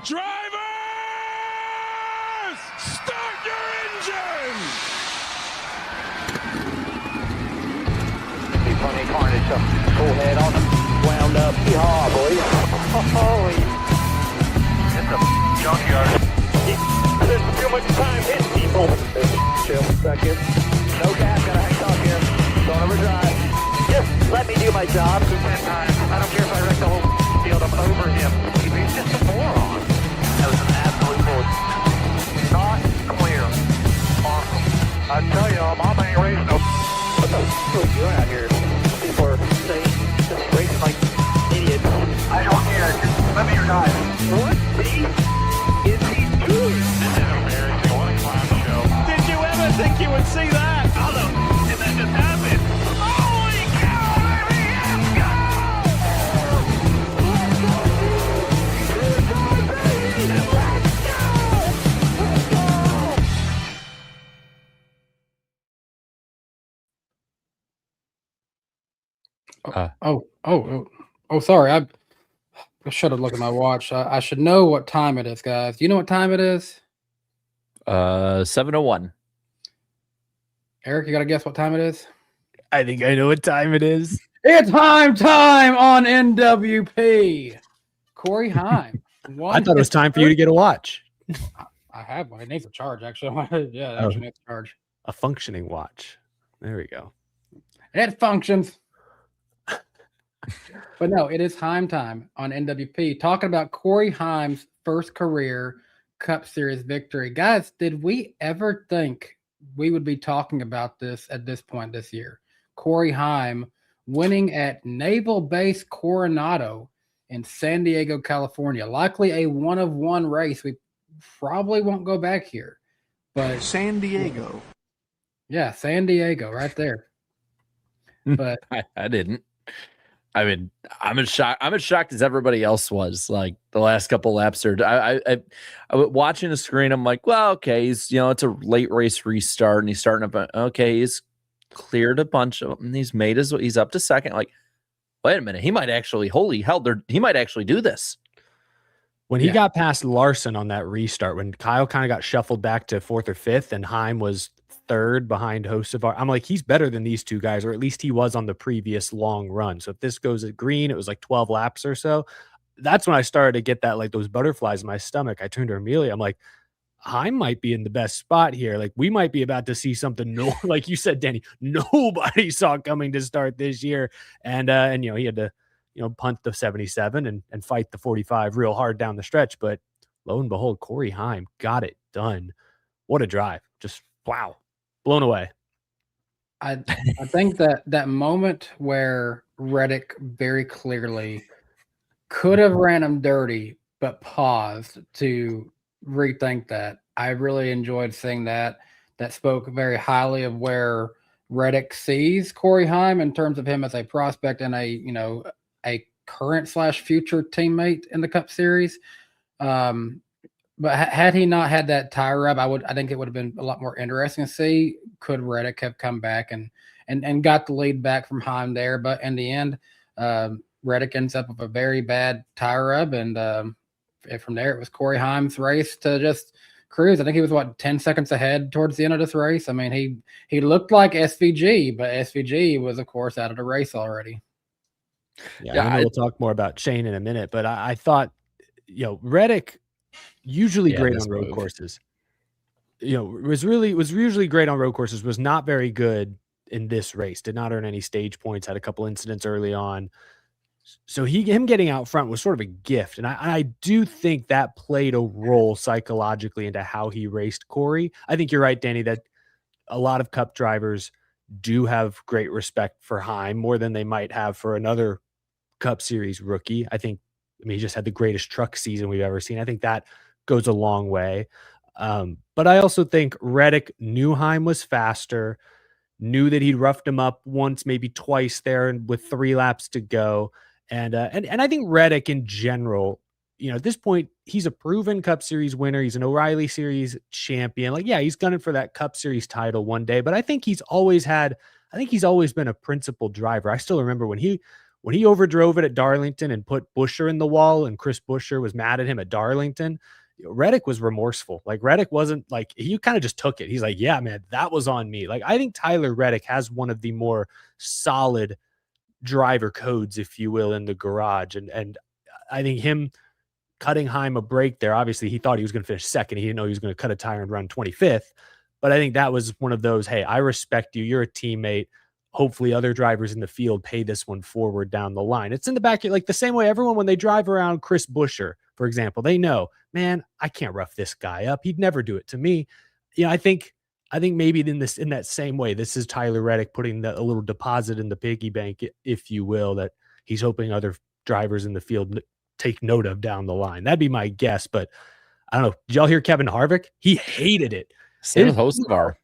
Drivers, start your engines! See plenty of carnage up. Full head on them. Wound up. Yeehaw, boys. Holy. It's a junkyard. There's too much time hitting people. Chill a second. No gas, gotta hang up here. Don't overdrive. Just let me do my job. 10 times. I don't care if I wreck the whole field. I'm over him. He's just a moron. That was an absolute bullshit. Not clear. Awesome. I tell you, Mama ain't raising no. What the f*** are you doing out here? People are saying, just racing like idiots. I don't care. Just let me drive. What is he doing? This is embarrassing. What a clown show. Did you ever think you would see that? Hello. Did that just happen? Holy cow, baby, let's go! Sorry. I should have looked at my watch. I should know what time it is, guys. Do you know what time it is? 7:01. Eric, you got to guess what time it is? I think I know what time it is. It's Heim time on NWP. Corey Heim. I thought it was time for you to get a watch. I have one. It needs a charge, actually. Yeah, it actually needs a charge. A functioning watch. There we go. It functions. But no, it is Heim time on NWP. Talking about Corey Heim's first career Cup Series victory. Guys, did we ever think we would be talking about this at this point this year? Corey Heim winning at Naval Base Coronado in San Diego, California. Likely a one-of-one race. We probably won't go back here. But San Diego. Yeah, San Diego, right there. But I didn't. I mean, I'm as shocked as everybody else was. Like the last couple laps, I was watching the screen. I'm like, well, okay, he's it's a late race restart, and he's starting up. Okay, he's cleared a bunch of them. He's up to second. Like, wait a minute, he might actually. Holy hell, he might actually do this. When he got past Larson on that restart, when Kyle kind of got shuffled back to fourth or fifth, and Heim was third behind Hocevar, I'm like, he's better than these two guys, or at least he was on the previous long run. So if this goes at green, it was like 12 laps or so. That's when I started to get that, like those butterflies in my stomach. I turned to Amelia. I'm like, Heim might be in the best spot here. Like we might be about to see something like you said, Danny, nobody saw coming to start this year. And he had to, punt the 77 and fight the 45 real hard down the stretch. But lo and behold, Corey Heim got it done. What a drive. Just wow. Blown away. I think that moment where Reddick very clearly could have ran him dirty, but paused to rethink that. I really enjoyed seeing that. That spoke very highly of where Reddick sees Corey Heim in terms of him as a prospect and a current / future teammate in the Cup Series. But had he not had that tire rub, I think it would have been a lot more interesting to see. Could Reddick have come back and got the lead back from Heim there? But in the end, Reddick ends up with a very bad tire rub, and from there it was Corey Heim's race to just cruise. I think he was 10 seconds ahead towards the end of this race. I mean, he looked like SVG, but SVG was of course out of the race already. Yeah, I know we'll talk more about Shane in a minute, but I thought, Reddick. Usually great on road courses. Was usually great on road courses, was not very good in this race. Did not earn any stage points, had a couple incidents early on. So him getting out front was sort of a gift. And I do think that played a role psychologically into how he raced Corey. I think you're right, Danny, that a lot of Cup drivers do have great respect for Heim, more than they might have for another Cup Series rookie. He just had the greatest truck season we've ever seen. I think that goes a long way. But I also think Reddick knew Heim was faster, knew that he'd roughed him up once, maybe twice there, and with 3 laps to go. And I think Reddick in general, at this point, he's a proven Cup Series winner. He's an O'Reilly Series champion. He's gunning for that Cup Series title one day. But I think he's always been a principled driver. I still remember when when he overdrove it at Darlington and put Buescher in the wall, and Chris Buescher was mad at him at Darlington, Reddick was remorseful. Like Reddick wasn't like, he kind of just took it. He's like, yeah, man, that was on me. Like, I think Tyler Reddick has one of the more solid driver codes, if you will, in the garage. And I think him cutting Heim a break there, obviously he thought he was going to finish second. He didn't know he was going to cut a tire and run 25th. But I think that was one of those, hey, I respect you. You're a teammate. Hopefully other drivers in the field pay this one forward down the line. It's in the back, like the same way everyone, when they drive around Chris Buescher, for example, they know, man, I can't rough this guy up. He'd never do it to me. I think maybe in that same way, this is Tyler Reddick putting a little deposit in the piggy bank, if you will, that he's hoping other drivers in the field take note of down the line. That'd be my guess, but I don't know. Did y'all hear Kevin Harvick? He hated it. Same with Hocevar.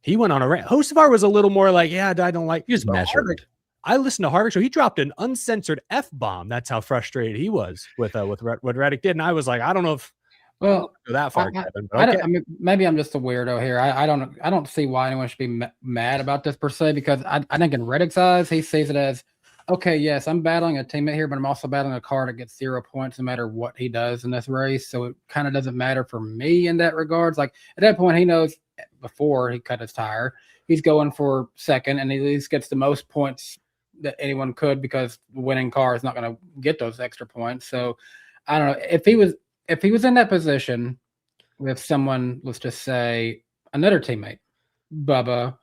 He went on a rant. Hocevar was a little more like, yeah, I don't like. He was measured. I listened to Harvick show. He dropped an uncensored F-bomb. That's how frustrated he was with what Reddick did. And I was like, I don't know if go that far, Kevin. But okay. I mean, maybe I'm just a weirdo here. I don't see why anyone should be mad about this per se, because I think in Reddick's eyes, he sees it as, okay, yes, I'm battling a teammate here, but I'm also battling a car that gets 0 points no matter what he does in this race. So it kind of doesn't matter for me in that regards. Like at that point, he knows before he cut his tire, he's going for second, and he at least gets the most points that anyone could, because the winning car is not going to get those extra points. So I don't know if he was in that position with someone, let's just say another teammate, Bubba,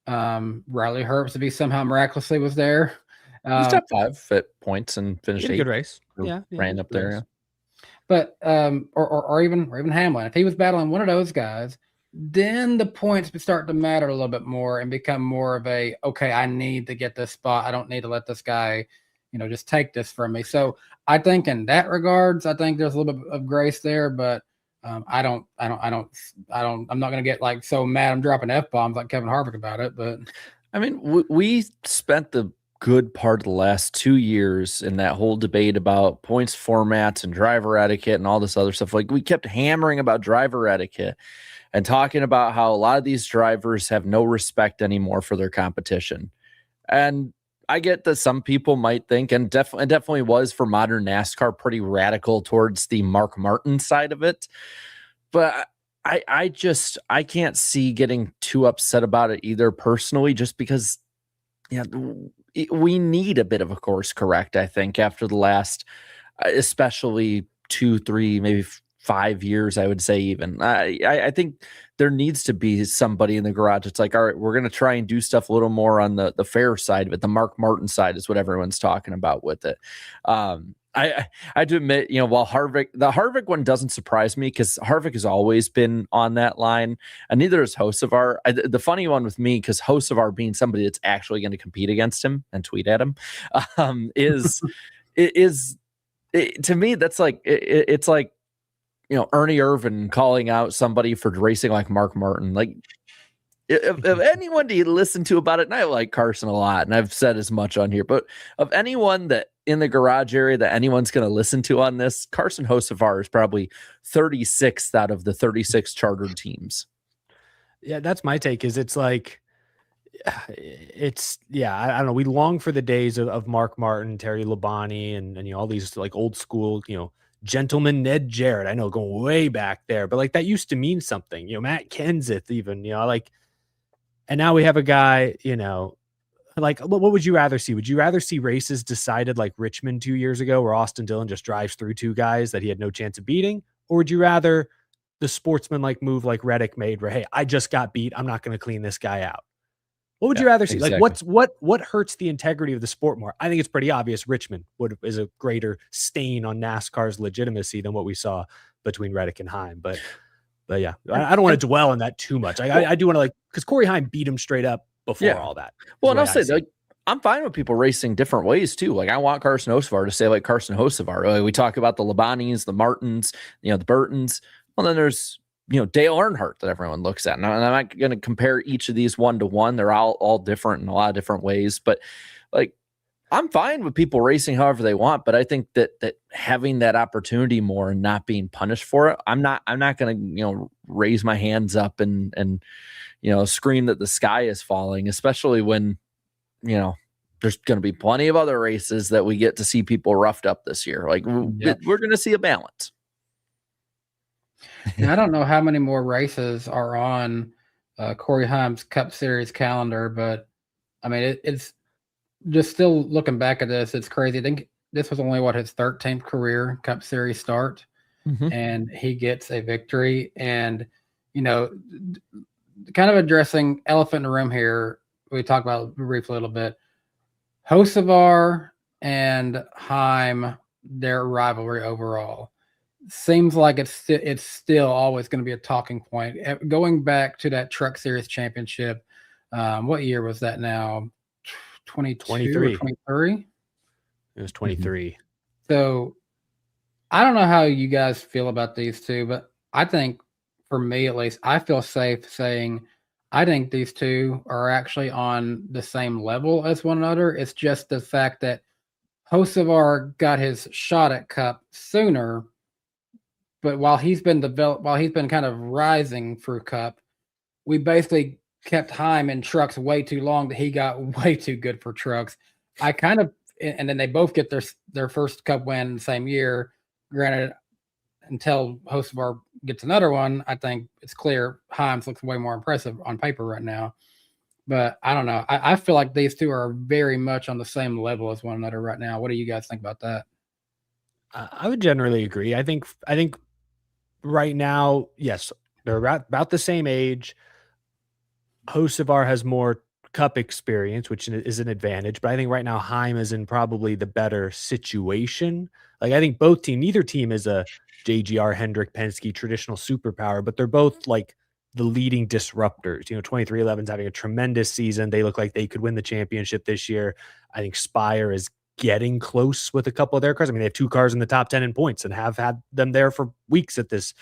Riley Herbst, if he somehow miraculously was there. He's top 5 at points and finished 8th. Good race. Ran up there. Yeah. But or even Hamlin, if he was battling one of those guys, then the points would start to matter a little bit more and become more of a, okay, I need to get this spot. I don't need to let this guy, just take this from me. So I think in that regards, I think there's a little bit of grace there, but I'm not going to get like so mad I'm dropping F-bombs like Kevin Harvick about it. But I mean, we spent the good part of the last 2 years in that whole debate about points formats and driver etiquette and all this other stuff. Like, we kept hammering about driver etiquette and talking about how a lot of these drivers have no respect anymore for their competition. And I get that some people might think, and definitely was for modern NASCAR, pretty radical towards the Mark Martin side of it. But I can't see getting too upset about it either personally, just because, we need a bit of a course correct, I think, after the last, especially 2, 3, maybe 5 years, I would say even. I think there needs to be somebody in the garage. It's like, all right, we're going to try and do stuff a little more on the fair side of it. The Mark Martin side is what everyone's talking about with it. I do admit, while the Harvick one doesn't surprise me, because Harvick has always been on that line, and neither is Hocevar. The funny one with me, because Hocevar being somebody that's actually going to compete against him and tweet at him, to me, that's like, it's like, Ernie Irvan calling out somebody for racing like Mark Martin. Like, if anyone to listen to about it, and I like Carson a lot, and I've said as much on here, but of anyone that in the garage area that anyone's going to listen to on this, Carson Hocevar is probably 36th out of the 36 chartered teams. Yeah, that's my take. Is it's like, I don't know. We long for the days of Mark Martin, Terry Labonte, and all these like old school, gentleman Ned Jarrett. I know, going way back there, but like that used to mean something. Matt Kenseth, even, and now we have a guy, like, what would you rather see? Would you rather see races decided like Richmond 2 years ago, where Austin Dillon just drives through 2 guys that he had no chance of beating? Or would you rather the sportsman-like move like Reddick made, where, hey, I just got beat, I'm not going to clean this guy out? What would you rather see? Exactly. Like, what hurts the integrity of the sport more? I think it's pretty obvious Richmond is a greater stain on NASCAR's legitimacy than what we saw between Reddick and Heim. But yeah, I don't want to dwell on that too much. I do want to, because Corey Heim beat him straight up before all that. Well, and I'll say, like, I'm fine with people racing different ways too. Like, I want Carson Hocevar to say like Carson Hocevar. Like, we talk about the Labontes, the Martins, the Burtons. Well, then there's Dale Earnhardt that everyone looks at. And I'm not going to compare each of these one to one. They're all different in a lot of different ways. But like, I'm fine with people racing however they want. But I think that having that opportunity more and not being punished for it, I'm not going to raise my hands up and scream that the sky is falling, especially when there's going to be plenty of other races that we get to see people roughed up this year. Like we're going to see a balance. And I don't know how many more races are on Corey Heim's Cup Series calendar, but I mean, it's just still looking back at this, it's crazy. I think this was only his 13th career Cup Series start, and he gets a victory. And, kind of addressing elephant in the room here, we talked about briefly a little bit. Hocevar and Heim, their rivalry overall seems like it's still always going to be a talking point. Going back to that Truck Series championship, what year was that now? 2023. 23? It was 23. So I don't know how you guys feel about these two, but I think, for me at least, I feel safe saying I think these two are actually on the same level as one another. It's just the fact that Hocevar got his shot at Cup sooner, but while he's been kind of rising through Cup, we basically kept Heim in trucks way too long that he got way too good for trucks. And then they both get their first Cup win in the same year. Granted, until Hocevar gets another one, I think it's clear Heim's looks way more impressive on paper right now. But I don't know. I feel like these two are very much on the same level as one another right now. What do you guys think about that? I would generally agree. I think right now, yes, they're about the same age. Hocevar has more Cup experience, which is an advantage, but I think right now Heim is in probably the better situation. Like, I think neither team is a JGR, Hendrick, Penske traditional superpower, but they're both like the leading disruptors. 23XI's having a tremendous season. They look like they could win the championship this year. I think Spire is getting close with a couple of their cars. I mean, they have 2 cars in the top 10 in points and have had them there for weeks at this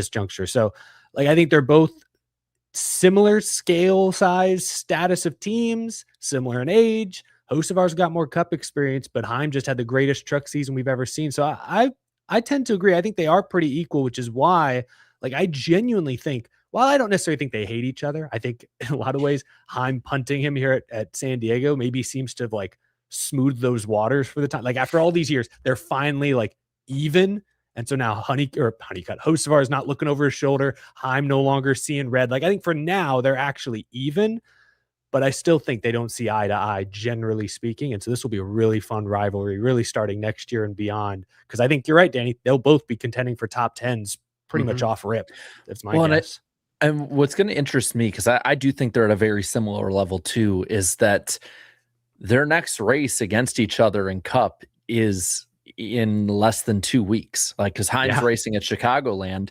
juncture. So, like, I think they're both similar scale, size, status of teams, similar in age. Hocevar's got more Cup experience, but Heim just had the greatest truck season we've ever seen. So I tend to agree. I think they are pretty equal, which is why, like, I genuinely think, while I don't necessarily think they hate each other, I think in a lot of ways Heim punting him here at San Diego maybe seems to have like smoothed those waters for the time. Like, after all these years, they're finally like even. And so now Honeycutt, Hocevar is not looking over his shoulder. Heim no longer seeing red. Like, I think for now they're actually even, but I still think they don't see eye to eye, generally speaking. And so this will be a really fun rivalry, really starting next year and beyond. Because I think you're right, Danny. They'll both be contending for top 10s pretty much off rip. That's my guess. And what's going to interest me, because I do think they're at a very similar level too, is that their next race against each other in Cup is in less than 2 weeks. Like, because Heim's racing at Chicagoland.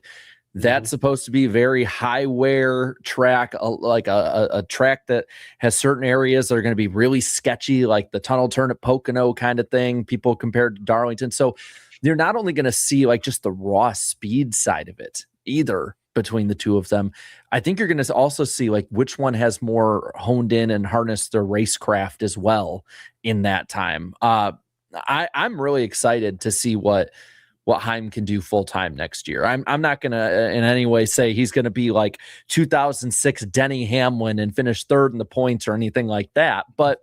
That's supposed to be a very high wear track, like a track that has certain areas that are going to be really sketchy, like the tunnel turn at Pocono kind of thing, people compared to Darlington. So you're not only going to see like just the raw speed side of it either between the two of them. I think you're going to also see like which one has more honed in and harnessed their racecraft as well in that time. I'm really excited to see what Heim can do full time next year. I'm not going to in any way say he's going to be like 2006 Denny Hamlin and finish third in the points or anything like that. But,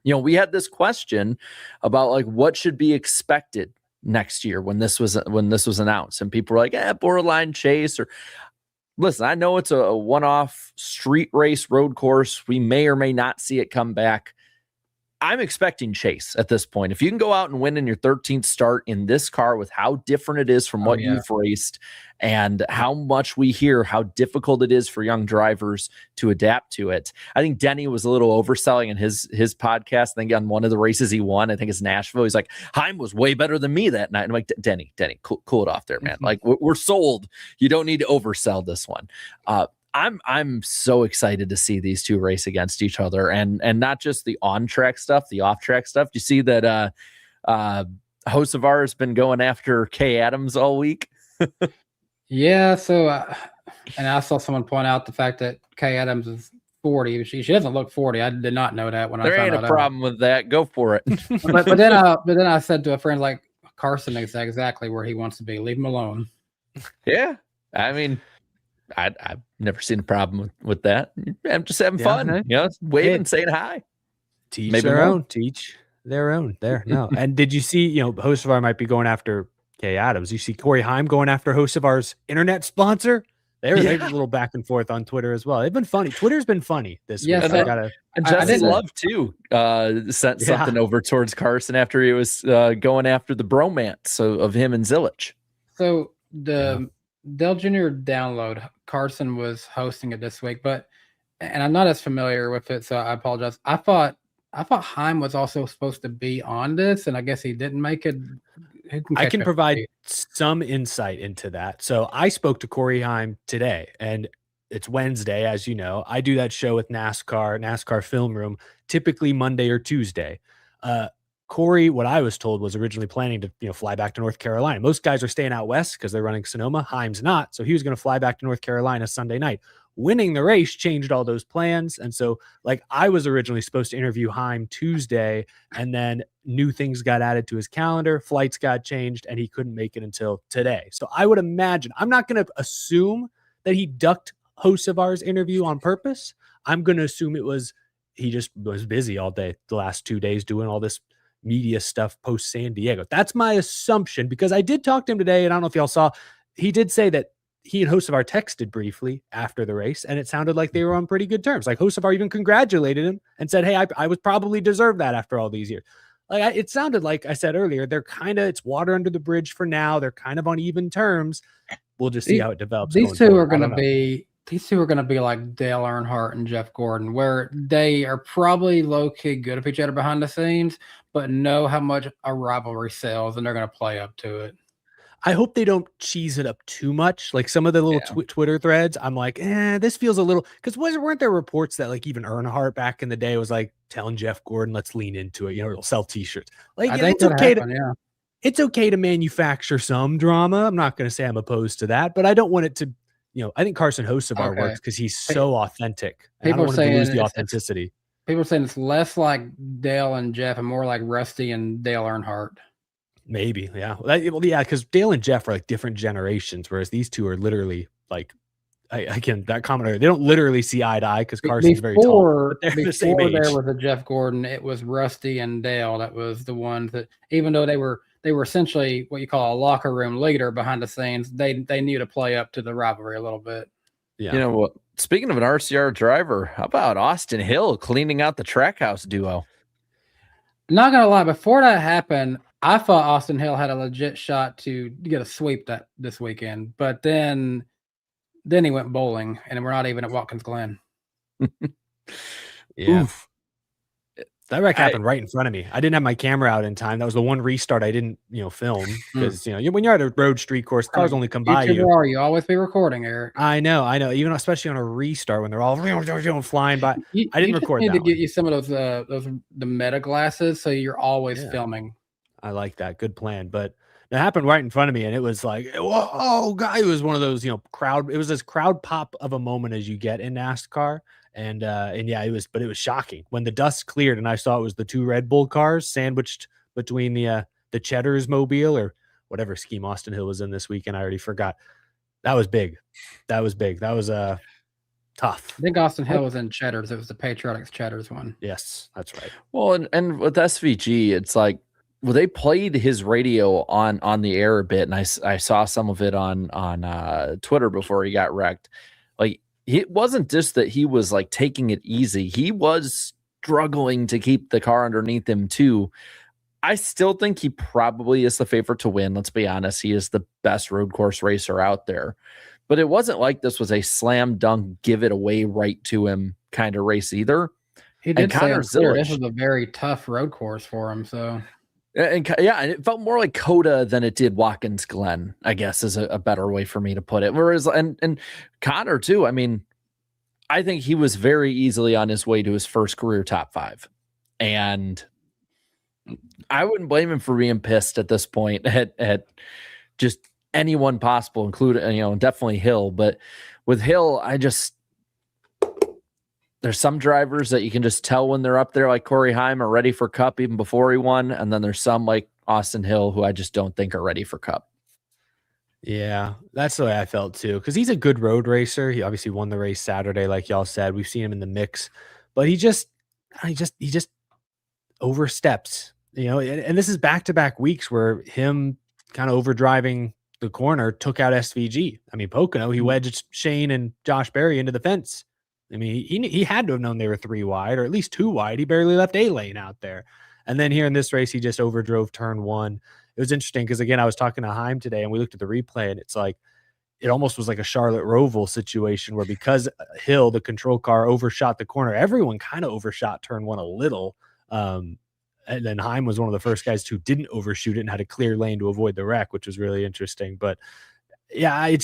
we had this question about like what should be expected next year when this was announced, and people were like, borderline chase. Or listen, I know it's a one-off street race road course. We may or may not see it come back. I'm expecting chase at this point. If you can go out and win in your 13th start in this car with how different it is from what you've raced and how much we hear how difficult it is for young drivers to adapt to it. I think Denny was a little overselling in his podcast. I think on one of the races he won, I think it's Nashville. He's like, Heim was way better than me that night. I'm like, Denny, cool it off there, man. Like, we're sold. You don't need to oversell this one. I'm so excited to see these two race against each other, and not just the on-track stuff, the off-track stuff. You see that Hocevar has been going after Kay Adams all week. Yeah, so and I saw someone point out the fact that Kay Adams is 40. She doesn't look 40. I did not know that when I found out. There ain't a problem with that. Go for it. but then I said to a friend, like, Carson is exactly where he wants to be. Leave him alone. Yeah, I mean, I've never seen a problem with that. I'm just having fun, waving, saying hi. Teach Maybe their more. own. Teach their own. There. No. And did you see, Hocevar might be going after Kay Adams. You see Corey Heim going after Hocevar's internet sponsor? They're a little back and forth on Twitter as well. They've been funny. Twitter's been funny this week. And Justin Love too sent something over towards Carson after he was going after the bromance of him and Zilich. So the Dale Jr. download, Carson was hosting it this week, and I'm not as familiar with it, so I apologize. I thought Heim was also supposed to be on this, and I guess he didn't make it. I can provide some insight into that. So I spoke to Corey Heim today, and it's Wednesday, as you know. I do that show with NASCAR Film Room, typically Monday or Tuesday. Corey, what I was told, was originally planning to fly back to North Carolina. Most guys are staying out west because they're running Sonoma. Heim's not, so he was going to fly back to North Carolina Sunday night. Winning the race changed all those plans. And so, I was originally supposed to interview Heim Tuesday, and then new things got added to his calendar, flights got changed, and he couldn't make it until today. So I would imagine, I'm not going to assume that he ducked Hocevar's interview on purpose. I'm going to assume he just was busy all day the last 2 days doing all this media stuff post San Diego. That's my assumption, because I did talk to him today, and I don't know if y'all saw, he did say that he and Hocevar texted briefly after the race, and it sounded like they were on pretty good terms. Hocevar even congratulated him and said, "Hey, I was probably deserved that after all these years." It sounded like I said earlier, they're it's water under the bridge for now. They're kind of on even terms. We'll just see how it develops. These two are going to be like Dale Earnhardt and Jeff Gordon, where they are probably low key good of each other behind the scenes, but know how much a rivalry sells, and they're going to play up to it. I hope they don't cheese it up too much. Some of the little Twitter threads, I'm like, this feels a little, because weren't there reports that even Earnhardt back in the day was telling Jeff Gordon, let's lean into it, it'll sell t-shirts. It's okay it's okay to manufacture some drama. I'm not going to say I'm opposed to that, but I don't want it to, I think Carson Hocevar works because he's so authentic. People I don't want saying to lose the authenticity. People are saying it's less like Dale and Jeff and more like Rusty and Dale Earnhart. Maybe, yeah. Because Dale and Jeff are different generations, whereas these two are literally that commenter, they don't literally see eye to eye because Carson's very tall. But they're the same age. There was a Jeff Gordon, it was Rusty and Dale. That was the ones that, even though they were essentially what you call a locker room leader behind the scenes, they knew to play up to the rivalry a little bit. Yeah. Speaking of an RCR driver, how about Austin Hill cleaning out the Trackhouse duo? Not gonna lie, before that happened, I thought Austin Hill had a legit shot to get a sweep this weekend, but then he went bowling, and we're not even at Watkins Glen. Yeah. Oof. That wreck happened right in front of me. I didn't have my camera out in time. That was the one restart I didn't, film, because when you're at a road street course, cars only come by you. You always be recording, Eric. I know. Even especially on a restart when they're all flying by. I didn't record that. You need to get you some of those the meta glasses, so you're always filming. I like that. Good plan. But it happened right in front of me, and it was like, whoa, guy! It was one of those, crowd. It was as crowd pop of a moment as you get in NASCAR. And yeah, it was shocking when the dust cleared and I saw it was the two Red Bull cars sandwiched between the Cheddar's mobile or whatever scheme Austin Hill was in this weekend. I already forgot. That was big. That was tough. I think Austin Hill was in Cheddar's. It was the Patriotics Cheddar's one. Yes, that's right. Well, and with SVG, it's like, they played his radio on the air a bit, and I saw some of it on Twitter before he got wrecked. It wasn't just that he was taking it easy. He was struggling to keep the car underneath him too. I still think he probably is the favorite to win. Let's be honest. He is the best road course racer out there, but it wasn't like this was a slam dunk, give it away right to him kind of race either. He did say this was a very tough road course for him. So and it felt more like Coda than it did Watkins Glen, I guess is a better way for me to put it. Whereas, and Connor too, I mean, I think he was very easily on his way to his first career top 5. And I wouldn't blame him for being pissed at this point at just anyone possible, including, definitely Hill. But with Hill, there's some drivers that you can just tell when they're up there, like Corey Heim, are ready for Cup even before he won. And then there's some like Austin Hill who I just don't think are ready for Cup. Yeah, that's the way I felt too. Because he's a good road racer. He obviously won the race Saturday, like y'all said. We've seen him in the mix, but he just oversteps, and this is back-to-back weeks where him kind of overdriving the corner took out SVG. I mean, Pocono, he wedged Shane and Josh Berry into the fence. I mean, he had to have known they were 3 wide or at least 2 wide. He barely left a lane out there. And then here in this race, he just overdrove turn 1. It was interesting because, again, I was talking to Heim today and we looked at the replay, and it's like, it almost was like a Charlotte Roval situation where because Hill, the control car, overshot the corner, everyone kind of overshot turn 1 a little. And then Heim was one of the first guys who didn't overshoot it and had a clear lane to avoid the wreck, which was really interesting. But yeah,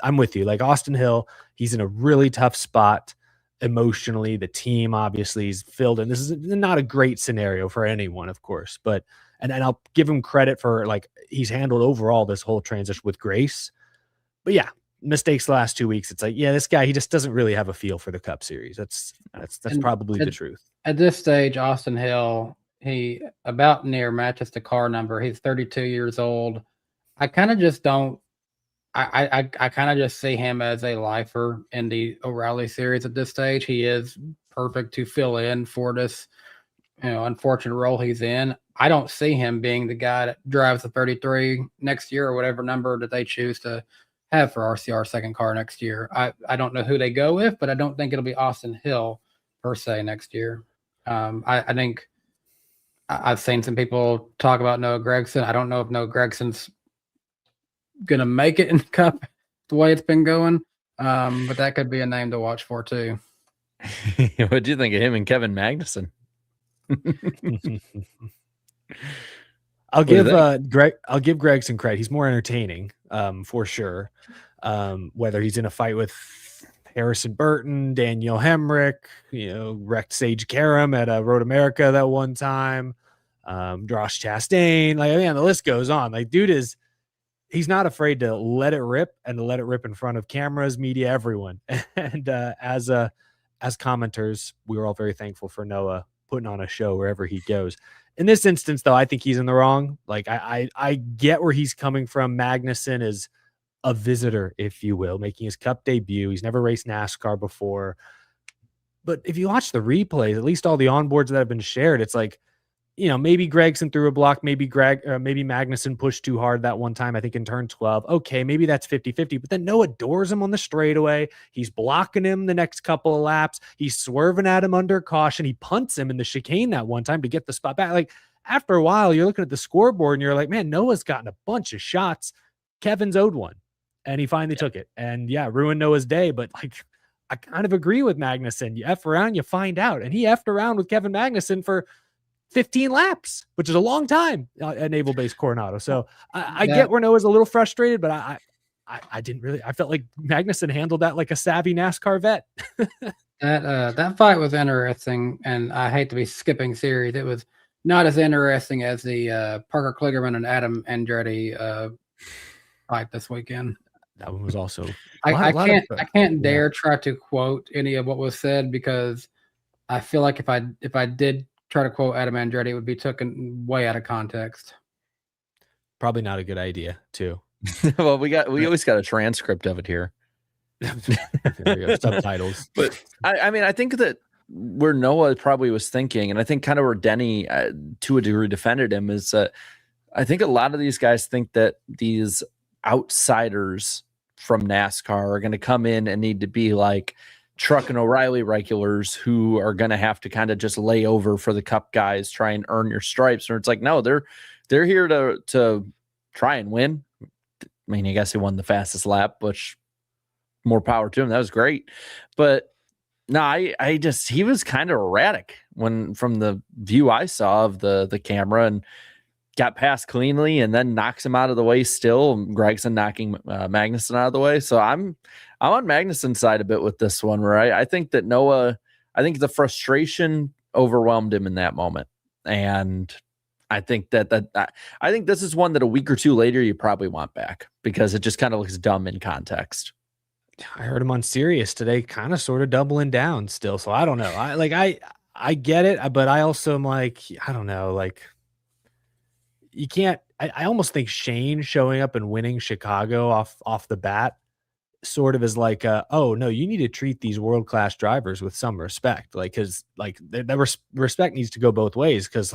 I'm with you. Like Austin Hill, he's in a really tough spot emotionally. The team obviously is filled, and this is not a great scenario for anyone, of course. But and I'll give him credit for like he's handled overall this whole transition with grace. But yeah, mistakes the last 2 weeks. It's like, yeah, this guy, he just doesn't really have a feel for the Cup Series. That's probably the truth. At this stage, Austin Hill, he about near matches the car number. He's 32 years old. I kind of just don't. I kind of just see him as a lifer in the O'Reilly series at this stage. He is perfect to fill in for this, unfortunate role he's in. I don't see him being the guy that drives the 33 next year or whatever number that they choose to have for RCR second car next year. I don't know who they go with, but I don't think it'll be Austin Hill per se next year. I think I've seen some people talk about Noah Gragson. I don't know if Noah Gregson's going to make it in the Cup the way it's been going, but that could be a name to watch for too. What do you think of him and Kevin Magnussen? I'll give Gregson credit. He's more entertaining, for sure. Whether he's in a fight with Harrison Burton, Daniel Hemrick, wrecked Sage Karam at Road America that one time, Drosh Chastain, like, man, the list goes on. Like, dude he's not afraid to let it rip and to let it rip in front of cameras, media, everyone. And as commenters, we were all very thankful for Noah putting on a show wherever he goes. In this instance, though, I think he's in the wrong. Like, I get where he's coming from. Magnussen is a visitor, if you will, making his Cup debut. He's never raced NASCAR before. But if you watch the replays, at least all the onboards that have been shared, it's like, maybe Gregson threw a block, maybe Magnussen pushed too hard that one time, I think in turn 12. Okay, maybe that's 50-50, but then Noah doors him on the straightaway. He's blocking him the next couple of laps. He's swerving at him under caution. He punts him in the chicane that one time to get the spot back. Like, after a while, you're looking at the scoreboard and you're like, man, Noah's gotten a bunch of shots. Kevin's owed one, and he finally took it. And yeah, ruined Noah's day, but like, I kind of agree with Magnussen. You F around, you find out. And he F'd around with Kevin Magnussen for 15 laps, which is a long time at Naval Base Coronado. So I get where Noah's a little frustrated, but I didn't really. I felt like Magnussen handled that like a savvy NASCAR vet. That fight was interesting, and I hate to be skipping series. It was not as interesting as the Parker Kligerman and Adam Andretti fight this weekend. That one was also. I can't dare try to quote any of what was said because I feel like if I did try to quote Adam Andretti, it would be taken way out of context. Probably not a good idea, too. Well, we always got a transcript of it here. There we go, subtitles. But I mean, I think that where Noah probably was thinking, and I think kind of where Denny to a degree defended him, is I think a lot of these guys think that these outsiders from NASCAR are going to come in and need to be like Truck and O'Reilly regulars who are going to have to kind of just lay over for the Cup guys, try and earn your stripes. Or it's like, no, they're here to try and win. I mean, I guess he won the fastest lap, which more power to him. That was great. But no, he was kind of erratic from the view I saw of the camera, and got past cleanly and then knocks him out of the way still. Gregson knocking Magnussen out of the way. So I'm on Magnussen's side a bit with this one, where I think that I think the frustration overwhelmed him in that moment. And I think I think this is one that a week or two later you probably want back, because it just kind of looks dumb in context. I heard him on Sirius today, kind of sort of doubling down still. So I don't know. I get it, but I also am like, I don't know, like, you can't. I almost think Shane showing up and winning Chicago off the bat sort of as like, oh no, you need to treat these world-class drivers with some respect. Like, cause like that respect needs to go both ways. Cause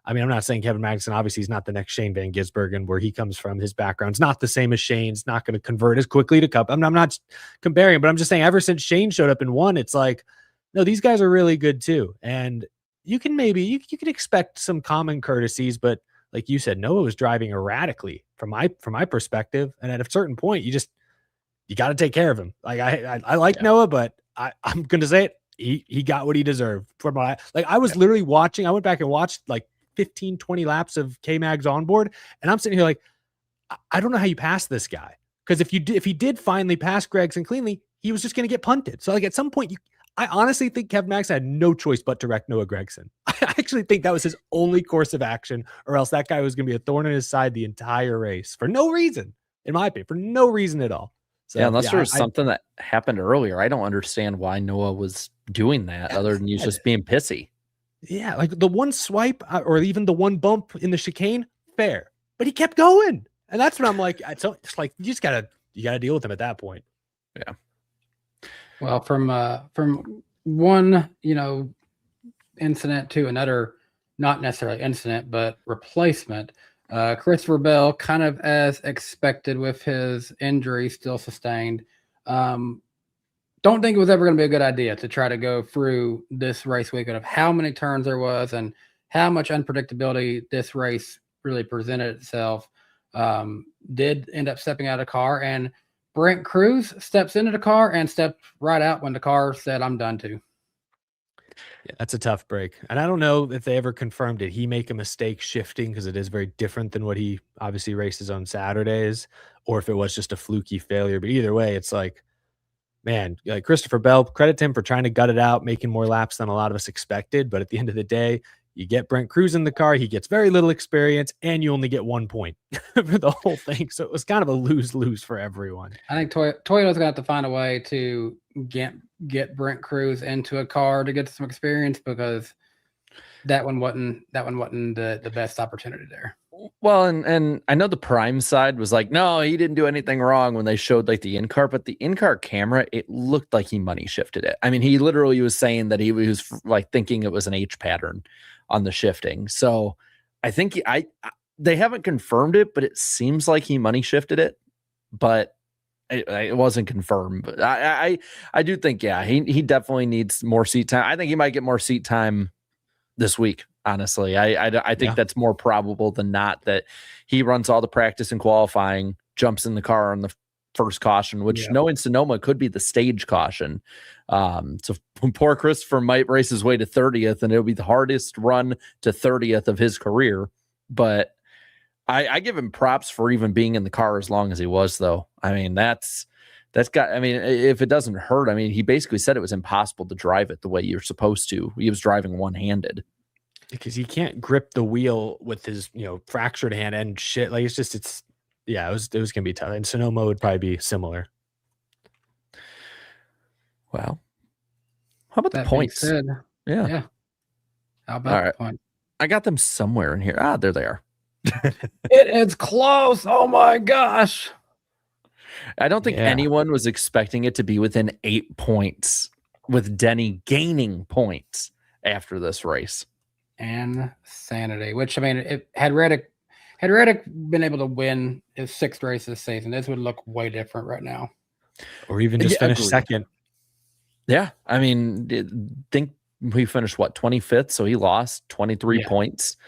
I mean, I'm not saying Kevin Magnussen, obviously he's not the next Shane Van Gisbergen, where he comes from. His background's not the same as Shane's, not going to convert as quickly to Cup. I'm not comparing, but I'm just saying ever since Shane showed up and won, it's like, no, these guys are really good too. And you can maybe, you can expect some common courtesies, but like you said, Noah was driving erratically from my perspective. And at a certain point, you got to take care of him. Like I like Noah, but I'm going to say it. He got what he deserved from I was literally watching. I went back and watched like 15, 20 laps of K-Mag's onboard. And I'm sitting here like, I don't know how you pass this guy. Because if he did finally pass Gregson cleanly, he was just going to get punted. So like at some point, I honestly think Kevin Magnussen had no choice but to wreck Noah Gragson. I actually think that was his only course of action, or else that guy was going to be a thorn in his side the entire race for no reason, in my opinion, for no reason at all. So, unless there was something that happened earlier. I don't understand why Noah was doing that other than he's just being pissy. Yeah, like the one swipe or even the one bump in the chicane, fair. But he kept going. And that's what I'm like, it's like you gotta deal with him at that point. Yeah. Well, from one, incident to another, not necessarily incident, but replacement. Christopher Bell, kind of as expected with his injury still sustained. Don't think it was ever going to be a good idea to try to go through this race weekend of how many turns there was and how much unpredictability this race really presented itself. Did end up stepping out of the car, and Brent Cruz steps into the car and stepped right out when the car said, "I'm done too." Yeah, that's a tough break. And I don't know if they ever confirmed, did he make a mistake shifting, because it is very different than what he obviously races on Saturdays, or if it was just a fluky failure. But either way, it's like, man, like Christopher Bell, credit to him for trying to gut it out, making more laps than a lot of us expected. But at the end of the day, you get Brent Cruz in the car, he gets very little experience, and you only get 1 point for the whole thing. So it was kind of a lose-lose for everyone. I think Toyota's going to have to find a way to get Brent Cruz into a car to get some experience, because that one wasn't the best opportunity there. Well, and I know the Prime side was like, no, he didn't do anything wrong when they showed like the in-car, but the in-car camera, it looked like he money shifted it. I mean, he literally was saying that he was like thinking it was an H pattern on the shifting. So I think they haven't confirmed it, but it seems like he money shifted it, but it wasn't confirmed. But I do think, yeah, he definitely needs more seat time. I think he might get more seat time this week. Honestly, I think that's more probable than not, that he runs all the practice and qualifying, jumps in the car on the first caution, which knowing Sonoma could be the stage caution. So poor Christopher might race his way to 30th, and it'll be the hardest run to 30th of his career. But I give him props for even being in the car as long as he was, though. I mean, that's got, I mean, if it doesn't hurt, I mean, he basically said it was impossible to drive it the way you're supposed to. He was driving one-handed. Because he can't grip the wheel with his, fractured hand and shit. Like, it was gonna be tough. And Sonoma would probably be similar. Wow. How about the points? Yeah. How about the point? I got them somewhere in here. There they are. It is close. Oh my gosh. I don't think anyone was expecting it to be within 8 points, with Denny gaining points after this race. And sanity, which, I mean, had Reddick been able to win his 6th race this season, this would look way different right now. Or even just finish second. Yeah. I mean, think we finished 25th, so he lost 23 points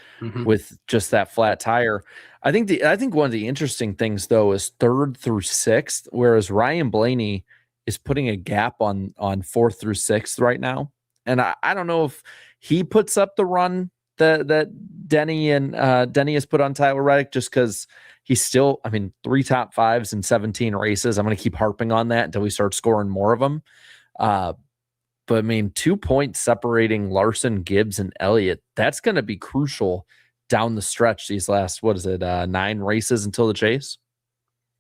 with just that flat tire. I think one of the interesting things, though, is 3rd through 6th, whereas Ryan Blaney is putting a gap on 4th through 6th right now. And I don't know if he puts up the run that Denny has put on Tyler Reddick, just because he's still, 3 top 5s in 17 races. I'm going to keep harping on that until we start scoring more of them. But 2 points separating Larson, Gibbs, and Elliott, that's going to be crucial down the stretch these last, 9 races until the chase?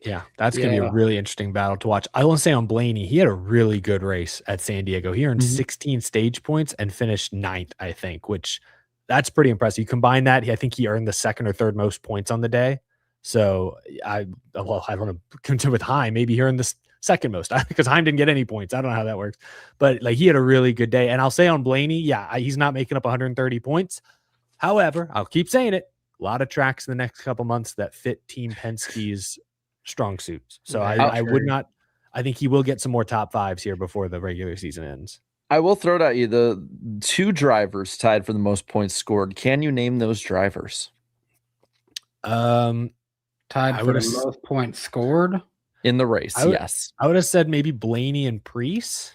Yeah, that's going to be a really interesting battle to watch. I want to say on Blaney, he had a really good race at San Diego. He earned 16 stage points and finished 9th, I think, which that's pretty impressive. You combine that, I think he earned the 2nd or 3rd most points on the day. So I don't know, compare with Heim, maybe here in the second most, because Heim didn't get any points. I don't know how that works, but like he had a really good day. And I'll say on Blaney, yeah, he's not making up 130 points. However, I'll keep saying it. A lot of tracks in the next couple months that fit Team Penske's strong suits. So I would not. I think he will get some more top fives here before the regular season ends. I will throw it at you. The 2 drivers tied for the most points scored. Can you name those drivers? Tied for the most points scored in the race. Yes. I would have said maybe Blaney and Preece.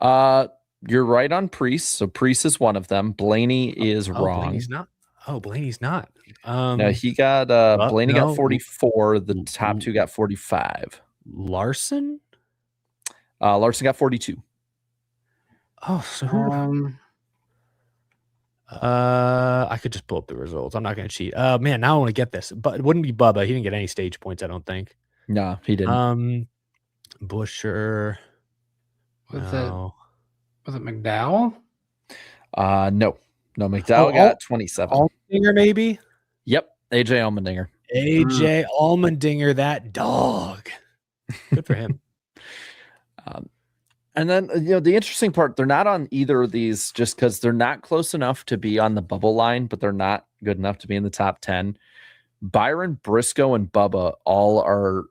You're right on Preece. So Preece is one of them. Blaney is wrong. Blaney's not. Oh, Blaney's not. No, he got Blaney got 44. The top 2 got 45. Larson? Larson got 42. Oh, so who? I could just pull up the results. I'm not going to cheat. Man, now I want to get this. But it wouldn't be Bubba. He didn't get any stage points, I don't think. No, he didn't. Busher. Was it McDowell? No, McDowell got 27. Allmendinger, maybe? Yep, AJ Allmendinger. AJ Allmendinger, that dog. Good for him. And then, the interesting part, they're not on either of these just because they're not close enough to be on the bubble line, but they're not good enough to be in the top 10. Byron, Briscoe, and Bubba all are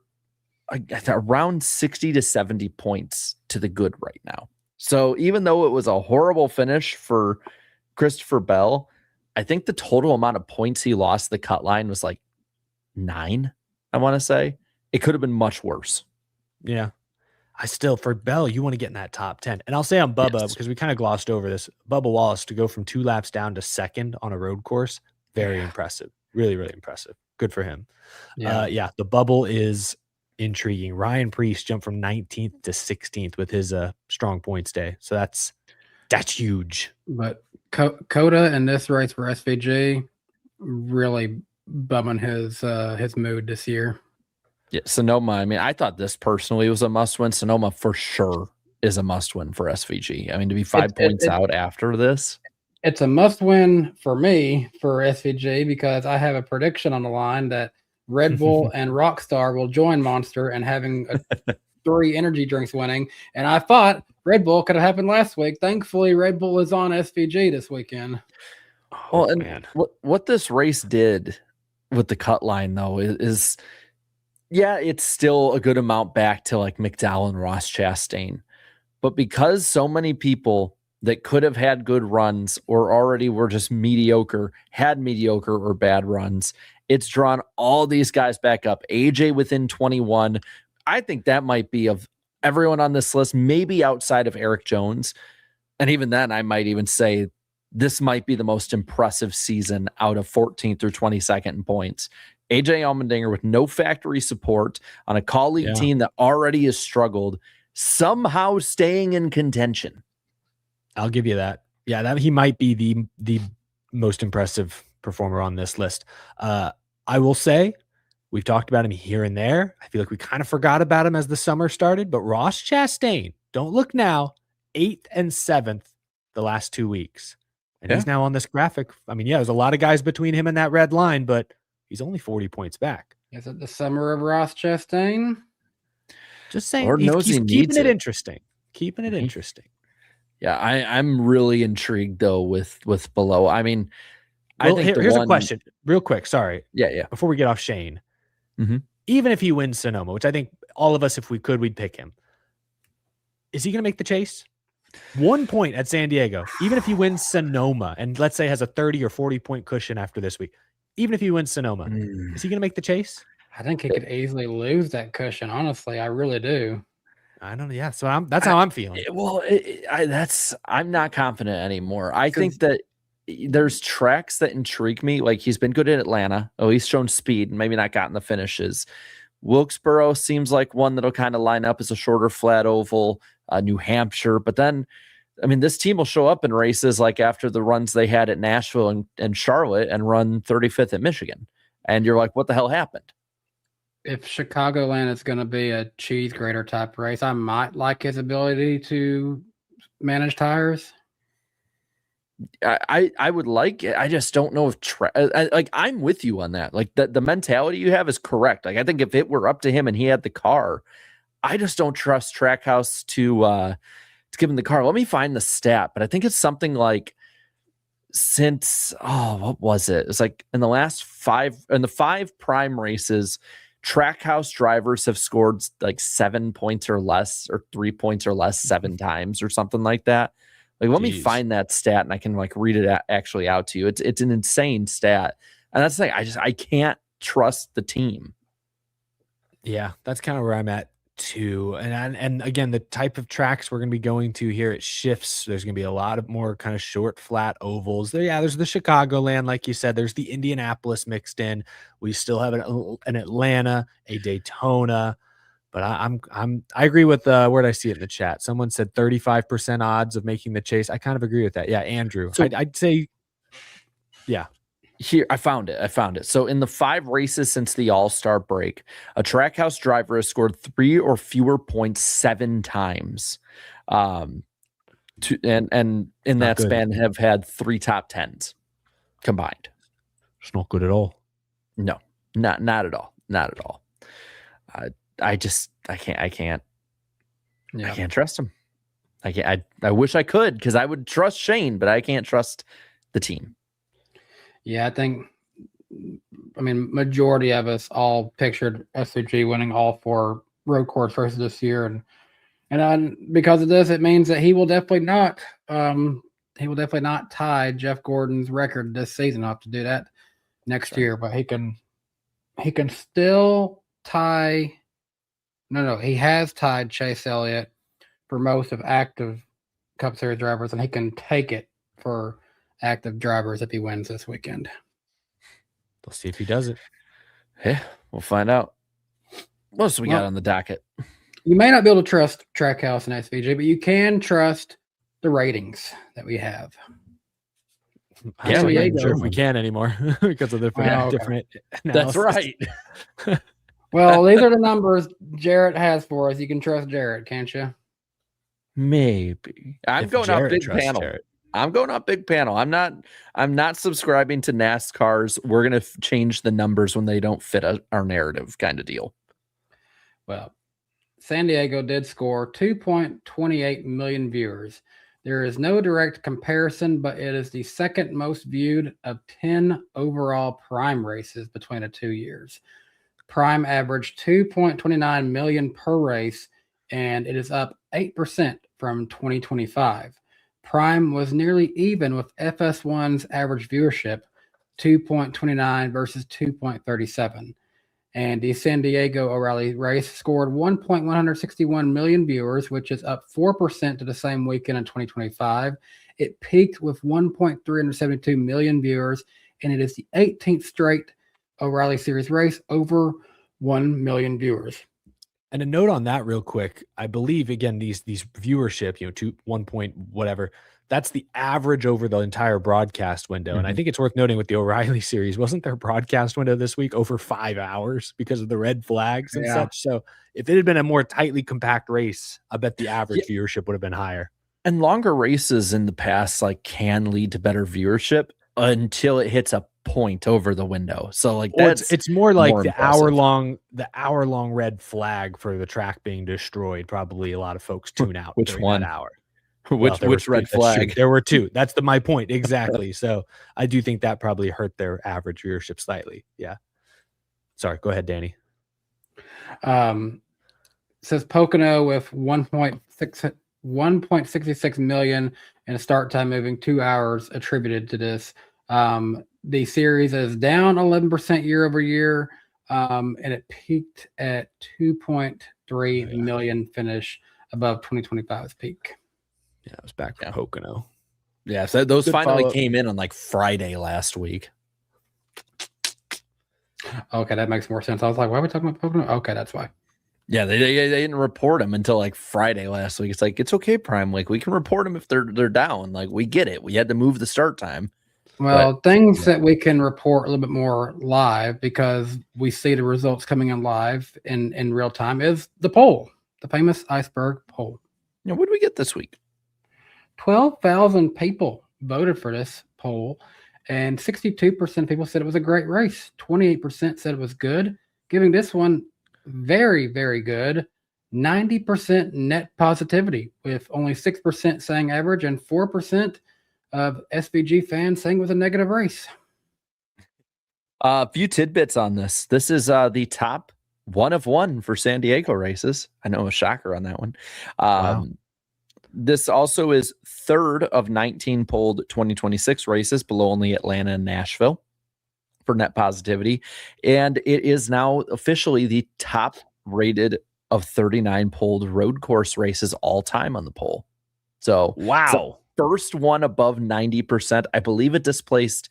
around 60 to 70 points to the good right now. So even though it was a horrible finish for Christopher Bell, I think the total amount of points he lost the cut line was like 9, I want to say. It could have been much worse. Yeah. For Bell, you want to get in that top 10. And I'll say on Bubba, because we kind of glossed over this, Bubba Wallace to go from 2 laps down to second on a road course, very impressive. Really, really impressive. Good for him. Yeah. The bubble is intriguing. Ryan Preece jumped from 19th to 16th with his strong points day. So that's huge. But Coda in this race for SVG really bumming his mood this year. Yeah, Sonoma. I mean, I thought this personally was a must-win. Sonoma for sure is a must-win for SVG. I mean, to be 5 points out after this, it's a must-win for me for SVG because I have a prediction on the line that Red Bull and Rockstar will join Monster and having 3 energy drinks winning. And I thought Red Bull could have happened last week. Thankfully, Red Bull is on SVG this weekend. Well, and what this race did with the cut line though is yeah, it's still a good amount back to like McDowell and Ross Chastain. But because so many people that could have had good runs or already were just had mediocre or bad runs, it's drawn all these guys back up. AJ within 21. I think that might be of everyone on this list, maybe outside of Eric Jones. And even then, I might even say this might be the most impressive season out of 14th through 22nd in points. AJ Allmendinger with no factory support on a colleague team that already has struggled, somehow staying in contention. I'll give you that. Yeah, that he might be the most impressive performer on this list. I will say we've talked about him here and there. I feel like we kind of forgot about him as the summer started, but Ross Chastain, don't look now, 8th and 7th the last 2 weeks. And he's now on this graphic. I mean, there's a lot of guys between him and that red line, but he's only 40 points back. Is it the summer of Ross Chastain? Just saying, Lord knows he's keeping it it. Interesting. Keeping it interesting. Yeah, I'm really intrigued though with below. I mean, I think here's a question, real quick. Sorry. Yeah. Before we get off Shane, even if he wins Sonoma, which I think all of us, if we could, we'd pick him. Is he going to make the chase? 1 point at San Diego, even if he wins Sonoma, and let's say has a 30 or 40 point cushion after this week, even if he wins Sonoma, is he going to make the chase? I think he could easily lose that cushion. Honestly, I really do. I don't know. Yeah, so that's how I'm feeling. Well, I'm not confident anymore. I think that there's tracks that intrigue me. Like he's been good in Atlanta. Oh, he's shown speed and maybe not gotten the finishes. Wilkesboro seems like one that'll kind of line up as a shorter flat oval. New Hampshire, but then, I mean, this team will show up in races like after the runs they had at Nashville and Charlotte and run 35th at Michigan. And you're like, what the hell happened? If Chicagoland is going to be a cheese grater type race, I might like his ability to manage tires. I would like it. I just don't know if like I'm with you on that. Like the mentality you have is correct. Like I think if it were up to him and he had the car, I just don't trust Trackhouse to give him the car. Let me find the stat, but I think it's something like since what was it? It's like in the 5 prime races, Trackhouse drivers have scored like 7 points or less, or 3 points or less 7 times, or something like that. Like, let me find that stat and I can like read it actually out to you. It's an insane stat, and that's the thing. I can't trust the team. Yeah, that's kind of where I'm at too. And again, the type of tracks we're going to be going to here, it shifts. There's going to be a lot of more kind of short, flat ovals. There's the Chicagoland, like you said. There's the Indianapolis mixed in. We still have an Atlanta, a Daytona. But I agree with where I see it in the chat. Someone said 35% odds of making the chase. I kind of agree with that. Yeah, Andrew. So I'd say, yeah. Here, I found it. So in the 5 races since the All-Star break, a Trackhouse driver has scored 3 or fewer points 7 times. And in that span have had 3 top 10s combined. It's not good at all. No, not at all. Not at all. I can't trust him. I wish I could, because I would trust Shane, but I can't trust the team. Yeah, I mean, majority of us all pictured SVG winning all 4 road course races this year, and because of this, it means that he will definitely not tie Jeff Gordon's record this season. I'll have to do that next year, but he can still tie. No, he has tied Chase Elliott for most of active Cup Series drivers, and he can take it for active drivers if he wins this weekend. We'll see if he does it. Yeah, we'll find out. What else we got on the docket? You may not be able to trust Trackhouse and SVG, but you can trust the ratings that we have. Yeah, I'm not sure if we can anymore because of different analysis. That's right. Well, these are the numbers Jarrett has for us. You can trust Jarrett, can't you? Maybe. I'm going up big panel. Jarrett. I'm going up big panel. I'm not subscribing to NASCAR's we're going to change the numbers when they don't fit our narrative kind of deal. Well, San Diego did score 2.28 million viewers. There is no direct comparison, but it is the second most viewed of 10 overall prime races between the 2 years. Prime averaged 2.29 million per race, and it is up 8% from 2025. Prime was nearly even with FS1's average viewership, 2.29 versus 2.37. And the San Diego O'Reilly race scored 1.161 million viewers, which is up 4% to the same weekend in 2025. It peaked with 1.372 million viewers, and it is the 18th straight O'Reilly Series race over 1 million viewers. And a note on that real quick, I believe, again, these viewership, 1 point whatever, that's the average over the entire broadcast window. Mm-hmm. And I think it's worth noting with the O'Reilly Series, wasn't their broadcast window this week over 5 hours because of the red flags and such? So if it had been a more tightly compact race, I bet the average viewership would have been higher. And longer races in the past can lead to better viewership until it hits a point over the window. So it's more like the hour long red flag for the track being destroyed. Probably a lot of folks tune out. Which one? That hour? Which red flag? There were 2. That's my point exactly. So I do think that probably hurt their average viewership slightly. Yeah. Sorry, go ahead, Danny. Says Pocono with 1.66 million and a start time moving 2 hours attributed to this. The series is down 11% year over year, and it peaked at 2.3 million finish above 2025's peak. Yeah, it was back from Pocono. Yeah, so those finally came in on Friday last week. Okay, that makes more sense. I was like, why are we talking about Pocono? Okay, that's why. Yeah, they didn't report them until Friday last week. It's it's okay, Prime Week. We can report them if they're down. We get it. We had to move the start time. Well, things that we can report a little bit more live because we see the results coming in live in real time is the poll, the famous iceberg poll. What did we get this week? 12,000 people voted for this poll, and 62% of people said it was a great race. 28% said it was good, giving this one very, very good. 90% net positivity, with only 6% saying average and 4% of SVG fans saying it was a negative race. A few tidbits on this. This is the top 1 of 1 for San Diego races. I know a shocker on that one. Wow. This also is 3rd of 19 polled 2026 races, below only Atlanta and Nashville for net positivity. And it is now officially the top rated of 39 polled road course races all time on the poll. So wow. First one above 90%. I believe it displaced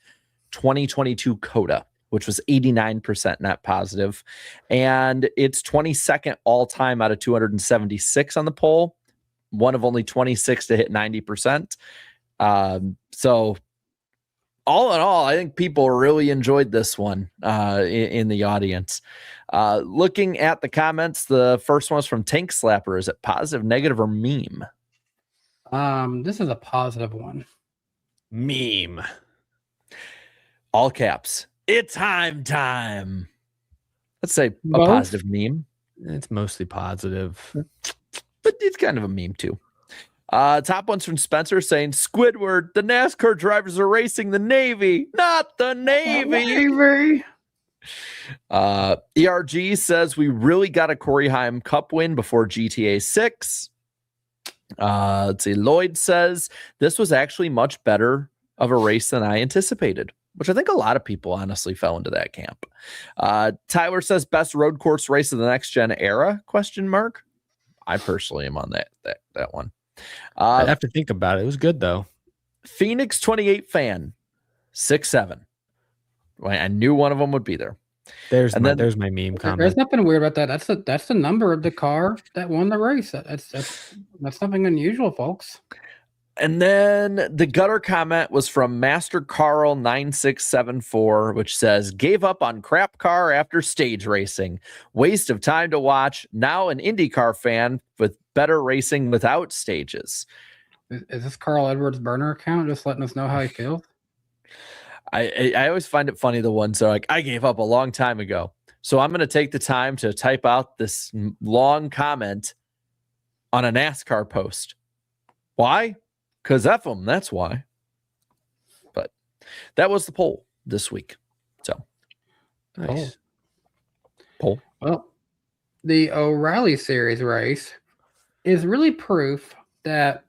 2022 Coda, which was 89% net positive. And it's 22nd all time out of 276 on the poll. One of only 26 to hit 90%. So all in all, I think people really enjoyed this one in the audience. Looking at the comments, the first one was from Tank Slapper. Is it positive, negative, or meme? This is a positive one. Meme. All caps. It's Heim time. Let's say a Both? positive meme. It's mostly positive. But it's kind of a meme too. Top one's from Spencer saying, Squidward, the NASCAR drivers are racing the Navy, not the Navy. ERG says we really got a Corey Heim Cup win before GTA 6. Let's see. Lloyd says this was actually much better of a race than I anticipated, which I think a lot of people honestly fell into that camp. Tyler says best road course race of the next gen era? ? I personally am on that one. I'd have to think about it. It was good though. Phoenix 28 fan 6'7". Well, I knew one of them would be there. There's my meme comment. There's nothing weird about that. That's the number of the car that won the race. That's nothing unusual, folks. And then the gutter comment was from Master Carl 9674, which says, gave up on crap car after stage racing. Waste of time to watch. Now an IndyCar fan with better racing without stages. Is this Carl Edwards' burner account just letting us know how he feels? I always find it funny, the ones that are like, I gave up a long time ago. So I'm going to take the time to type out this long comment on a NASCAR post. Why? Because F them, that's why. But that was the poll this week. So, Nice. Poll. Well, the O'Reilly Series race is really proof that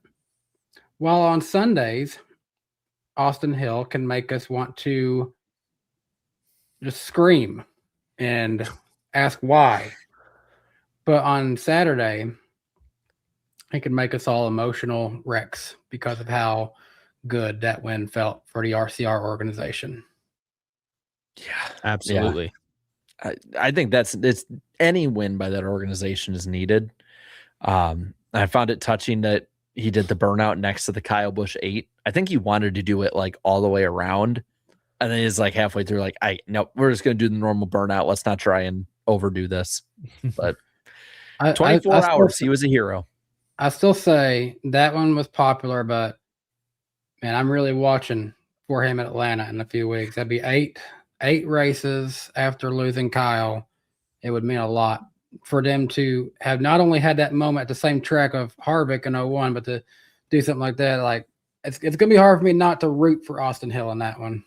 while on Sundays, Austin Hill can make us want to just scream and ask why. But on Saturday, it can make us all emotional wrecks because of how good that win felt for the RCR organization. Yeah, Absolutely. Yeah. I think it's any win by that organization is needed. I found it touching that he did the burnout next to the Kyle Busch 8. I think he wanted to do it like all the way around. And then he's like halfway through, like, no, we're just going to do the normal burnout. Let's not try and overdo this. But 24 hours, he was a hero. I still say that one was popular, but man, I'm really watching for him at Atlanta in a few weeks. That'd be eight races after losing Kyle. It would mean a lot for them to have not only had that moment at the same track of Harvick in 01, but to do something like that. Like it's going to be hard for me not to root for Austin Hill in that one.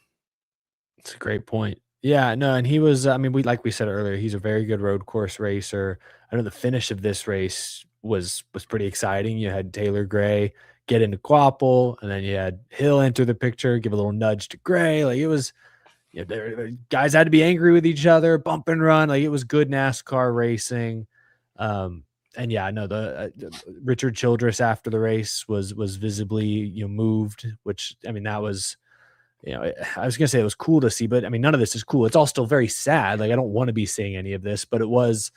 It's a great point. Yeah, no, and he was, like we said earlier, he's a very good road course racer. I know the finish of this race was pretty exciting. You had Taylor Gray get into Quapple, and then you had Hill enter the picture, give a little nudge to Gray. Like it was, guys had to be angry with each other, bump and run. Like it was good NASCAR racing. And yeah, I know the Richard Childress after the race was visibly moved, which that was. I was gonna say it was cool to see, but none of this is cool. It's all still very sad. Like I don't want to be seeing any of this, but it was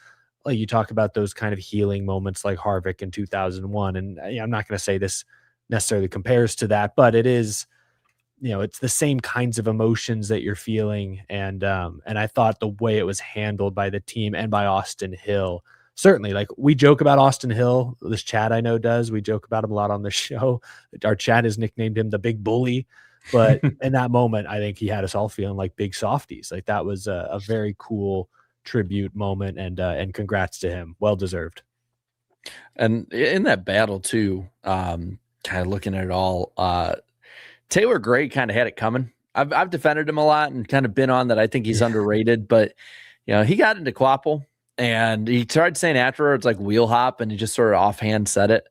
like you talk about those kind of healing moments like Harvick in 2001. And I'm not going to say this necessarily compares to that, but it is, it's the same kinds of emotions that you're feeling. And I thought the way it was handled by the team and by Austin Hill certainly, like we joke about Austin Hill. This Chad I know does. We joke about him a lot on the show. Our Chad has nicknamed him the Big Bully. But in that moment, I think he had us all feeling like big softies. Like that was a very cool tribute moment, and congrats to him. Well deserved. And in that battle too, kind of looking at it all, Taylor Gray kind of had it coming. I've defended him a lot and kind of been on that. I think he's underrated, but he got into Quapple and he tried saying afterwards like wheel hop, and he just sort of offhand said it.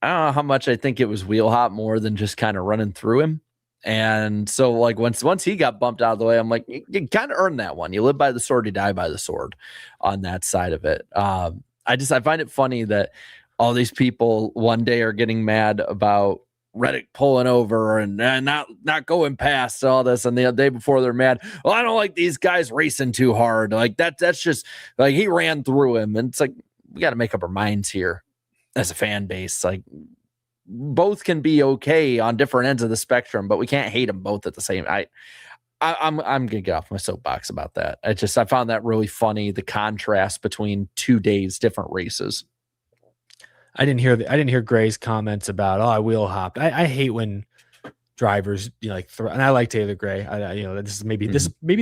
I don't know how much I think it was wheel hop more than just kind of running through him. And so like once he got bumped out of the way, I'm like, you kind of earned that one. You live by the sword, you die by the sword on that side of it. I find it funny that all these people one day are getting mad about Reddick pulling over and not going past all this, and the day before they're mad, well, I don't like these guys racing too hard. Like that's just like he ran through him. And it's like we got to make up our minds here as a fan base. Like both can be okay on different ends of the spectrum, but we can't hate them both at the same. I'm gonna get off my soapbox about that. I found that really funny, the contrast between 2 days different races. I didn't hear Gray's comments about I wheel hopped. I hate when drivers like throw, and I like Taylor Gray. This is maybe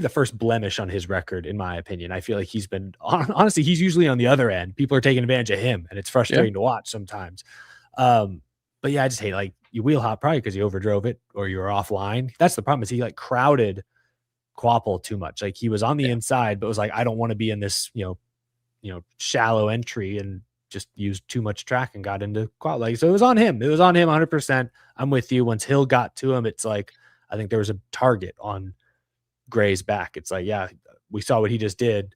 the first blemish on his record in my opinion. I feel like he's been honestly he's usually on the other end. People are taking advantage of him, and it's frustrating to watch sometimes. But yeah, I just hate like you wheel hop probably because you overdrove it or you were offline. That's the problem, is he like crowded Quapple too much. Like he was on the inside, but was like, I don't want to be in this, shallow entry, and just used too much track and got into Quapple. Like, so it was on him. It was on him 100%. I'm with you. Once Hill got to him, it's like, I think there was a target on Gray's back. It's like, yeah, we saw what he just did.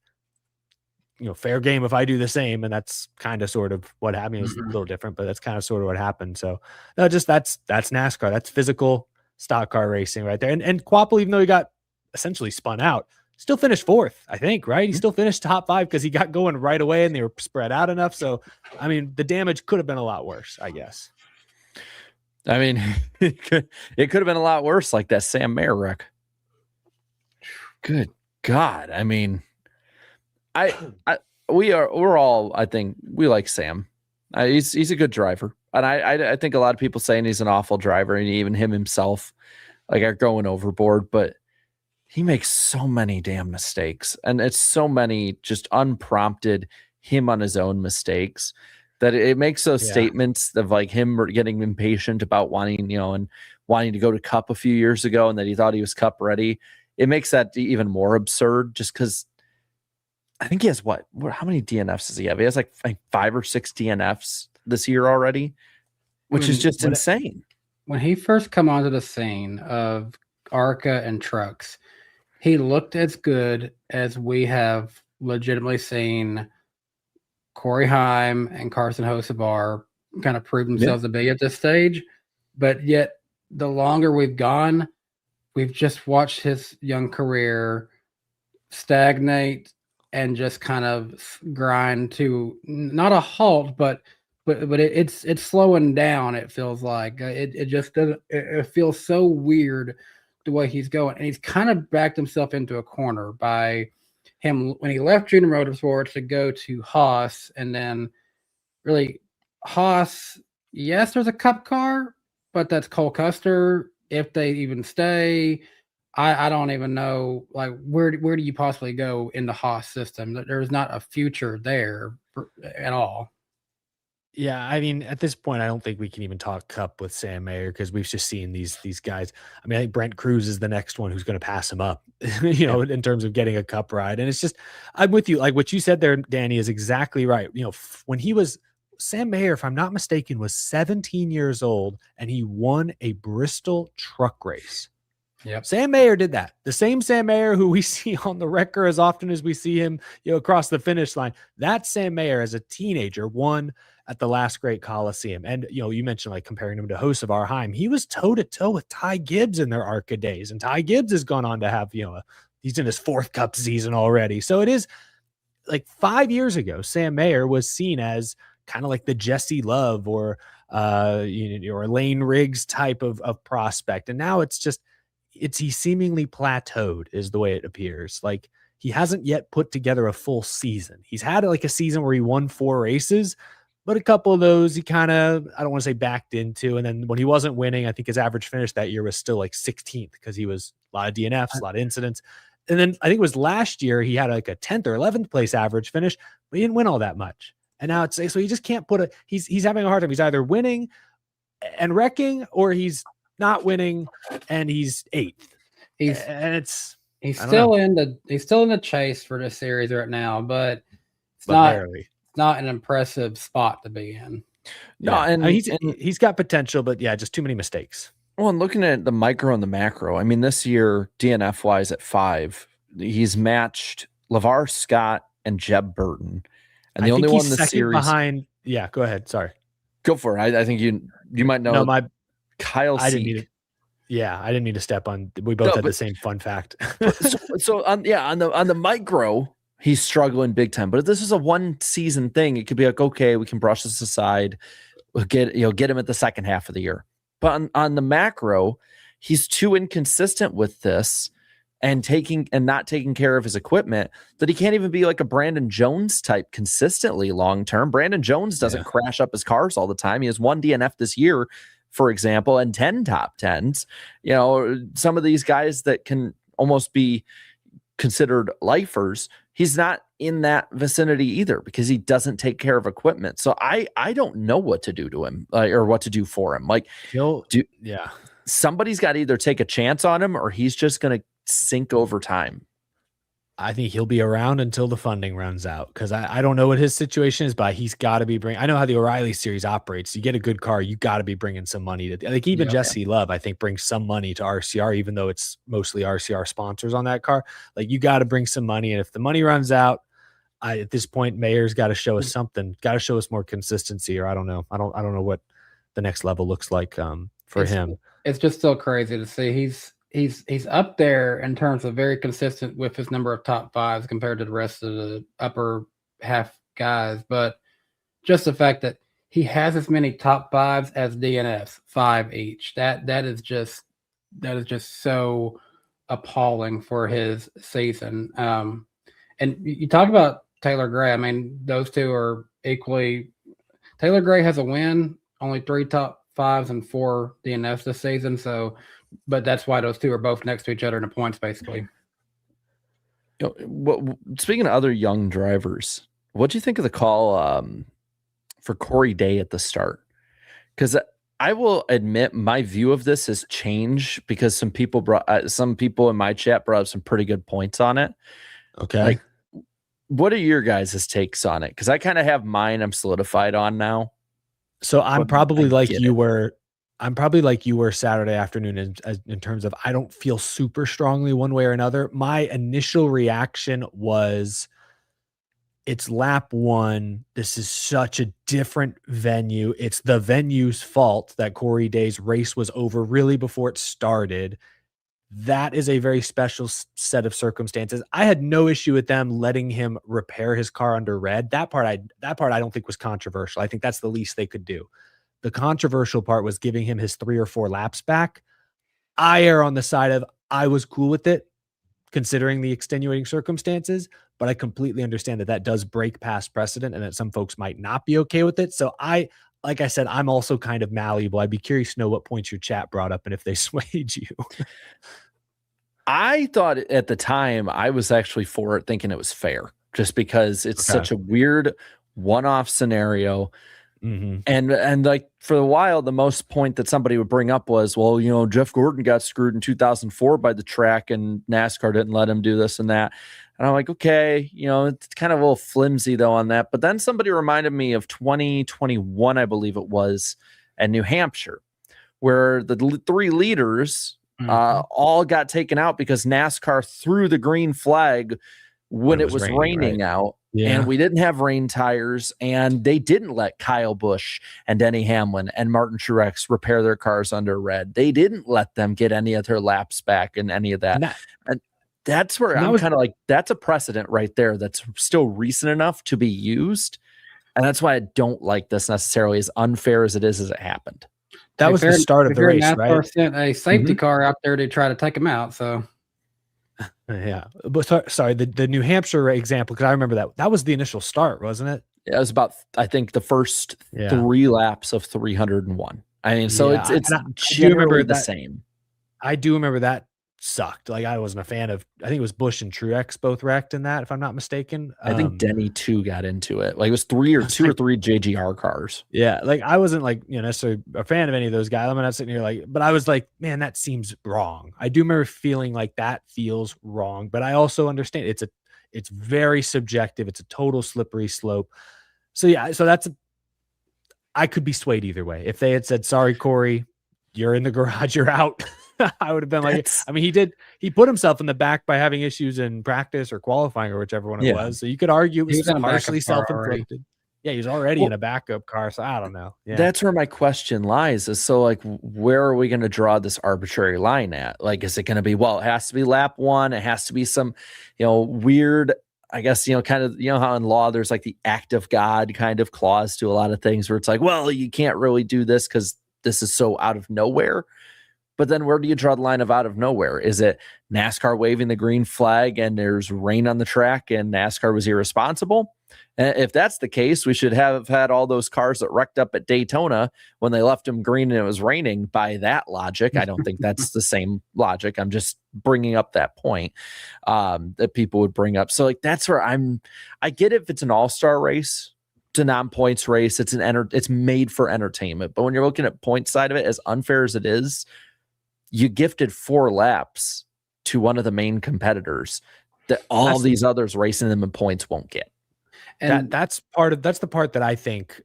Fair game if I do the same. And that's kind of sort of what happened. It was a little different, but that's kind of sort of what happened. So no, just that's NASCAR. That's physical stock car racing right there. And Quapple, even though he got essentially spun out, still finished fourth, I think, right? He still finished top 5 because he got going right away and they were spread out enough. So, I mean, the damage could have been a lot worse, I guess. I mean, it could have been a lot worse, like that Sam Mayer wreck. Good God. I mean, we're all, I think we like Sam. He's a good driver. And I think a lot of people saying he's an awful driver, and even him himself like are going overboard, but he makes so many damn mistakes, and it's so many just unprompted him on his own mistakes that it makes those statements of like him getting impatient about wanting to go to Cup a few years ago, and that he thought he was Cup ready. It makes that even more absurd, just because I think he has how many DNFs does he have? He has like 5 or 6 DNFs this year already, which is just insane. When he first come onto the scene of ARCA and trucks, he looked as good as we have legitimately seen Corey Heim and Carson Hocevar kind of prove themselves to be at this stage. But yet, the longer we've gone, we've just watched his young career stagnate and just kind of grind to not a halt, but it's slowing down. It feels like it just doesn't. It feels so weird the way he's going, and he's kind of backed himself into a corner by him when he left Junior Motorsports to go to Haas, and then really Haas. Yes, there's a Cup car, but that's Cole Custer. If they even stay, I don't even know. Like where do you possibly go in the Haas system? There's not a future there at all. Yeah, I mean, at this point, I don't think we can even talk Cup with Sam Mayer because we've just seen these guys. I mean, I think Brent Cruz is the next one who's going to pass him up, in terms of getting a Cup ride. And it's just, I'm with you. Like what you said there, Danny, is exactly right. When he was Sam Mayer, if I'm not mistaken, was 17 years old, and he won a Bristol truck race. Yep. Sam Mayer did that. The same Sam Mayer who we see on the wrecker as often as we see him, across the finish line. That Sam Mayer as a teenager won at the last great Coliseum. And, you mentioned like comparing him to Hocevar Heim. He was toe to toe with Ty Gibbs in their ARCA days. And Ty Gibbs has gone on to have, he's in his 4th Cup season already. So it is like 5 years ago, Sam Mayer was seen as kind of like the Jesse Love or Lane Riggs type of prospect. And now it's he seemingly plateaued is the way it appears. Like he hasn't yet put together a full season. He's had like a season where he won 4 races, but a couple of those he kind of, I don't want to say backed into. And then when he wasn't winning, I think his average finish that year was still like 16th because he was a lot of DNFs, a lot of incidents. And then I think it was last year he had like a 10th or 11th place average finish, but he didn't win all that much. And now it's so he just can't put he's having a hard time. He's either winning and wrecking, or he's not winning and he's 8th. He's still in the chase for this series right now, but it's not an impressive spot to be in. No, yeah. and he's got potential, but yeah, just too many mistakes. Well, and looking at the micro and the macro, I mean, this year DNF wise at 5, he's matched LeVar Scott and Jeb Burton, and the only one in the series behind. Yeah, go ahead. Sorry, go for it. I think you might know. No, Kyle. I didn't mean to. Yeah, I didn't mean to step on. We both had the same fun fact. so on the micro, he's struggling big time. But if this is a 1 season thing, it could be like, okay, we can brush this aside. We'll get him at the second half of the year. But on the macro, he's too inconsistent with this and not taking care of his equipment that he can't even be like a Brandon Jones type consistently long term. Brandon Jones doesn't crash up his cars all the time. He has 1 DNF this year, for example, and 10 top 10s. You know, some of these guys that can almost be considered lifers, he's not in that vicinity either because he doesn't take care of equipment. So I don't know what to do to him or what to do for him. Like, somebody's got to either take a chance on him or he's just going to sink over time. I think he'll be around until the funding runs out because I don't know what his situation is, but he's got to be I know how the O'Reilly series operates. You get a good car, you got to be bringing some money to. Like even Jesse Love, I think, brings some money to RCR, even though it's mostly RCR sponsors on that car. Like you got to bring some money, and if the money runs out, at this point, Mayer's got to show us something. Got to show us more consistency, or I don't know. I don't know what the next level looks like for him. It's just still crazy to see. He's up there in terms of very consistent with his number of top 5s compared to the rest of the upper half guys. But just the fact that he has as many top 5s as DNFs, 5 each, that is just so appalling for his season. And you talk about Taylor Gray. I mean, those two are equally. Taylor Gray has a win, only 3 top 5s and 4 DNFs this season. So. But that's why those two are both next to each other in the points, basically. Speaking of other young drivers, what do you think of the call for Corey Day at the start? Because I will admit my view of this has changed because some people in my chat brought up some pretty good points on it. Okay. Like, what are your guys' takes on it? Because I kind of have mine I'm solidified on now. So I'm probably like you were. I'm probably like you were Saturday afternoon in terms of I don't feel super strongly one way or another. My initial reaction was it's lap 1. This is such a different venue. It's the venue's fault that Corey Day's race was over really before it started. That is a very special set of circumstances. I had no issue with them letting him repair his car under red. That part I don't think was controversial. I think that's the least they could do. The controversial part was giving him his 3 or 4 laps back. I err on the side of I was cool with it, considering the extenuating circumstances, but I completely understand that does break past precedent and that some folks might not be okay with it. So like I said, I'm also kind of malleable. I'd be curious to know what points your chat brought up and if they swayed you. I thought at the time I was actually for it, thinking it was fair, just because it's such a weird one-off scenario. Mm-hmm. And like for a while, the most point that somebody would bring up was, well, you know, Jeff Gordon got screwed in 2004 by the track and NASCAR didn't let him do this and that. And I'm like, okay, you know, it's kind of a little flimsy though on that. But then somebody reminded me of 2021, I believe it was, at New Hampshire, where the 3 leaders all got taken out because NASCAR threw the green flag when it was raining out. Yeah. And we didn't have rain tires, and they didn't let Kyle Busch and Denny Hamlin and Martin Truex repair their cars under red. They didn't let them get any of their laps back and any of that. And that's where I'm kind of like, that's a precedent right there that's still recent enough to be used. And that's why I don't like this necessarily, as unfair as it happened. That was the start of the race, right? Sent a safety car out there to try to take him out. So Yeah, but sorry, the New Hampshire example, because I remember that was the initial start, wasn't it? It was about, I think, the first 3 laps of 301. I mean, so it's generally the same. I do remember that sucked. Like, I wasn't a fan of. I think it was Busch and Truex both wrecked in that, if I'm not mistaken. I think Denny too got into it. Like, it was two or three JGR cars. Yeah, like I wasn't like necessarily a fan of any of those guys. I'm not sitting here like, but I was like, man, that seems wrong. I do remember feeling like that feels wrong, but I also understand it's very subjective. It's a total slippery slope. So yeah, so I could be swayed either way. If they had said, sorry, Corey, you're in the garage, you're out. I would have been like, I mean, he put himself in the back by having issues in practice or qualifying or whichever one it was. So you could argue it was partially self-inflicted. Yeah, he was already in a backup car. So I don't know. Yeah. That's where my question lies is, so like, where are we going to draw this arbitrary line at? Like, is it going to be, well, it has to be lap 1. It has to be some, weird, I guess, kind of, how in law, there's like the act of God kind of clause to a lot of things where it's like, well, you can't really do this because this is so out of nowhere. But then where do you draw the line of out of nowhere? Is it NASCAR waving the green flag and there's rain on the track and NASCAR was irresponsible? And if that's the case, we should have had all those cars that wrecked up at Daytona when they left them green and it was raining. By that logic, I don't think that's the same logic. I'm just bringing up that point that people would bring up. So like, that's where I get it if it's an all-star race. It's a non-points race. It's made for entertainment. But when you're looking at point side of it, as unfair as it is, you gifted 4 laps to one of the main competitors that all these others racing them in points won't get. And that's the part that I think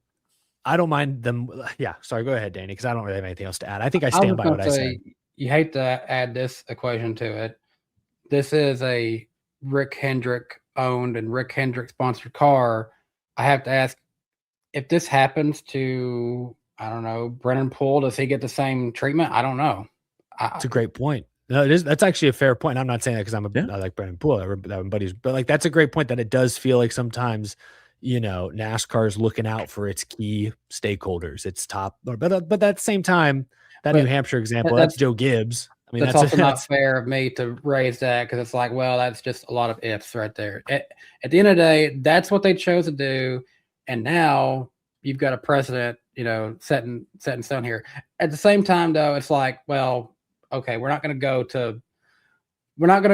I don't mind them. Yeah. Sorry. Go ahead, Danny, because I don't really have anything else to add. I think I stand by what I said. You hate to add this equation to it. This is a Rick Hendrick owned and Rick Hendrick sponsored car. I have to ask, if this happens to, I don't know, Brennan Poole, does he get the same treatment? I don't know. That's a great point. No, it is. That's actually a fair point. I'm not saying that because I like Brennan Poole, buddies, but like, that's a great point that it does feel like sometimes, NASCAR is looking out for its key stakeholders, its top, but at the same time, New Hampshire example, that's Joe Gibbs. I mean, that's also not fair of me to raise that because it's like, well, that's just a lot of ifs right there. At the end of the day, that's what they chose to do. And now you've got a precedent, set in stone here. At the same time, though, it's like, well, okay, we're not going to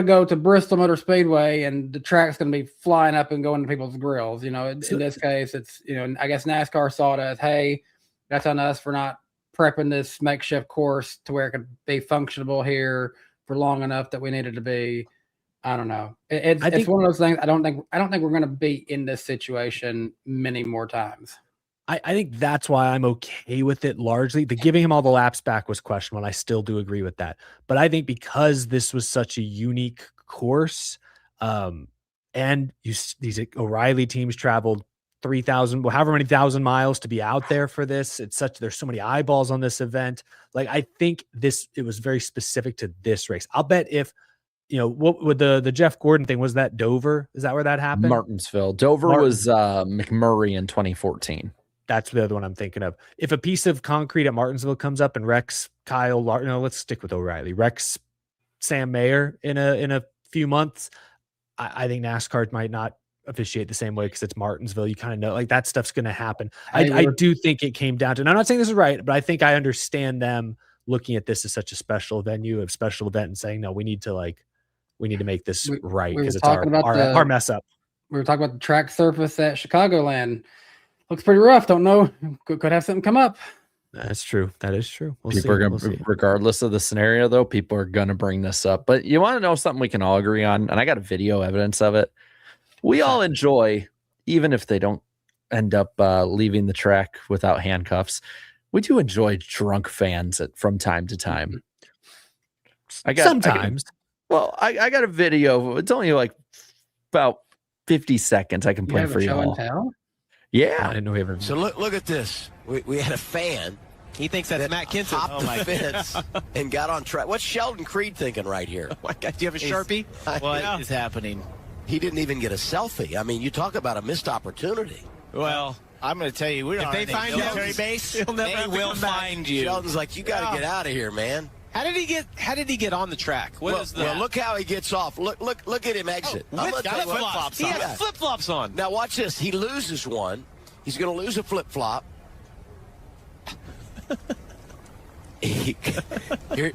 go to Bristol Motor Speedway and the track's going to be flying up and going to people's grills. In this case, it's, I guess NASCAR saw it as, hey, that's on us for not prepping this makeshift course to where it could be functionable here for long enough that we needed to be. I don't know. It's one of those things. I don't think we're going to be in this situation many more times. I think that's why I'm okay with it largely. The giving him all the laps back was questionable, and I still do agree with that. But I think because this was such a unique course, and these O'Reilly teams traveled 3,000, however many thousand miles to be out there for this. There's so many eyeballs on this event. Like, I think it was very specific to this race. I'll bet if, what would the Jeff Gordon thing, was that Dover? Is that where that happened? Martinsville. Dover was McMurray in 2014. That's the other one I'm thinking of. If a piece of concrete at Martinsville comes up and wrecks Kyle, let's stick with O'Reilly, wrecks Sam Mayer in a few months, I think NASCAR might not officiate the same way because it's Martinsville. You kind of know, like, that stuff's going to happen. I do think it came down to, and I'm not saying this is right, but I think I understand them looking at this as such a special venue, a special event, and saying, no, we need to make this right because it's our mess up. We were talking about the track surface at Chicagoland. Looks pretty rough. Don't know. Could have something come up. That's true. That is true. We'll see. Regardless of the scenario, though, people are going to bring this up. But you want to know something we can all agree on? And I got a video evidence of it. We all enjoy, even if they don't end up leaving the track without handcuffs, we do enjoy drunk fans from time to time. Sometimes. I got a video. It's only like about 50 seconds. I can play for you all. Tell? Yeah. I didn't know we ever. So look at this. We had a fan. He thinks that's Matt Kenseth. Hopped the fence and got on track. What's Sheldon Creed thinking right here? Oh my God, do you have a Sharpie? What is happening? He didn't even get a selfie. I mean, you talk about a missed opportunity. Well, I'm going to tell you, if they find military base, they will find you. Sheldon's like, you got to get out of here, man. How did he get on the track? Well, look how he gets off. Look at him exit. With flip-flops. He has flip-flops on. Now watch this. He loses one. He's going to lose a flip-flop.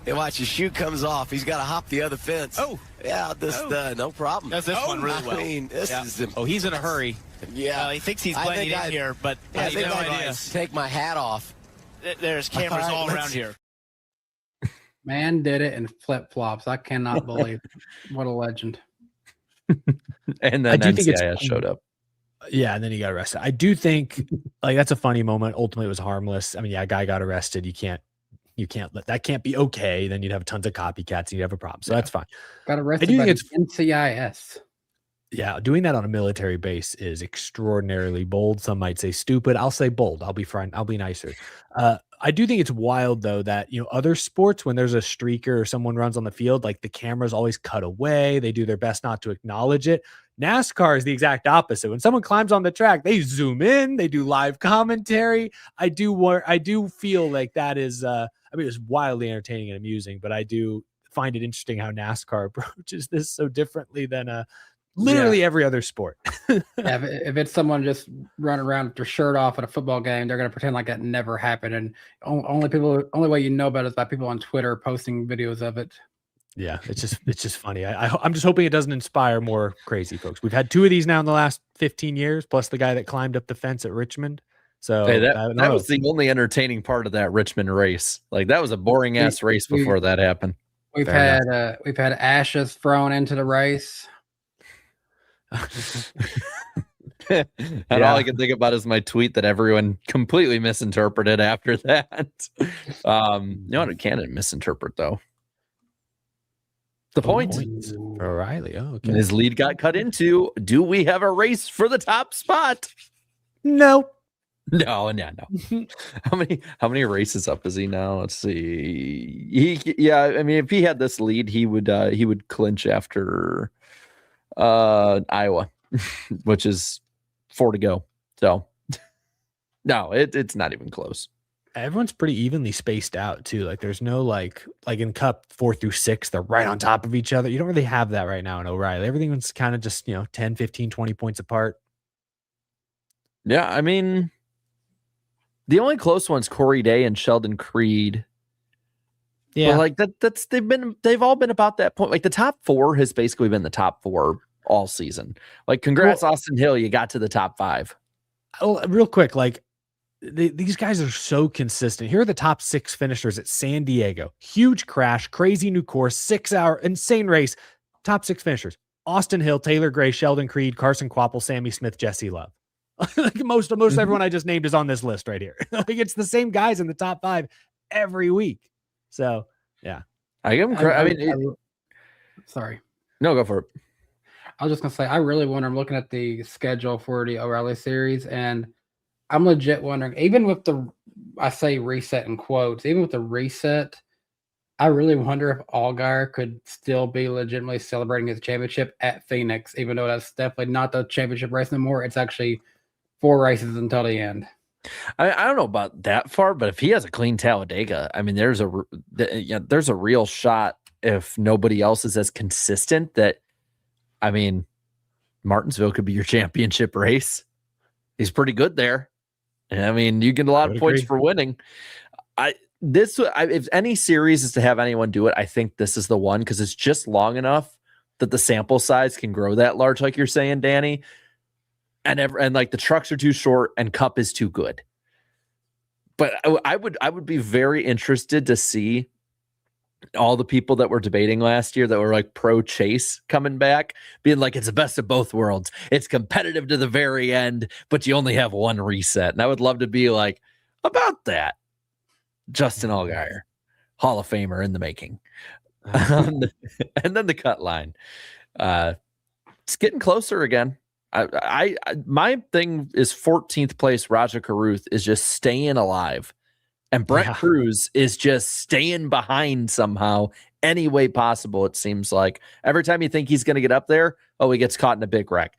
Watch, his shoe comes off. He's got to hop the other fence. Oh. Yeah, no problem. Does this one really well. I mean, this is... he's in a hurry. Yeah. He thinks he's blending in here, but I think no I'd idea. take my hat off. There's cameras all around here. Man did it in flip-flops. I cannot believe it. What a legend. And then NCIS showed up. Yeah, and then he got arrested. I do think like that's a funny moment. Ultimately, it was harmless. I mean, yeah, a guy got arrested. You can't let that can't be okay. Then you'd have tons of copycats and you'd have a problem. So that's fine. Got arrested. I do think it's NCIS. Yeah, doing that on a military base is extraordinarily bold. Some might say stupid. I'll say bold. I'll be fine. I'll be nicer. I do think it's wild though that other sports, when there's a streaker or someone runs on the field, like the cameras always cut away. They do their best not to acknowledge it. NASCAR is the exact opposite. When someone climbs on the track, they zoom in. They do live commentary. I do feel like that is. It's wildly entertaining and amusing, but I do find it interesting how NASCAR approaches this so differently than literally every other sport. If it's someone just running around with their shirt off at a football game, they're going to pretend like that never happened. And only way you know about it is by people on Twitter posting videos of it. Yeah, it's just funny. I'm just hoping it doesn't inspire more crazy folks. We've had 2 of these now in the last 15 years, plus the guy that climbed up the fence at Richmond. So hey, that was the only entertaining part of that Richmond race. Like that was a boring ass race before that happened. We've had ashes thrown into the race. And all I can think about is my tweet that everyone completely misinterpreted after that. What can misinterpret though? The points. O'Reilly. Oh, okay. His lead got cut into. Do we have a race for the top spot? No. How many races up is he now? Let's see. If he had this lead, he would clinch after Iowa, which is 4 to go. So no, it's not even close. Everyone's pretty evenly spaced out too. Like there's no like in Cup 4 through 6, they're right on top of each other. You don't really have that right now in O'Reilly. Everything's kind of just 10, 15, 20 points apart. Yeah, I mean, the only close ones, Corey Day and Sheldon Creed. Yeah, but like they've all been about that point. Like the top 4 has basically been the top 4 all season. Like congrats, Austin Hill, you got to the top 5. Oh, real quick, like these guys are so consistent. Here are the top 6 finishers at San Diego. Huge crash, crazy new course, 6-hour insane race. Top 6 finishers: Austin Hill, Taylor Gray, Sheldon Creed, Carson Quapple, Sammy Smith, Jesse Love. Like most everyone I just named is on this list right here. Like it's the same guys in the top 5 every week. So yeah, I mean, sorry. No, go for it. I was just gonna say I really wonder. I'm looking at the schedule for the O'Reilly series, and I'm legit wondering. Even with I say reset in quotes. Even with the reset, I really wonder if Allgaier could still be legitimately celebrating his championship at Phoenix, even though that's definitely not the championship race anymore. It's actually 4 races until the end. I don't know about that far, but if he has a clean Talladega, I mean, there's a real shot if nobody else is as consistent that, I mean, Martinsville could be your championship race. He's pretty good there. And I mean, you get a lot of points for winning. If any series is to have anyone do it, I think this is the one because it's just long enough that the sample size can grow that large, like you're saying, Danny. And like the trucks are too short and Cup is too good. But I would be very interested to see all the people that were debating last year that were like pro Chase coming back, being like, it's the best of both worlds. It's competitive to the very end, but you only have one reset. And I would love to be like, about that. Justin Allgaier, Hall of Famer in the making. And then the cut line. It's getting closer again. My thing is 14th place. Raja Caruth is just staying alive, and Brent Cruz is just staying behind somehow, any way possible. It seems like every time you think he's going to get up there, he gets caught in a big wreck.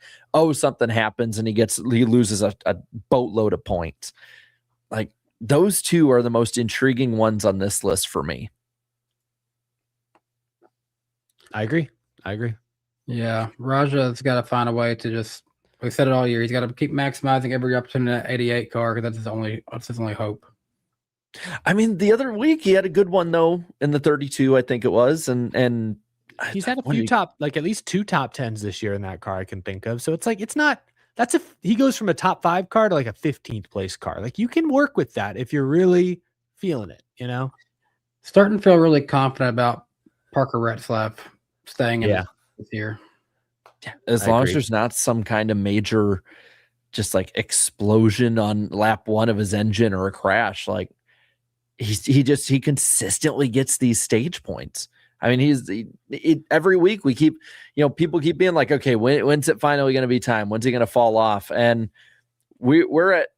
Something happens and he loses a boatload of points. Like those two are the most intriguing ones on this list for me. I agree. Yeah, Raja's got to find a way to just. We said it all year. He's got to keep maximizing every opportunity in that 88 car because that's his only hope. I mean, the other week he had a good one though in the 32, I think it was, and he's had a few at least 2 top 10s this year in that car I can think of. So it's like it's not. That's if he goes from a top 5 car to like a 15th place car. Like you can work with that if you're really feeling it. Starting to feel really confident about Parker Retzlaff staying in this year. Yeah, as long as there's not some kind of major, just like explosion on lap 1 of his engine or a crash, like he consistently gets these stage points. I mean, every week we keep, people keep being like, okay, when's it finally going to be time? When's he going to fall off? And we're at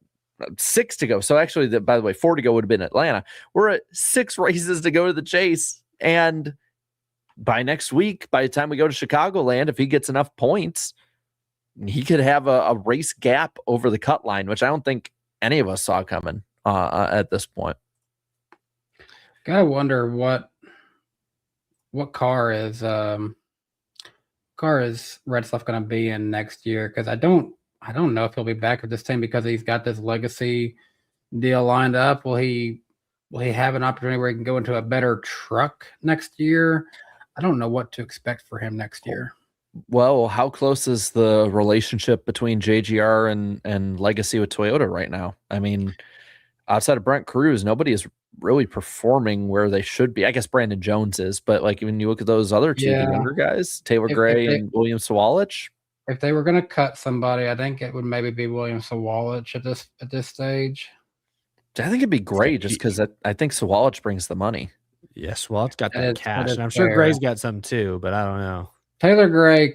6 to go. So actually, by the way, 4 to go would have been Atlanta. We're at 6 races to go to the chase. And by next week, by the time we go to Chicagoland, if he gets enough points, he could have a race gap over the cut line, which I don't think any of us saw coming at this point. Gotta wonder what car is Retzlaff going to be in next year? Because I don't know if he'll be back with this team because he's got this legacy deal lined up. Will he have an opportunity where he can go into a better truck next year? I don't know what to expect for him next year. Well, how close is the relationship between JGR and Legacy with Toyota right now? I mean, outside of Brent Cruz, nobody is really performing where they should be. I guess Brandon Jones is, but like when you look at those other two, the younger guys, Taylor Gray and William Sawalich. If they were going to cut somebody, I think it would maybe be William Sawalich at this stage. I think it'd be great just because I think Sawalich brings the money. Yes, well, it's got that cash, and I'm sure Gray's got some too, but I don't know. Taylor Gray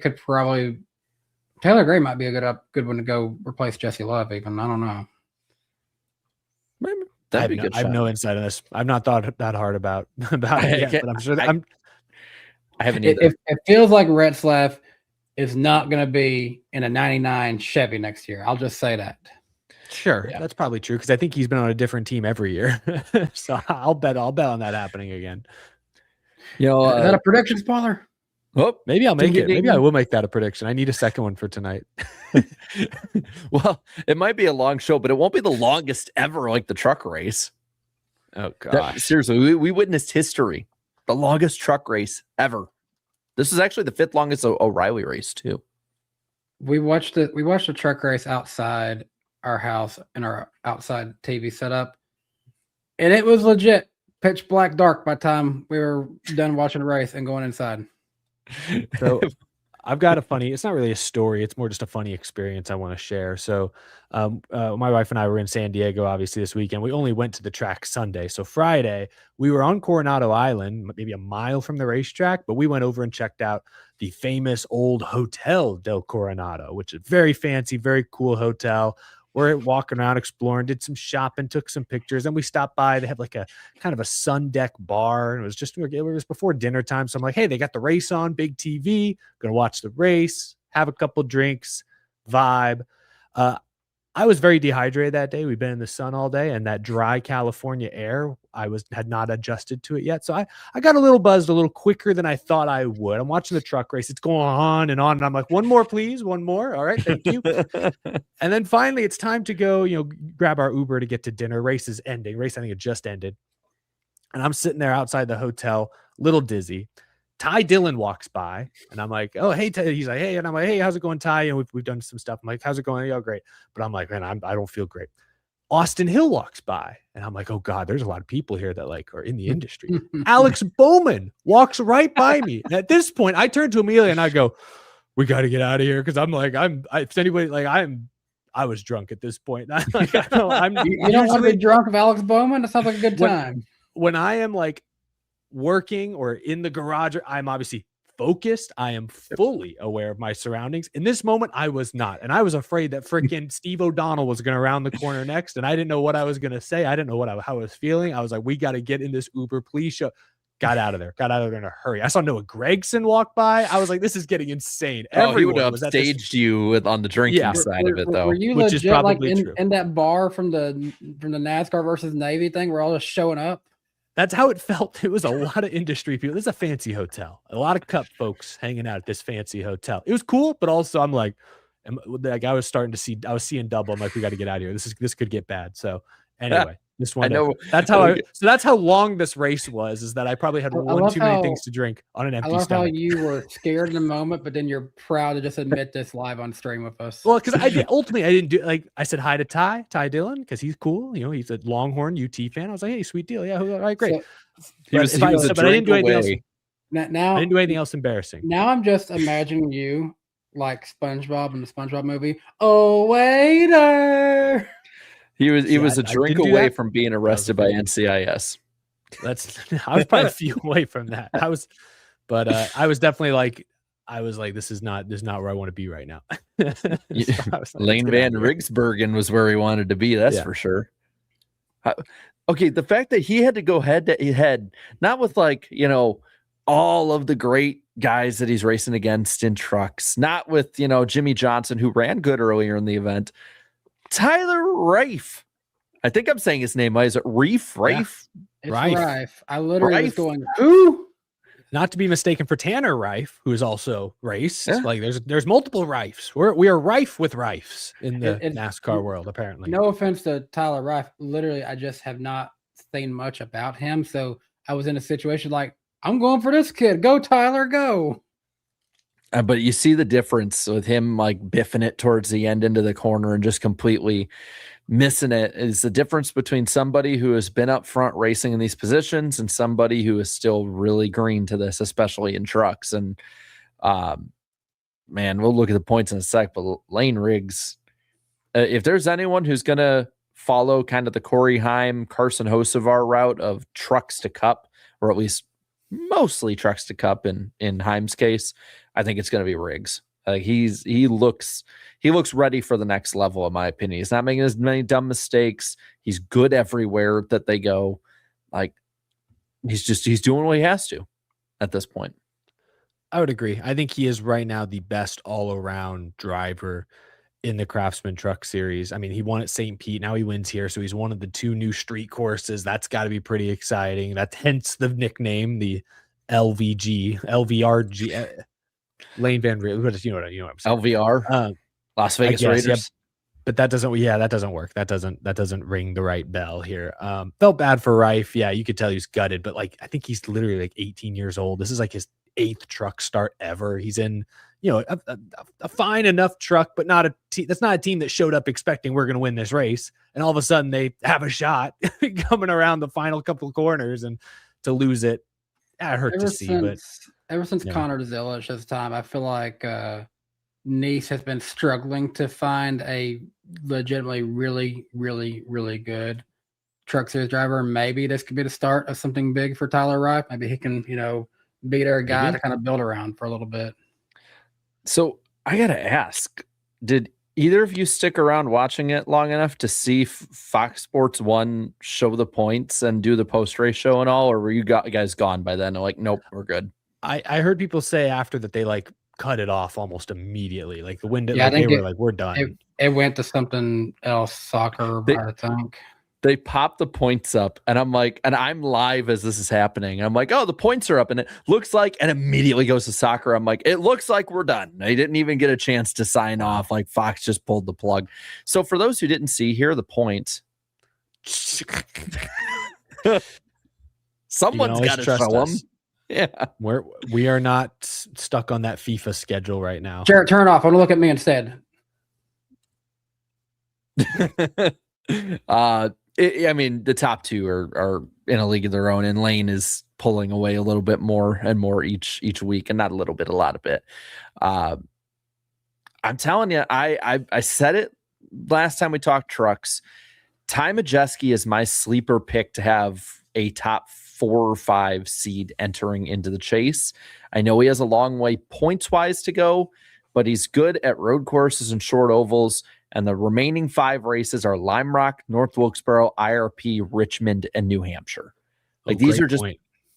might be a good one to go replace Jesse Love. Even I don't know. Maybe I have no insight on this. I've not thought that hard about it yet, but I'm sure I haven't either. It feels like Retzlaff is not going to be in a 99 Chevy next year. I'll just say that. Sure, that's probably true because I think he's been on a different team every year. So I'll bet on that happening again. Is that a prediction spoiler? Oh, maybe I'll make it. Maybe I will make that a prediction. I need a second one for tonight. Well, it might be a long show, but it won't be the longest ever, like the truck race. Oh gosh, seriously, we witnessed history, the longest truck race ever. This is actually the 5th longest O'Reilly race too. We watched a truck race outside our house in our outside TV setup, and it was legit pitch black dark by the time we were done watching the race and going inside. So I've got it's not really a story, it's more just a funny experience I want to share. So my wife and I were in San Diego obviously this weekend. We only went to the track Sunday, so Friday we were on Coronado Island, maybe a mile from the racetrack, but we went over and checked out the famous old Hotel del Coronado, which is a very fancy, very cool hotel. We're walking around, exploring, did some shopping, took some pictures. Then we stopped by. They have like a kind of a sun deck bar. And it was before dinner time. So I'm like, hey, they got the race on, big TV. Going to watch the race, have a couple drinks, vibe. I was very dehydrated that day. We've been in the sun all day, and that dry California air, had not adjusted to it yet. So I got a little buzzed a little quicker than I thought I would. I'm watching the truck race. It's going on. And I'm like, one more, please. One more. All right. Thank you. And then finally it's time to go, grab our Uber to get to dinner. Race is ending. Race, I think it just ended. And I'm sitting there outside the hotel, little dizzy. Ty Dillon walks by and I'm like, oh, hey, Ty. He's like, hey. And I'm like, hey, how's it going, Ty? And we've done some stuff. I'm like, how's it going? Oh, great. But I'm like, man, I don't feel great. Austin Hill walks by and I'm like, oh God, there's a lot of people here that are in the industry. Alex Bowman walks right by me. And at this point I turn to Amelia and I go, we got to get out of here. Cause I'm like, I was drunk at this point. I'm like, you don't want to be drunk of Alex Bowman. That sounds like a good time. When I am working or in the garage, I'm obviously focused. I am fully aware of my surroundings. In this moment, I was not. And I was afraid that freaking Steve O'Donnell was going to round the corner next. And I didn't know what I was going to say. I didn't know how I was feeling. I was like, we got to get in this Uber. Please show. Got out of there in a hurry. I saw Noah Gragson walk by. I I was like, this is getting insane. He would have staged you on the drinking side of it, though. Were you which is probably true. In that bar from the NASCAR versus Navy thing? We're all just showing up. That's how it felt. It was a lot of industry people. This is a fancy hotel. A lot of Cup folks hanging out at this fancy hotel. It was cool, but also I'm like I was starting to see. I was seeing double. I'm like, we got to get out of here. This could get bad. So anyway, just one. I know. That's how So that's how long this race was. Is that I probably had one too many things to drink on an empty stomach. I love how you were scared in the moment, but then you're proud to just admit this live on stream with us. Well, because I didn't do like I said hi to Ty Dillon because he's cool. You know, he's a Longhorn UT fan. I was like, hey, sweet deal. Yeah, all right, great. He was but I didn't do anything else. Now I didn't do anything else embarrassing. Now I'm just imagining you like SpongeBob in the SpongeBob movie. Oh, waiter. He was a drink away from being arrested by NCIS. I was probably a few away from that. I was definitely like, this is not where I want to be right now. Lane Van Rigsbergen was where he wanted to be. That's for sure. Okay. The fact that he had to go head to head, not with like, you know, all of the great guys that he's racing against in trucks, not with, you know, Jimmy Johnson, who ran good earlier in the event. Tyler Reif. I think I'm saying his name. Is it Reif? Reif? Yeah, Reif. I literally was going, who? Not to be mistaken for Tanner Reif, who is also raced. Yeah. Like there's multiple Reifs. We are rife with Reifs in the NASCAR world, apparently. No offense to Tyler Reif. Literally, I just have not seen much about him. So I was in a situation like, I'm going for this kid. Go, Tyler, go. But you see the difference with him like biffing it towards the end into the corner and just completely missing it is the difference between somebody who has been up front racing in these positions and somebody who is still really green to this, especially in trucks. And man, we'll look at the points in a sec, but Lane Riggs, if there's anyone who's going to follow kind of the Corey Heim, Carson Hocevar route of trucks to Cup, or at least mostly trucks to Cup in Heim's case, I think it's going to be Riggs. He looks ready for the next level, in my opinion. He's not making as many dumb mistakes. He's good everywhere that they go. Like he's doing what he has to at this point. I would agree. I think he is right now the best all-around driver in the Craftsman Truck Series. I mean, he won at St. Pete. Now he wins here. So he's one of the 2 new street courses. That's got to be pretty exciting. That's hence the nickname, the LVRG. Lane Van Riel, you know what I'm saying. LVR, Las Vegas Raiders. Yeah, but that doesn't work. That doesn't ring the right bell here. Felt bad for Reif. Yeah, you could tell he was gutted, but like I think he's literally like 18 years old. This is like his 8th truck start ever. He's in, you know, a fine enough truck, but not that's not a team that showed up expecting we're going to win this race, and all of a sudden they have a shot coming around the final couple of corners and to lose it. I hurt to see, but ever since Connor Zillish's time, I feel like Nice has been struggling to find a legitimately really, really, really good truck series driver. Maybe this could be the start of something big for Tyler Reif. Maybe he can, you know, be their guy to kind of build around for a little bit. So I got to ask, did either of you stick around watching it long enough to see Fox Sports 1 show the points and do the post-race show and all, or were you guys gone by then? Like, nope, we're good. I heard people say after that they like cut it off almost immediately. Like the window, yeah, they were like, we're done. It went to something else, soccer, I think. They popped the points up, and I'm like, and I'm live as this is happening. I'm like, oh, the points are up, and it looks like, and immediately goes to soccer. I'm like, it looks like we're done. They didn't even get a chance to sign off. Like Fox just pulled the plug. So for those who didn't see, here are the points. Someone's got to show them. Yeah, we are not stuck on that FIFA schedule right now. Jared, turn it off. I want to look at me instead. I mean, the top 2 are in a league of their own, and Lane is pulling away a little bit more and more each week, and not a little bit, a lot of it. I'm telling you, I said it last time we talked trucks. Ty Majeski is my sleeper pick to have a top 4 or 5 seed entering into the chase. I know he has a long way points wise to go, but he's good at road courses and short ovals. And the remaining 5 races are Lime Rock, North Wilkesboro, IRP, Richmond, and New Hampshire. Like these are just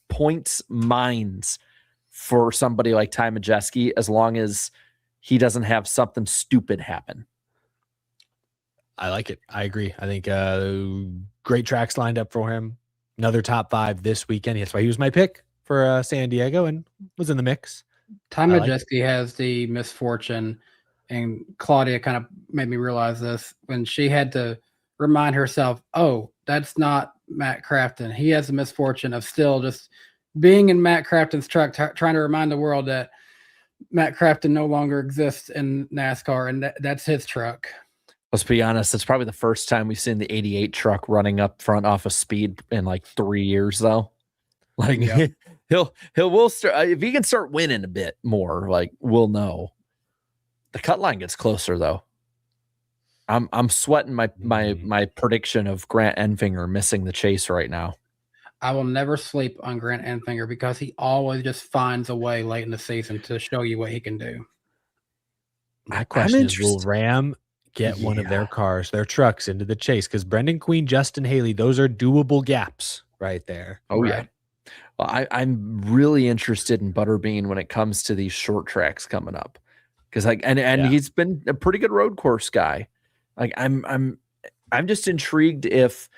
points mines for somebody like Ty Majeski, as long as he doesn't have something stupid happen. I like it. I agree. I think great tracks lined up for him. another top 5 this weekend. That's why he was my pick for San Diego and was in the mix. Ty Majeski has the misfortune, and Claudia kind of made me realize this when she had to remind herself, oh, that's not Matt Crafton. He has the misfortune of still just being in Matt Crafton's truck, trying to remind the world that Matt Crafton no longer exists in NASCAR, and that's his truck. Let's be honest, it's probably the first time we've seen the 88 truck running up front off of speed in like 3 years, though. Like, yep. We'll start if he can start winning a bit more, like we'll know. The cut line gets closer, though. I'm sweating my prediction of Grant Enfinger missing the chase right now. I will never sleep on Grant Enfinger because he always just finds a way late in the season to show you what he can do. My question is, will Ram get one of their cars, their trucks, into the chase? Because Brendan Queen, Justin Haley, those are doable gaps right there. Oh, right. Yeah. Well, I'm really interested in Butterbean when it comes to these short tracks coming up. Because he's been a pretty good road course guy. Like I'm just intrigued if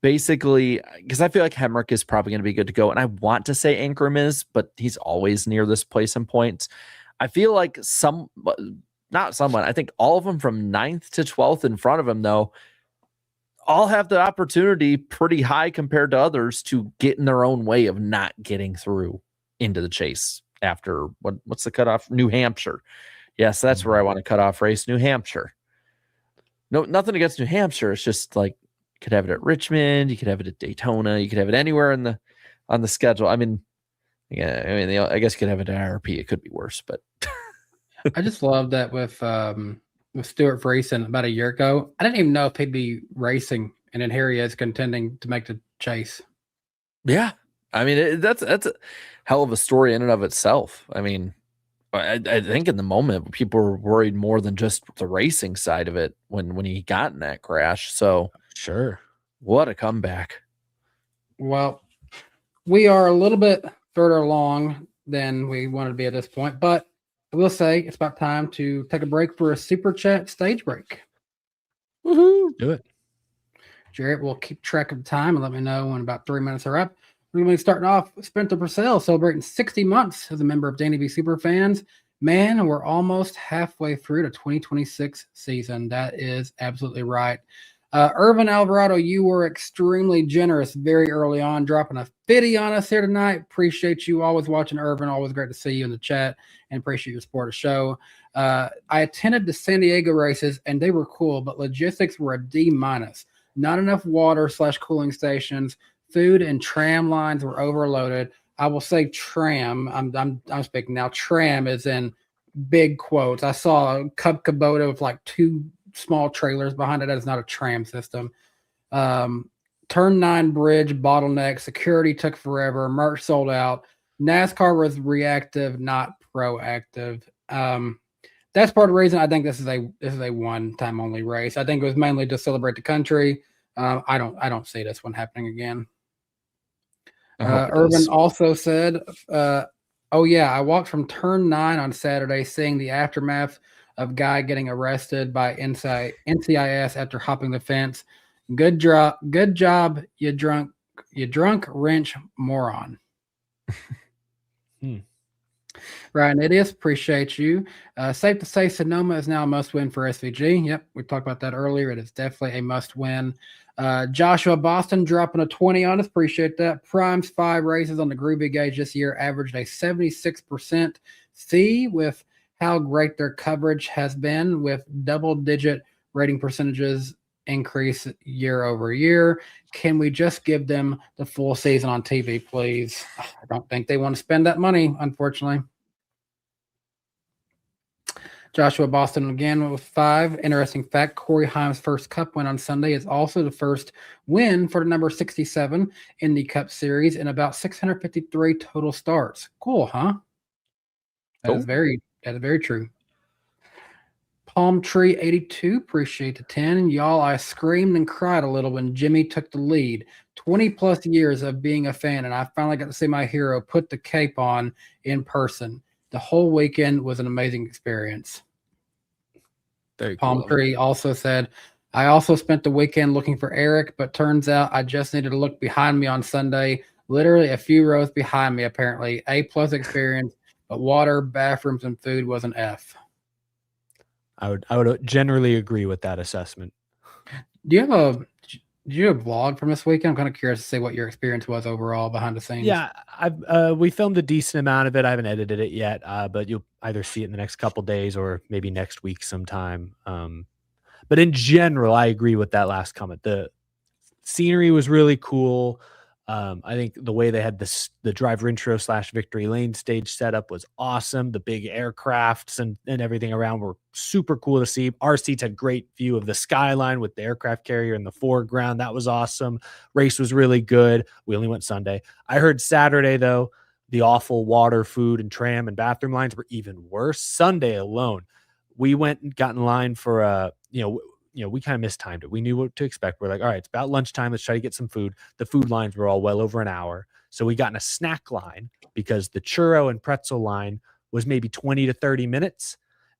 basically, because I feel like Hemrick is probably going to be good to go, and I want to say Ankrum is, but he's always near this place in points. I feel like I think all of them from 9th to 12th in front of him, though, all have the opportunity pretty high compared to others to get in their own way of not getting through into the chase after what's the cutoff? New Hampshire. Yes, that's where I want to cut off race, New Hampshire. No, nothing against New Hampshire. It's just like you could have it at Richmond, you could have it at Daytona, you could have it anywhere on the schedule. I mean, I guess you could have it at IRP. It could be worse, but I just love that with Stuart Friesen about a year ago. I didn't even know if he'd be racing, and then here he is contending to make the chase. Yeah, I mean that's a hell of a story in and of itself. I mean, I think in the moment people were worried more than just the racing side of it when he got in that crash. So sure, what a comeback. Well, we are a little bit further along than we wanted to be at this point, but I will say it's about time to take a break for a super chat stage break. Woohoo! Do it. Jarrett will keep track of the time and let me know when about 3 minutes are up. We're going to be starting off with Spencer Purcell celebrating 60 months as a member of Danny B Superfans. Man, we're almost halfway through the 2026 season. That is absolutely right. Irvin Alvarado, you were extremely generous very early on, dropping a 50 on us here tonight. Appreciate you always watching, Irvin. Always great to see you in the chat and appreciate your support of the show. I attended the San Diego races and they were cool, but logistics were a D-. Not enough water / cooling stations. Food and tram lines were overloaded. I will say tram. I'm speaking now. Tram is in big quotes. I saw a Cub Kubota with like 2 small trailers behind it. That is not a tram system. Turn 9 bridge bottleneck. Security took forever. Merch sold out. NASCAR was reactive, not proactive. That's part of the reason I think this is a one-time only race. I think it was mainly to celebrate the country. I don't see this one happening again. Irvin also said, oh yeah, I walked from turn 9 on Saturday, seeing the aftermath of guy getting arrested by NCIS after hopping the fence. Good job, you drunk wrench moron. Ryan Idiot, appreciate you. Safe to say Sonoma is now a must-win for SVG. Yep, we talked about that earlier. It is definitely a must-win. Joshua Boston dropping a 20 on us. Appreciate that. Prime's 5 races on the Groovy gauge this year averaged a 76% C with how great their coverage has been with double-digit rating percentages increase year over year. Can we just give them the full season on TV, please? I don't think they want to spend that money, unfortunately. Joshua Boston again with 5. Interesting fact, Corey Heim's first Cup win on Sunday is also the first win for the number 67 in the Cup Series in about 653 total starts. Cool, huh? That is very true. Palm Tree 82, appreciate the 10. Y'all, I screamed and cried a little when Jimmy took the lead. 20 plus years of being a fan, and I finally got to see my hero put the cape on in person. The whole weekend was an amazing experience. Very Palm cool. Tree also said, I also spent the weekend looking for Eric, but turns out I just needed to look behind me on Sunday, literally a few rows behind me, apparently. A+ experience, but water, bathrooms, and food was an F. I would generally agree with that assessment. Do you have a vlog from this weekend? I'm kind of curious to see what your experience was overall behind the scenes. Yeah, we filmed a decent amount of it. I haven't edited it yet, but you'll either see it in the next couple days or maybe next week sometime. But in general, I agree with that last comment. The scenery was really cool. I think the way they had the driver intro / victory lane stage setup was awesome. The big aircrafts and everything around were super cool to see. Our seats had great view of the skyline with the aircraft carrier in the foreground. That was awesome. Race was really good. We only went Sunday. I heard Saturday, though, the awful water, food, and tram and bathroom lines were even worse. Sunday alone, we went and got in line for we kind of mistimed it. We knew what to expect. We're like, all right, it's about lunchtime. Let's try to get some food. The food lines were all well over an hour. So we got in a snack line because the churro and pretzel line was maybe 20 to 30 minutes.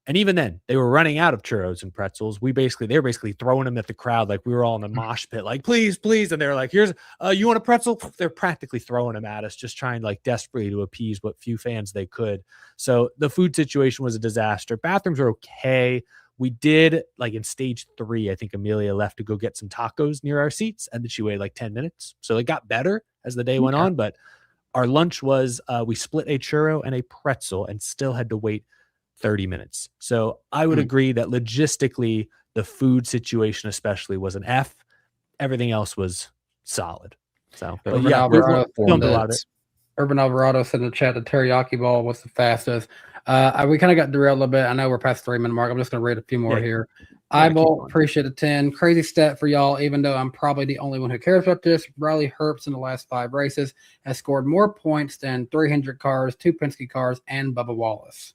And even then, they were running out of churros and pretzels. They were basically throwing them at the crowd like we were all in a mosh pit, like, please, please. And they were like, here's, you want a pretzel? They're practically throwing them at us, just trying like desperately to appease what few fans they could. So the food situation was a disaster. Bathrooms are okay. We did, like in stage 3, I think Amelia left to go get some tacos near our seats, and then she waited like 10 minutes. So it got better as the day went on, but our lunch was, we split a churro and a pretzel and still had to wait 30 minutes. So I would agree that logistically, the food situation especially was an F. Everything else was solid. So, but Urban yeah, Alvarado filmed a lot of it. Urban Alvarado said in the chat the teriyaki ball was the fastest. We kind of got derailed a little bit. I know we're past the 3-minute mark. I'm just going to read a few more here. Eyeball, appreciate a 10. Crazy stat for y'all, even though I'm probably the only one who cares about this. Riley Herbst in the last 5 races has scored more points than 300 cars, 2 Penske cars, and Bubba Wallace.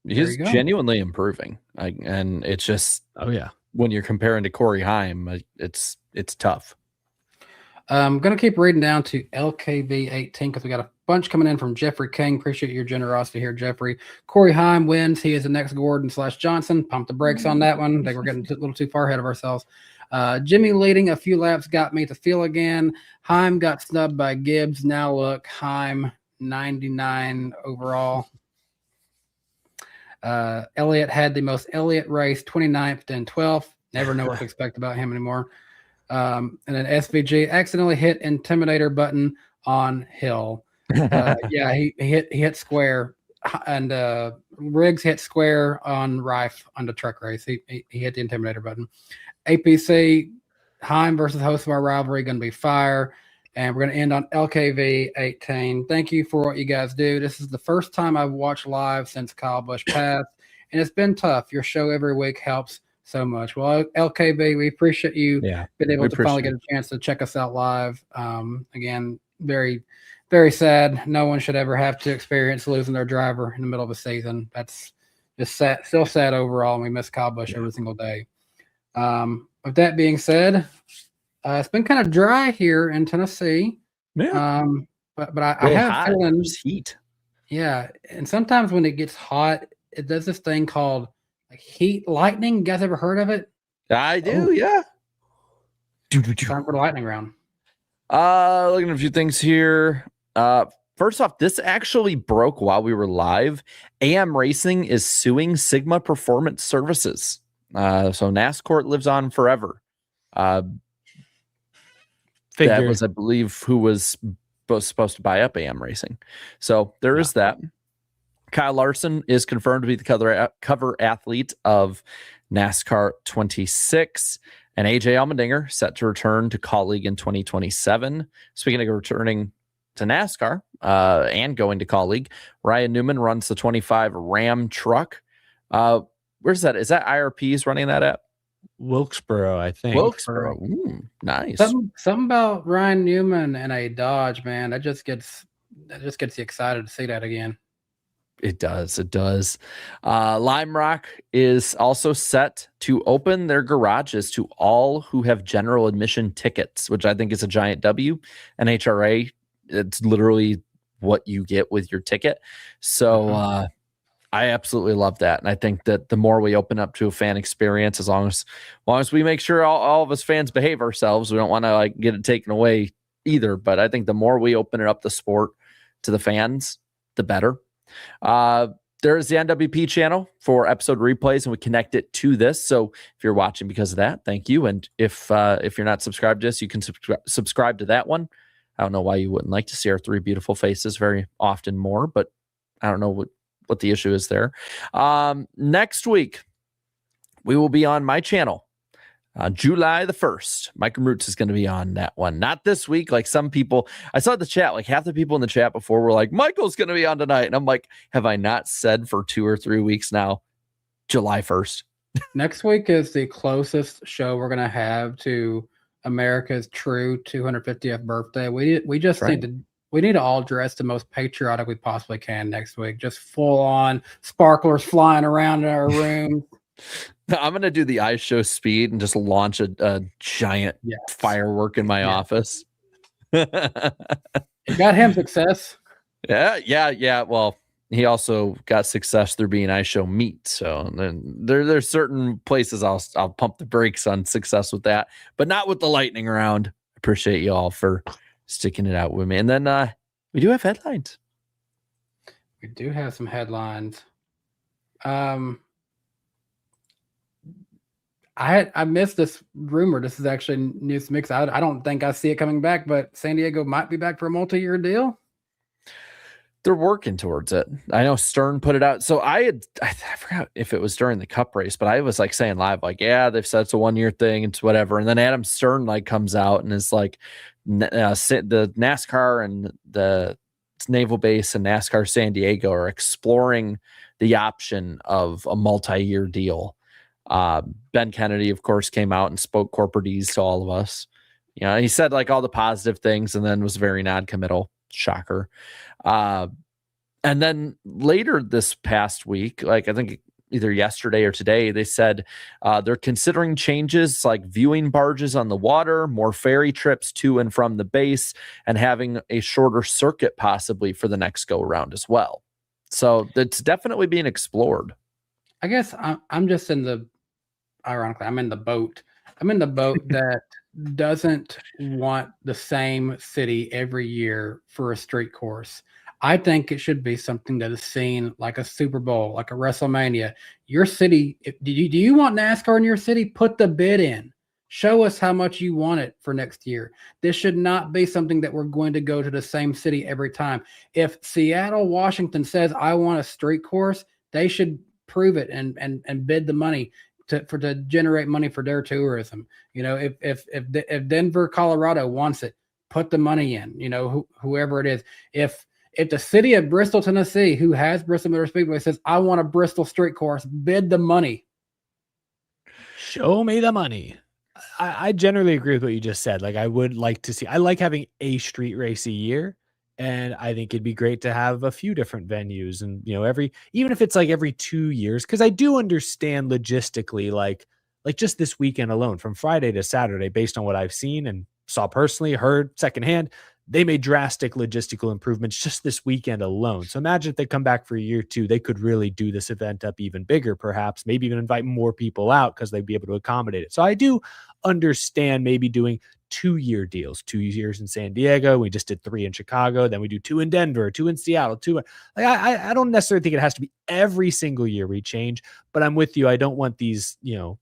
He's genuinely improving. And it's just, when you're comparing to Corey Heim, it's tough. I'm going to keep reading down to LKV18 because we got a bunch coming in from Jeffrey King. Appreciate your generosity here, Jeffrey. Corey Heim wins. He is the next Gordon / Johnson. Pump the brakes on that one. I think we're getting a little too far ahead of ourselves. Jimmy leading a few laps got me to feel again. Heim got snubbed by Gibbs. Now look, Heim 99 overall. Elliott had the most Elliott race, 29th and 12th. Never know what to expect about him anymore. And then SVG accidentally hit Intimidator button on Hill. He hit square, and Riggs hit square on Rife on the truck race. He hit the Intimidator button. APC Heim versus host of our rivalry going to be fire, and we're going to end on LKV 18. Thank you for what you guys do. This is the first time I've watched live since Kyle Busch passed, and it's been tough. Your show every week helps so much. Well, LKV, we appreciate you being able to finally get a chance to check us out live. Again, very, very sad. No one should ever have to experience losing their driver in the middle of a season. That's just sad, still sad overall, and we miss Kyle Busch every single day. With that being said, it's been kind of dry here in Tennessee. Yeah. But I have feelings. Heat. Yeah, and sometimes when it gets hot, it does this thing called like heat lightning. You guys ever heard of it? I do, yeah. Time for the lightning round. Looking at a few things here. First off, this actually broke while we were live. AM Racing is suing Sigma Performance Services. So NASCAR lives on forever. That was, I believe, who was supposed to buy up AM Racing. So there is that. Kyle Larson is confirmed to be the cover athlete of NASCAR 26, and AJ Allmendinger set to return to Colleague in 2027. Speaking of returning to NASCAR and going to Colleague, Ryan Newman runs the 25 Ram truck. Where's that? Is that IRP's running that at? Wilkesboro, I think. Wilkesboro. Ooh, nice. Something about Ryan Newman and a Dodge, man. That just gets you excited to see that again. It does. It does. Lime Rock is also set to open their garages to all who have general admission tickets, which I think is a giant W. NHRA, it's literally what you get with your ticket. So I absolutely love that. And I think that the more we open up to a fan experience, as long as we make sure all of us fans behave ourselves, we don't want to like get it taken away either. But I think the more we open it up the sport to the fans, the better. There is the NWP channel for episode replays, and we connect it to this. So if you're watching because of that, thank you. And if you're not subscribed to us, you can subscribe to that one. I don't know why you wouldn't like to see our three beautiful faces very often more, but I don't know what the issue is there. Next week, we will be on my channel. July the 1st, Mike Roots is going to be on that one. Not this week. Like some people, I saw the chat, like half the people in the chat before were like, Michael's going to be on tonight. And I'm like, have I not said for 2 or 3 weeks now, July 1st? Next week is the closest show we're going to have to America's true 250th birthday. We just need to all dress the most patriotic we possibly can next week. Just full on sparklers flying around in our room. I'm going to do the ice show speed and just launch a giant firework in my office. You got him success. Yeah. Well, he also got success through being ice show meat. So there's certain places I'll pump the brakes on success with that, but not with the lightning round. Appreciate you all for sticking it out with me. And then we do have headlines. We do have some headlines. I missed this rumor. This is actually news mix. I don't think I see it coming back, but San Diego might be back for a multi-year deal. They're working towards it. I know Stern put it out. So I forgot if it was during the Cup race, but I was like saying live, like, yeah, they've said it's a 1-year thing. It's whatever. And then Adam Stern like comes out and is like, the NASCAR and the Naval Base and NASCAR San Diego are exploring the option of a multi-year deal. Ben Kennedy, of course, came out and spoke corporatese to all of us. You know, he said like all the positive things and then was very non-committal. Shocker. And then later this past week, like I think either yesterday or today, they said they're considering changes like viewing barges on the water, more ferry trips to and from the base, and having a shorter circuit possibly for the next go around as well. So it's definitely being explored. I guess I'm just ironically, I'm in the boat. I'm in the boat that doesn't want the same city every year for a street course. I think it should be something that is seen like a Super Bowl, like a WrestleMania. Your city, do you want NASCAR in your city? Put the bid in. Show us how much you want it for next year. This should not be something that we're going to go to the same city every time. If Seattle, Washington says, I want a street course, they should prove it and bid the money to generate money for their tourism. You know, if Denver, Colorado wants it, put the money in, you know, whoever it is. If the city of Bristol, Tennessee, who has Bristol Motor Speedway, says, I want a Bristol street course, bid the money. Show me the money. I generally agree with what you just said. Like, I would like to see, I like having a street race a year. And I think it'd be great to have a few different venues and, you know, even if it's like every 2 years, because I do understand logistically, like just this weekend alone from Friday to Saturday, based on what I've seen and saw personally, heard secondhand, they made drastic logistical improvements just this weekend alone. So imagine if they come back for a year 2, they could really do this event up even bigger, perhaps, maybe even invite more people out because they'd be able to accommodate it. So I do understand maybe doing 2-year deals, 2 years in San Diego. We just did 3 in Chicago. Then we do 2 in Denver, 2 in Seattle, 2. Like I don't necessarily think it has to be every single year we change, but I'm with you. I don't want these, you know,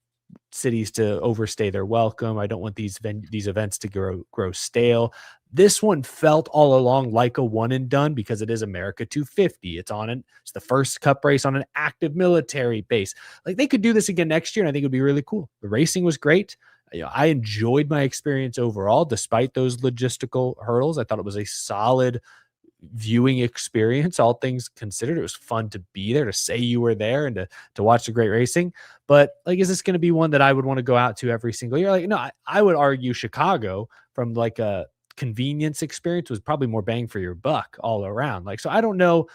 cities to overstay their welcome. I don't want these events to grow stale. This one felt all along like a one and done because it is America 250. It's the first Cup race on an active military base. Like they could do this again next year, and I think it would be really cool. The racing was great. You know, I enjoyed my experience overall, despite those logistical hurdles. I thought it was a solid viewing experience, all things considered. It was fun to be there, to say you were there, and to watch the great racing. But like, is this going to be one that I would want to go out to every single year? Like, no, I would argue Chicago, from like a convenience experience, was probably more bang for your buck all around. Like, so I don't know.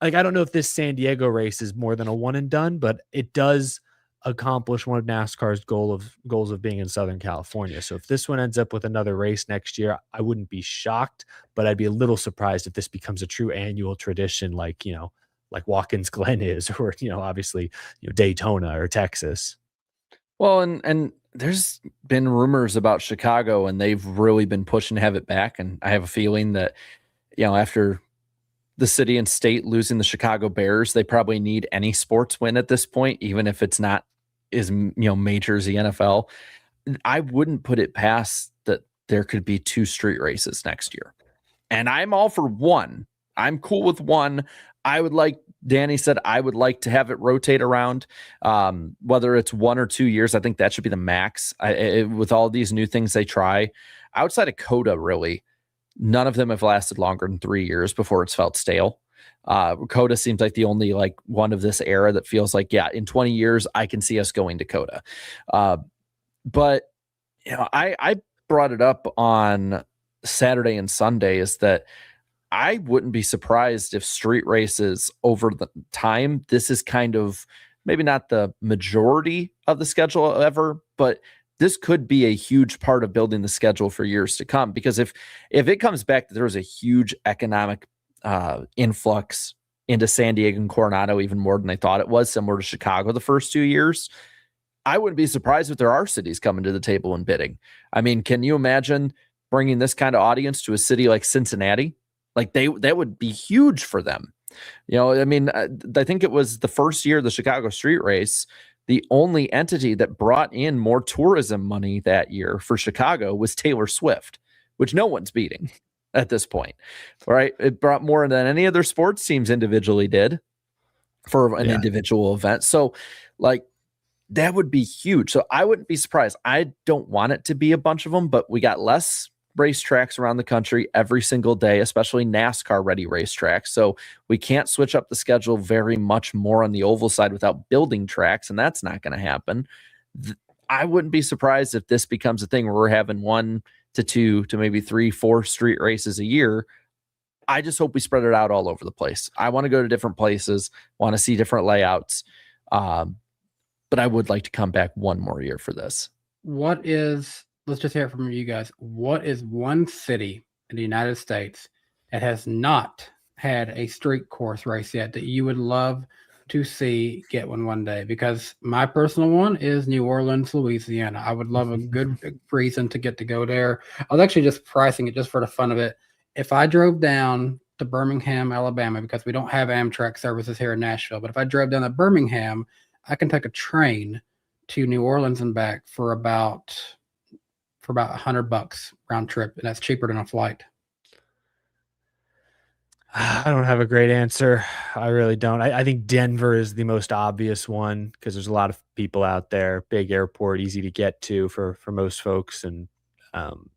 Like, I don't know if this San Diego race is more than a one and done, but it does accomplish one of NASCAR's goals of being in Southern California. So if this one ends up with another race next year, I wouldn't be shocked, but I'd be a little surprised if this becomes a true annual tradition, like, you know, like Watkins Glen is, or obviously Daytona or Texas. Well, and there's been rumors about Chicago, and they've really been pushing to have it back. And I have a feeling that after the city and state losing the Chicago Bears, they probably need any sports win at this point, even if it's not as major as the NFL. I wouldn't put it past that there could be 2 street races next year. And I'm all for one. I'm cool with one. I would like, Danny said, I would like to have it rotate around, whether it's 1 or 2 years. I think that should be the max. With all these new things they try, outside of COTA, really, none of them have lasted longer than 3 years before it's felt stale. COTA seems like the only one of this era that feels like, in 20 years, I can see us going to COTA. But I brought it up on Saturday and Sunday is that I wouldn't be surprised if street races over the time, this is kind of maybe not the majority of the schedule ever, but this could be a huge part of building the schedule for years to come. Because if it comes back that there was a huge economic influx into San Diego and Coronado, even more than they thought it was, similar to Chicago the first 2 years, I wouldn't be surprised if there are cities coming to the table and bidding. I mean, can you imagine bringing this kind of audience to a city like Cincinnati? That would be huge for them. I mean, I think it was the first year of the Chicago street race, the only entity that brought in more tourism money that year for Chicago was Taylor Swift, which no one's beating at this point, right? It brought more than any other sports teams individually did for an individual event. So that would be huge. So I wouldn't be surprised. I don't want it to be a bunch of them, but we got less racetracks around the country every single day, especially NASCAR ready racetracks. So we can't switch up the schedule very much more on the oval side without building tracks, and that's not going to happen. I wouldn't be surprised if this becomes a thing where we're having 1 to 2 to maybe 3, 4 street races a year. I just hope we spread it out all over the place. I want to go to different places, want to see different layouts. But I would like to come back one more year for this. Let's just hear it from you guys. What is one city in the United States that has not had a street course race yet that you would love to see get one day? Because my personal one is New Orleans, Louisiana. I would love a good reason to get to go there. I was actually just pricing it just for the fun of it. If I drove down to Birmingham, Alabama, because we don't have Amtrak services here in Nashville, but if I drove down to Birmingham, I can take a train to New Orleans and back for about $100 round trip, and that's cheaper than a flight. I don't have a great answer. I really don't. I think Denver is the most obvious one because there's a lot of people out there, big airport, easy to get to for most folks, and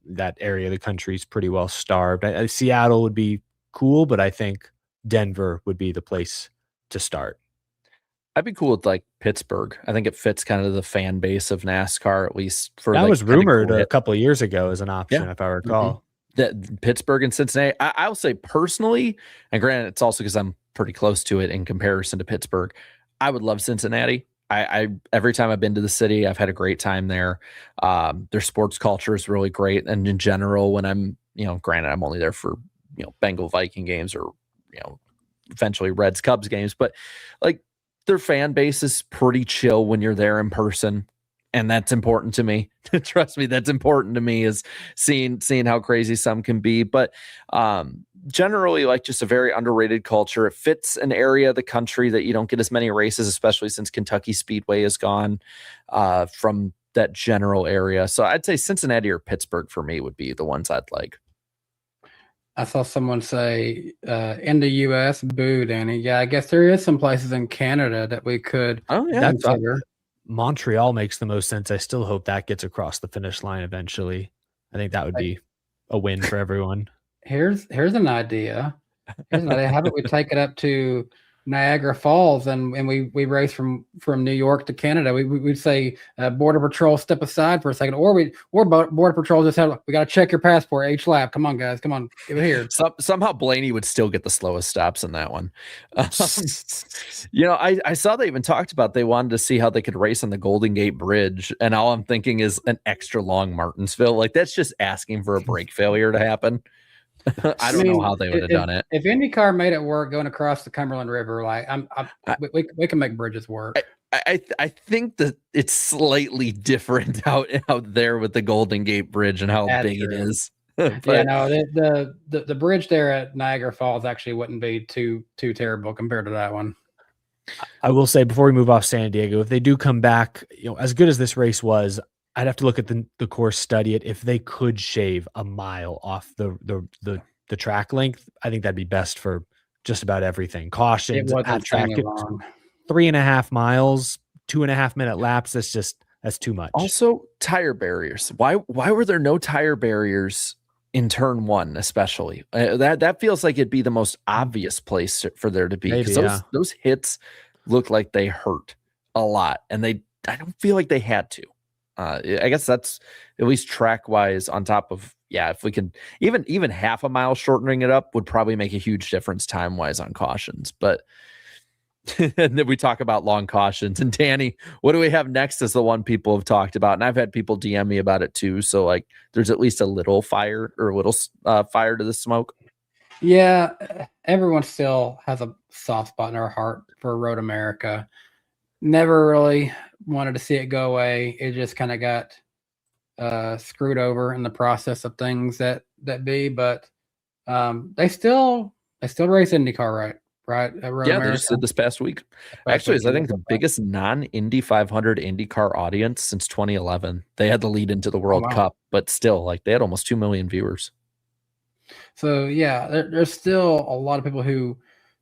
that area of the country is pretty well starved. Seattle would be cool, but I think Denver would be the place to start. I'd be cool with Pittsburgh. I think it fits kind of the fan base of NASCAR, at least for that was rumored a couple of years ago as an option, if I recall. Mm-hmm. That Pittsburgh and Cincinnati. I'll say personally, and granted, it's also because I'm pretty close to it in comparison to Pittsburgh. I would love Cincinnati. I every time I've been to the city, I've had a great time there. Their sports culture is really great, and in general, when I'm, granted, I'm only there for Bengal Viking games or eventually Reds Cubs games, but their fan base is pretty chill when you're there in person. And that's important to me. Trust me, that's important to me, is seeing how crazy some can be. But generally, just a very underrated culture. It fits an area of the country that you don't get as many races, especially since Kentucky Speedway is gone from that general area. So I'd say Cincinnati or Pittsburgh for me would be the ones I'd like. I saw someone say in the U.S., boo, Danny. Yeah, I guess there is some places in Canada that we could consider. Montreal makes the most sense. I still hope that gets across the finish line eventually. I think that would be a win for everyone. Here's an idea. How about we take it up to Niagara Falls and we race from New York to Canada? We'd say Border Patrol, step aside for a second, or Border Patrol just have, we got to check your passport each lap. Come on, guys, come on, give it here. Somehow Blaney would still get the slowest stops in that one. I saw they even talked about they wanted to see how they could race on the Golden Gate Bridge, and all I'm thinking is an extra long Martinsville. That's just asking for a brake failure to happen. I don't know how they would have done it. If IndyCar made it work going across the Cumberland River, like we can make bridges work. I think that it's slightly different out there with the Golden Gate Bridge and how big it is. But, no, the bridge there at Niagara Falls actually wouldn't be too terrible compared to that one. I will say before we move off San Diego, if they do come back, as good as this race was, I'd have to look at the course, study it. If they could shave a mile off the track length, I think that'd be best for just about everything. Cautions at track, 3.5 miles, 2.5 minute laps. That's too much. Also, tire barriers. Why were there no tire barriers in turn one, especially? That feels like it'd be the most obvious place for there to be, because those hits look like they hurt a lot, and I don't feel like they had to. I guess that's at least track wise. On top of if we can even half a mile shortening it up would probably make a huge difference time wise on cautions. But and then we talk about long cautions. And Danny, what do we have next is the one people have talked about, and I've had people DM me about it too. So like, there's at least a little fire or a little fire to the smoke. Yeah, everyone still has a soft spot in their heart for Road America. Never really wanted to see it go away. It just kind of got screwed over in the process of things that be. But they still race IndyCar, right? At Road America. They just did this past week. Actually, it's I think the biggest non-Indy 500 IndyCar audience since 2011. They had the lead into the World Cup, but still, like, they had almost 2 million viewers. So yeah, there's still a lot of people who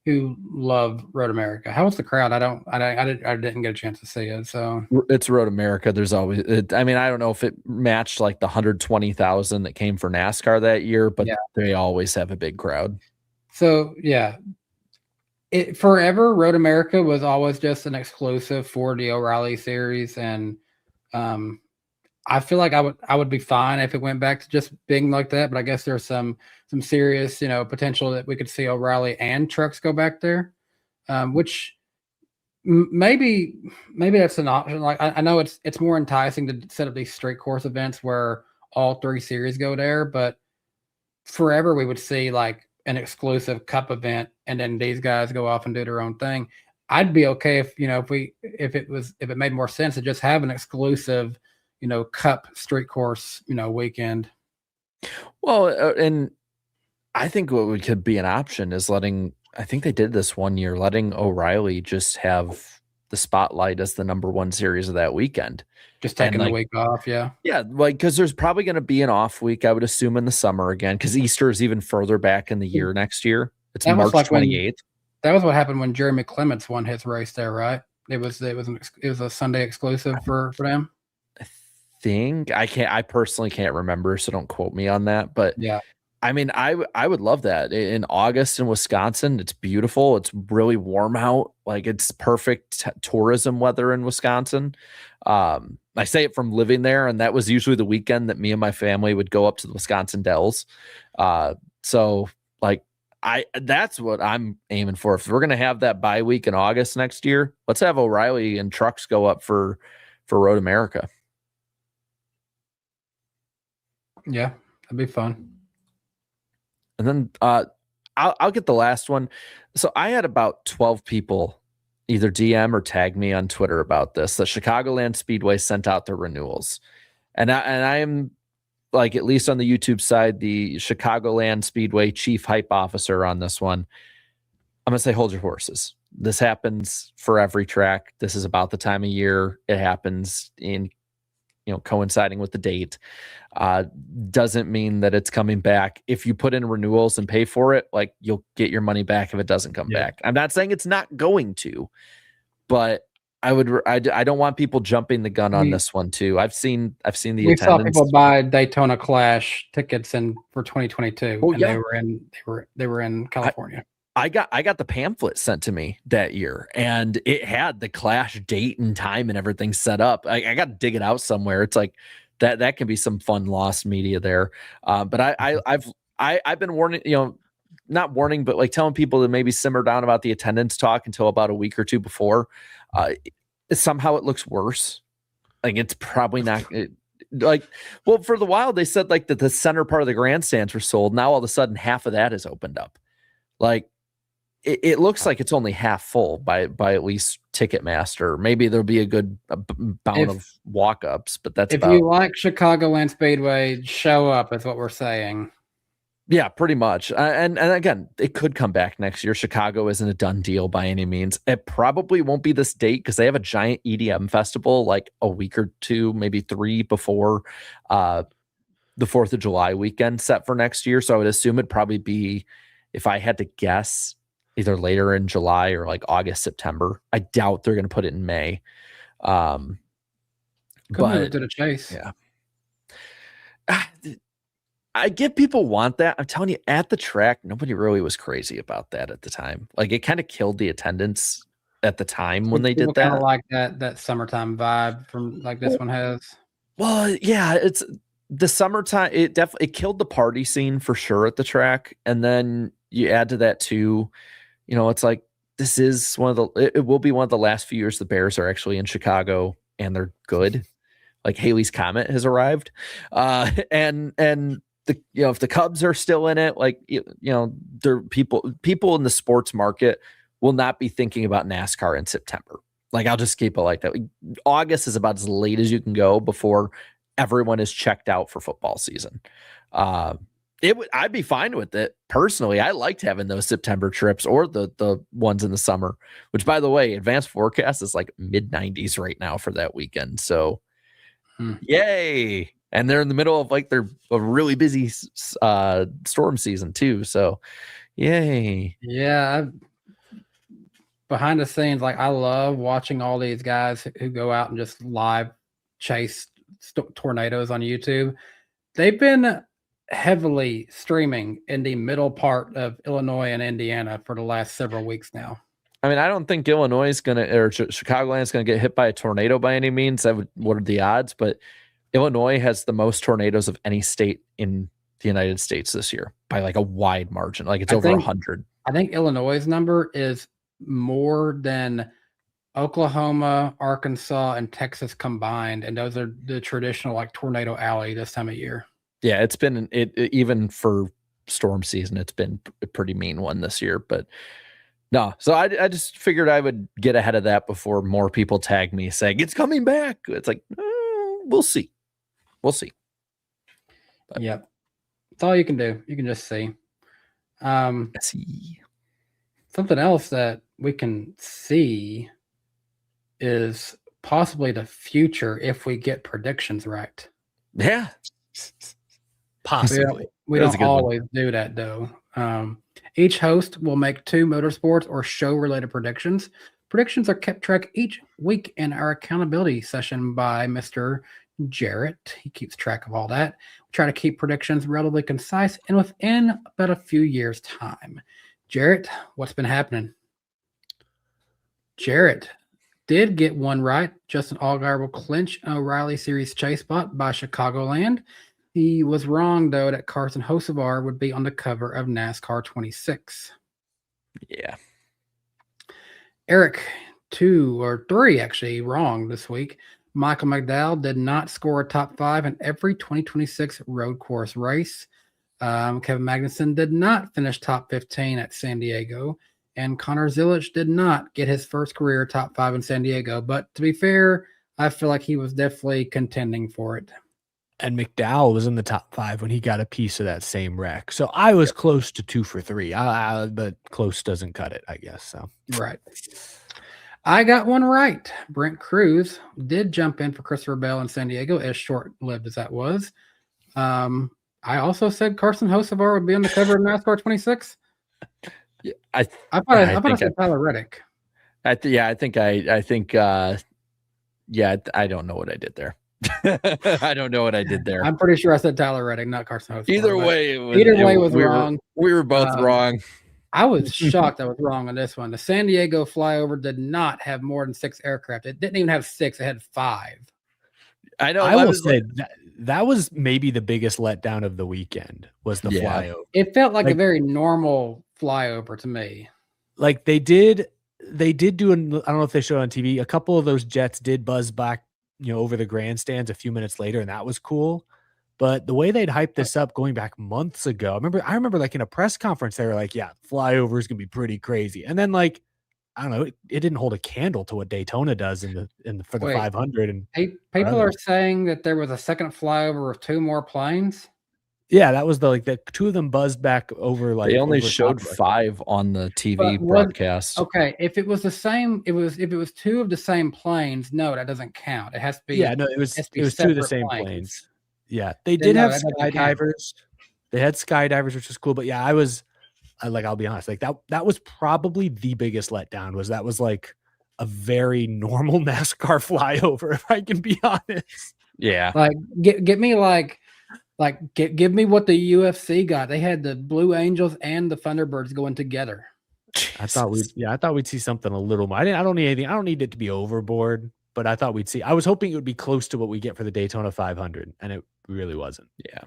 love Road America. How was the crowd? I didn't get a chance to see it. So it's Road America. There's always, I don't know if it matched like the 120,000 that came for NASCAR that year, but they always have a big crowd. So yeah, forever Road America was always just an exclusive for the O'Reilly series, and I feel like I would be fine if it went back to just being like that. But I guess there's some serious, potential that we could see O'Reilly and trucks go back there, which maybe that's an option. Like I know it's more enticing to set up these straight course events where all three series go there, but forever we would see like an exclusive cup event and then these guys go off and do their own thing. I'd be okay if it made more sense to just have an exclusive cup street course, weekend. Well, and I think what could be an option is I think they did this one year, letting O'Reilly just have the spotlight as the number one series of that weekend. Just taking the week off. Yeah. Yeah. Like, cause there's probably going to be an off week, I would assume, in the summer again, cause Easter is even further back in the year next year. It's March 28th. That was what happened when Jeremy Clements won his race there, right? It was a Sunday exclusive for them. I personally can't remember, so don't quote me on that. But yeah, I would love that in August in Wisconsin. It's beautiful. It's really warm out. Like, it's perfect tourism weather in Wisconsin. I say it from living there, and that was usually the weekend that me and my family would go up to the Wisconsin Dells. So like, that's what I'm aiming for. If we're gonna have that bye week in August next year, let's have O'Reilly and trucks go up for Road America. Yeah, that'd be fun. And then I'll get the last one. So I had about 12 people either DM or tag me on Twitter about this. The Chicagoland Speedway sent out their renewals. And I am, like, at least on the YouTube side, the Chicagoland Speedway chief hype officer on this one. I'm going to say, hold your horses. This happens for every track. This is about the time of year it happens in, coinciding with the date. Doesn't mean that it's coming back. If you put in renewals and pay for it, like, you'll get your money back if it doesn't come back. I'm not saying it's not going to, but I don't want people jumping the gun on this one too. I've seen the attendance. Saw people buy Daytona Clash tickets for 2022. Oh, and yeah. they were in California. I got the pamphlet sent to me that year, and it had the Clash date and time and everything set up. I got to dig it out somewhere. It's like that can be some fun lost media there. But I've been warning, not warning, but like telling people to maybe simmer down about the attendance talk until about a week or two before. Somehow it looks worse. Like, it's probably not. like, well, for the while they said like that the center part of the grandstands were sold. Now all of a sudden half of that is opened up. Like it looks like it's only half full by at least Ticketmaster. Maybe there'll be a good bout of walk-ups, but that's if about. You like Chicagoland Speedway, show up is what we're saying. Yeah, pretty much. And again, it could come back next year. Chicago isn't a done deal by any means. It probably won't be this date because they have a giant EDM festival like a week or two, maybe 3 before the 4th of July weekend set for next year. So I would assume it'd probably be, if I had to guess, either later in July or like August, September. I doubt they're going to put it in May. But to the chase. Yeah. I get people want that. I'm telling you, at the track, nobody really was crazy about that at the time. Like it kind of killed the attendance at the time when they did that. Kind of like that summertime vibe from like this one has. Well, yeah, it's the summertime. It definitely killed the party scene for sure at the track. And then you add to that too, it's like this is it will be one of the last few years the Bears are actually in Chicago and they're good. Like Haley's Comet has arrived, and if the Cubs are still in it, like there people in the sports market will not be thinking about NASCAR in September. Like I'll just keep it like that. August is about as late as you can go before everyone is checked out for football season. I'd be fine with it personally. I liked having those September trips or the ones in the summer, which by the way, advanced forecast is like mid-90s right now for that weekend. So yay. And they're in the middle of like a really busy storm season too. So yay. Yeah. Behind the scenes, like I love watching all these guys who go out and just live chase tornadoes on YouTube. They've been heavily streaming in the middle part of Illinois and Indiana for the last several weeks now. I mean, I don't think Illinois is going to, or Chicagoland is going to get hit by a tornado by any means. What are the odds? But Illinois has the most tornadoes of any state in the United States this year by like a wide margin. Like it's over 100. I think Illinois' number is more than Oklahoma, Arkansas, and Texas combined. And those are the traditional like tornado alley this time of year. Yeah, it's been even for storm season, it's been a pretty mean one this year. But no, so I just figured I would get ahead of that before more people tag me saying it's coming back. It's like, we'll see. We'll see. But, yep. That's all you can do. You can just see. See. Something else that we can see is possibly the future if we get predictions right. Yeah. Possibly. We don't always do that though. Each host will make 2 motorsports or show related predictions. Predictions are kept track each week in our accountability session by Mr. Jarrett. He keeps track of all that. We try to keep predictions relatively concise and within about a few years' time. Jarrett, what's been happening? Jarrett did get one right. Justin Allgaier will clinch an O'Reilly Series chase spot by Chicagoland. He was wrong, though, that Carson Hocevar would be on the cover of NASCAR 26. Yeah. Eric, 2 or 3 actually wrong this week. Michael McDowell did not score a top 5 in every 2026 road course race. Kevin Magnussen did not finish top 15 at San Diego. And Connor Zilic did not get his first career top 5 in San Diego. But to be fair, I feel like he was definitely contending for it. And McDowell was in the top 5 when he got a piece of that same wreck. So I was close to 2 for 3. But close doesn't cut it, I guess. So right. I got one right. Brent Cruz did jump in for Christopher Bell in San Diego, as short-lived as that was. I also said Carson Hocevar would be on the cover of NASCAR 26. Yeah, I thought I said Tyler Reddick. I don't know what I did there. I don't know what I did there. I'm pretty sure I said Tyler Reddick, not Carson Hocevar. Either way was wrong. We were both wrong. I was shocked I was wrong on this one. The San Diego flyover did not have more than 6 aircraft. It didn't even have 6. It had 5. I know. I will say that was maybe the biggest letdown of the weekend was the flyover. It felt like a very normal flyover to me. Like they did do I don't know if they showed on TV. A couple of those jets did buzz back over the grandstands a few minutes later, and that was cool. But the way they'd hyped this up going back months ago, I remember like in a press conference, they were like, yeah, flyover is gonna be pretty crazy. And then like, I don't know, it didn't hold a candle to what Daytona does for the 500. And people are saying that there was a second flyover of 2 more planes. Yeah, that was the 2 of them buzzed back over. Like they only over showed 5 on the TV broadcast. Okay, if it was the same, if it was 2 of the same planes, no, that doesn't count. It has to be. Yeah, no, it was 2 of the same planes. Yeah, they did have skydivers. They had skydivers, which was cool. But yeah, I'll be honest, like that was probably the biggest letdown. That was like a very normal NASCAR flyover, if I can be honest. Yeah, like get me give me what the UFC got. They had the Blue Angels and the Thunderbirds going together. I thought we'd see something a little more. I don't need anything. I don't need it to be overboard, but I thought we'd see. I was hoping it would be close to what we get for the Daytona 500, and it really wasn't. Yeah.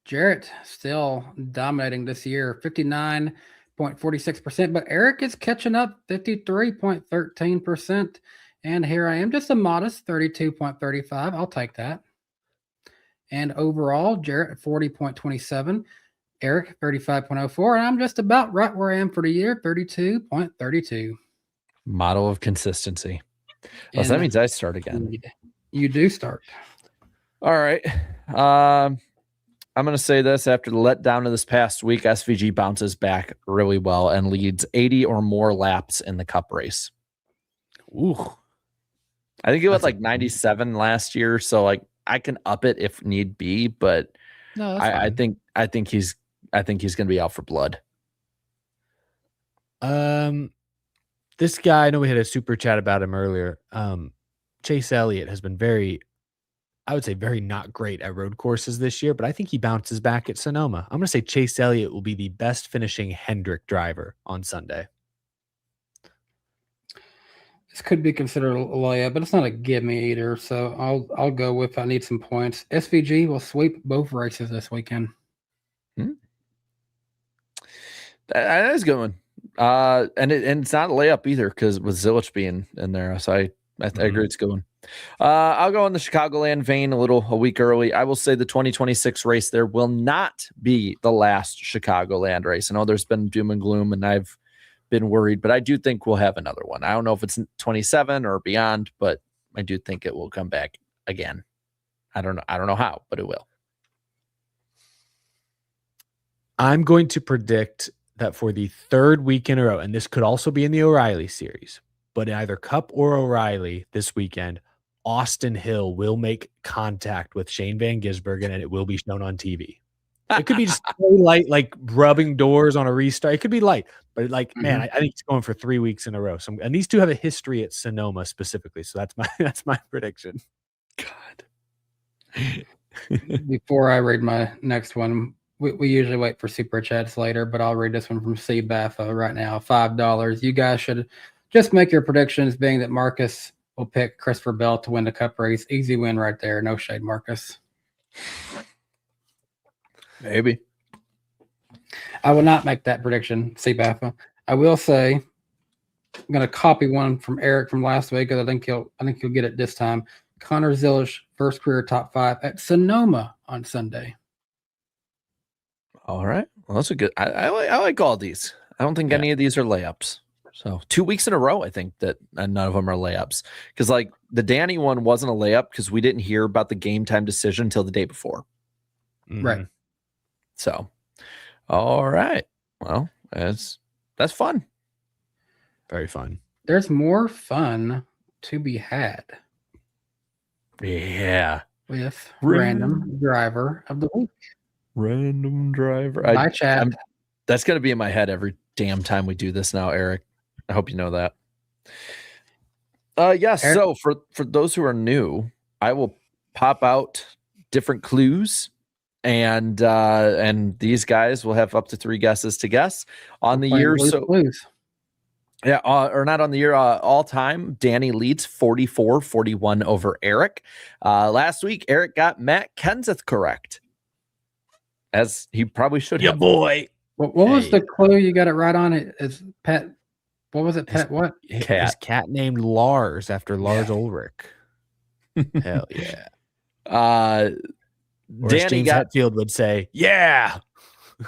Jarrett still dominating this year, 59.46%, but Eric is catching up, 53.13%. And here I am, just a modest 32.35. I'll take that. And overall, Jarrett at 40.27, Eric 35.04, and I'm just about right where I am for the year, 32.32. Model of consistency. Well, so that means I start again. You do start. All right. I'm going to say this. After the letdown of this past week, SVG bounces back really well and leads 80 or more laps in the Cup race. Ooh. I think it was like 97 last year, so like I can up it if need be, but no, I think he's going to be out for blood. This guy, I know we had a super chat about him earlier. Chase Elliott has been very not great at road courses this year, but I think he bounces back at Sonoma. I'm going to say Chase Elliott will be the best finishing Hendrick driver on Sunday. This could be considered a layup, but it's not a give me either. So I'll go with I need some points. SVG will sweep both races this weekend. That is a good one. And it's not a layup either because with Zilich being in there. So I agree it's a good one. I'll go in the Chicagoland vein a week early. I will say the 2026 race there will not be the last Chicagoland race. I know there's been doom and gloom, and I've been worried, but I do think we'll have another one. I don't know if it's 27 or beyond, but I do think it will come back again. I don't know how, but it will. I'm going to predict that for the 3rd week in a row, and this could also be in the O'Reilly series, but in either Cup or O'Reilly this weekend, Austin Hill will make contact with Shane Van Gisbergen, and it will be shown on TV. It could be just really light, like rubbing doors on a restart. It could be light, but man, I think it's going for 3 weeks in a row. And these two have a history at Sonoma specifically, so that's my prediction. God. Before I read my next one, we usually wait for super chats later, but I'll read this one from C. Baffa right now. $5. You guys should just make your predictions, being that Marcus will pick Christopher Bell to win the Cup race. Easy win right there. No shade, Marcus. Maybe. I will not make that prediction, C. Baffa. I will say I'm going to copy one from Eric from last week because I think he'll get it this time. Connor Zilich, first career top 5 at Sonoma on Sunday. All right. Well, that's a good. I like all these. I don't think any of these are layups. So 2 weeks in a row, I think that none of them are layups. Because like the Danny one wasn't a layup because we didn't hear about the game time decision until the day before. Right. So, all right. Well, that's fun. Very fun. There's more fun to be had. Yeah. With random driver of the week. Random driver. My chat. That's going to be in my head every damn time we do this now, Eric. I hope you know that. Yes. Eric? So for those who are new, I will pop out different clues, and these guys will have up to 3 guesses to guess on the year. So clues. Yeah, or not on the year. All time, Danny leads 44-41 over Eric. Last week, Eric got Matt Kenseth correct, as he probably should have. Boy. What was the clue? You got it right on it. Is Pat What was it? What? His cat named Lars after Lars Ulrich. Hell yeah. Or Danny as James Hetfield would say, yeah.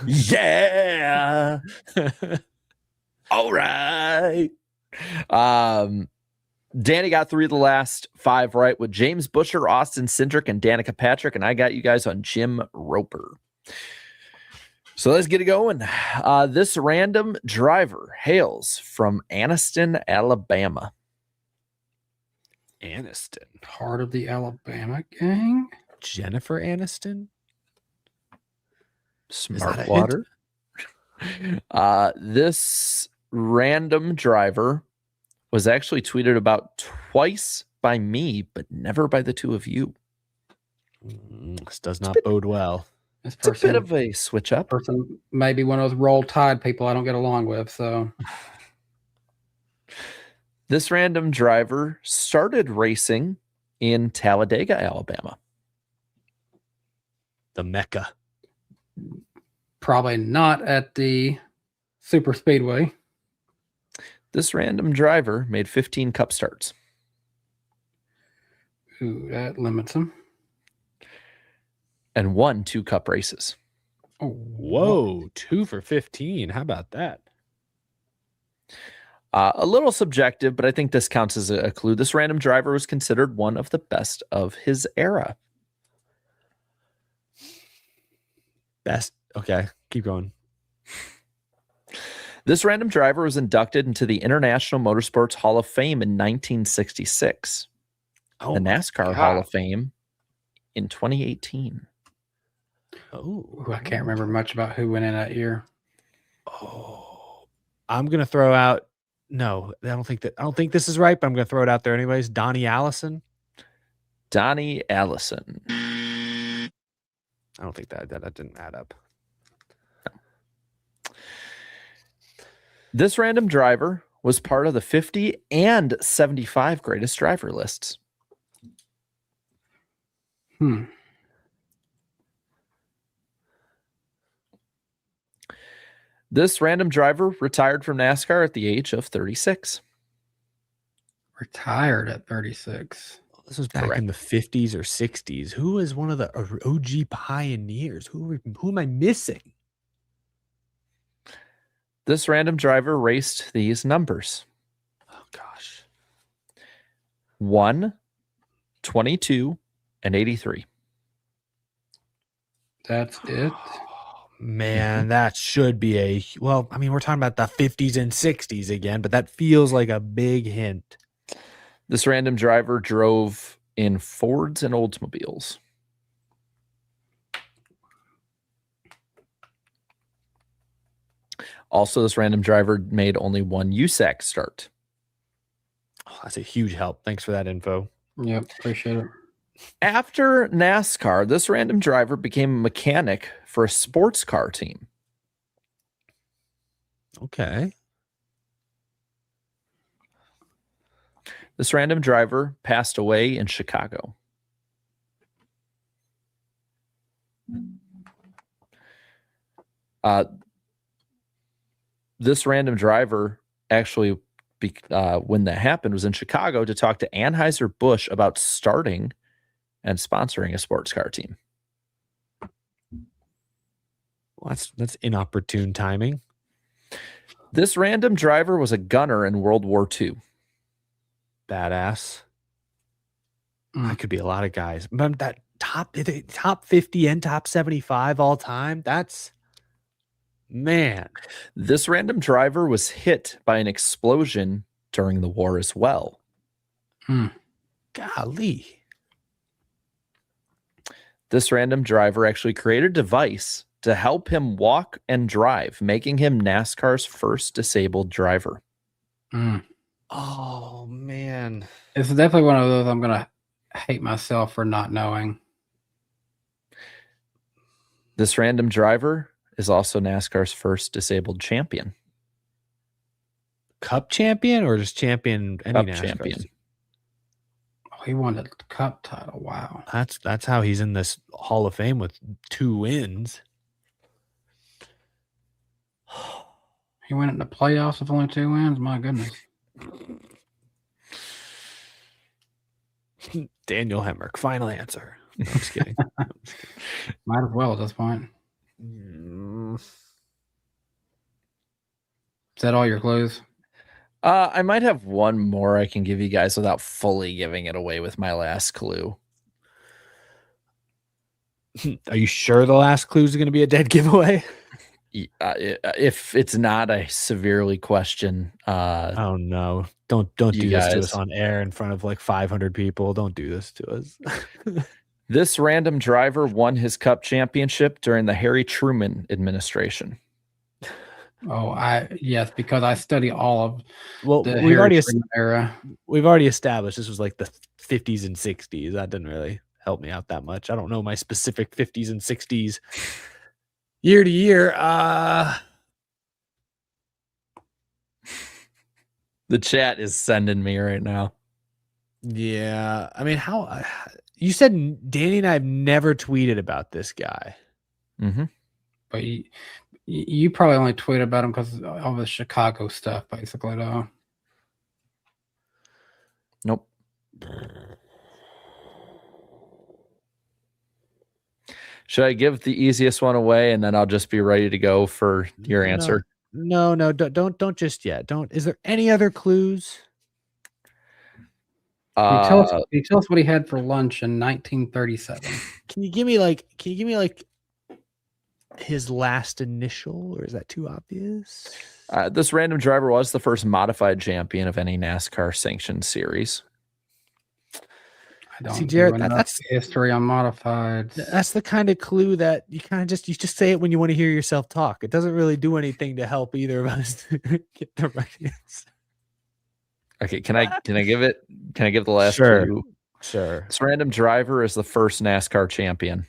Yeah. All right. Danny got 3 of the last 5 right with James Busher, Austin Cindric, and Danica Patrick, and I got you guys on Jim Roper. So let's get it going. This random driver hails from Anniston, Alabama. Aniston. Part of the Alabama gang? Jennifer Aniston? Smartwater. This random driver was actually tweeted about twice by me, but never by the two of you. This does not bode well. It's a bit of a switch up. Person maybe one of those Roll Tide people I don't get along with. So this random driver started racing in Talladega, Alabama. The Mecca. Probably not at the Super Speedway. This random driver made 15 Cup starts. Ooh, that limits him. And won 2 Cup races. Oh, whoa, 2 for 15. How about that? A little subjective, but I think this counts as a clue. This random driver was considered one of the best of his era. Best. Okay, keep going. This random driver was inducted into the International Motorsports Hall of Fame in 1966. The NASCAR Hall of Fame in 2018. Oh, I can't remember much about who went in that year. Oh, I'm gonna throw out. No, I don't think this is right, but I'm gonna throw it out there anyways. Donnie Allison. Donnie Allison. I don't think that didn't add up. This random driver was part of the 50 and 75 greatest driver lists. This random driver retired from NASCAR at the age of 36. Retired at 36. This was back in the 50s or 60s. Who was one of the OG pioneers? Who am I missing? This random driver raced these numbers. Oh, gosh. 1, 22, and 83. That's it. Oh, man, that should be well, I mean, we're talking about the 50s and 60s again, but that feels like a big hint. This random driver drove in Fords and Oldsmobiles. Also, this random driver made only 1 USAC start. Oh, that's a huge help. Thanks for that info. Yep, appreciate it. After NASCAR, this random driver became a mechanic for a sports car team. Okay. This random driver passed away in Chicago. This random driver actually, when that happened, was in Chicago to talk to Anheuser-Busch about starting and sponsoring a sports car team. Well, that's inopportune timing. This random driver was a gunner in World War II. Badass. That could be a lot of guys. But that top 50 and top 75 all time, that's... Man. This random driver was hit by an explosion during the war as well. Golly. This random driver actually created a device to help him walk and drive, making him NASCAR's first disabled driver. Oh, man. It's definitely one of those I'm going to hate myself for not knowing. This random driver is also NASCAR's first disabled champion. Cup champion or just champion? Any Cup NASCAR champion. Oh, he won the Cup title. Wow. That's how he's in this Hall of Fame with 2 wins. He went in the playoffs with only 2 wins. My goodness. Daniel Hemrick, final answer. No, I'm just kidding. Might as well at this point. Is that all your clues? I might have one more I can give you guys without fully giving it away with my last clue. Are you sure the last clue is going to be a dead giveaway? If it's not, I severely question. Oh no! Don't do this to us on air in front of like 500 people. Don't do this to us. This random driver won his Cup championship during the Harry Truman administration. Oh, yes, because I study all of the we've already era. We've already established this was like the 50s and 60s. That didn't really help me out that much. I don't know my specific 50s and 60s year to year. The chat is sending me right now. Yeah, I mean, how you said Danny and I have never tweeted about this guy. Mm-hmm. But you probably only tweet about him because of all the Chicago stuff, basically, though. Nope. Should I give the easiest one away and then I'll just be ready to go for your answer? No, don't just yet. Don't. Is there any other clues? Can you tell us what he had for lunch in 1937? Can you give me like his last initial, or is that too obvious? This random driver was the first modified champion of any NASCAR sanctioned series. I don't see, Jared. That's history on modified. That's the kind of clue that you kind of just say it when you want to hear yourself talk. It doesn't really do anything to help either of us get the right answer. Okay, can I give it? Can I give the last clue? Sure. This random driver is the first NASCAR champion.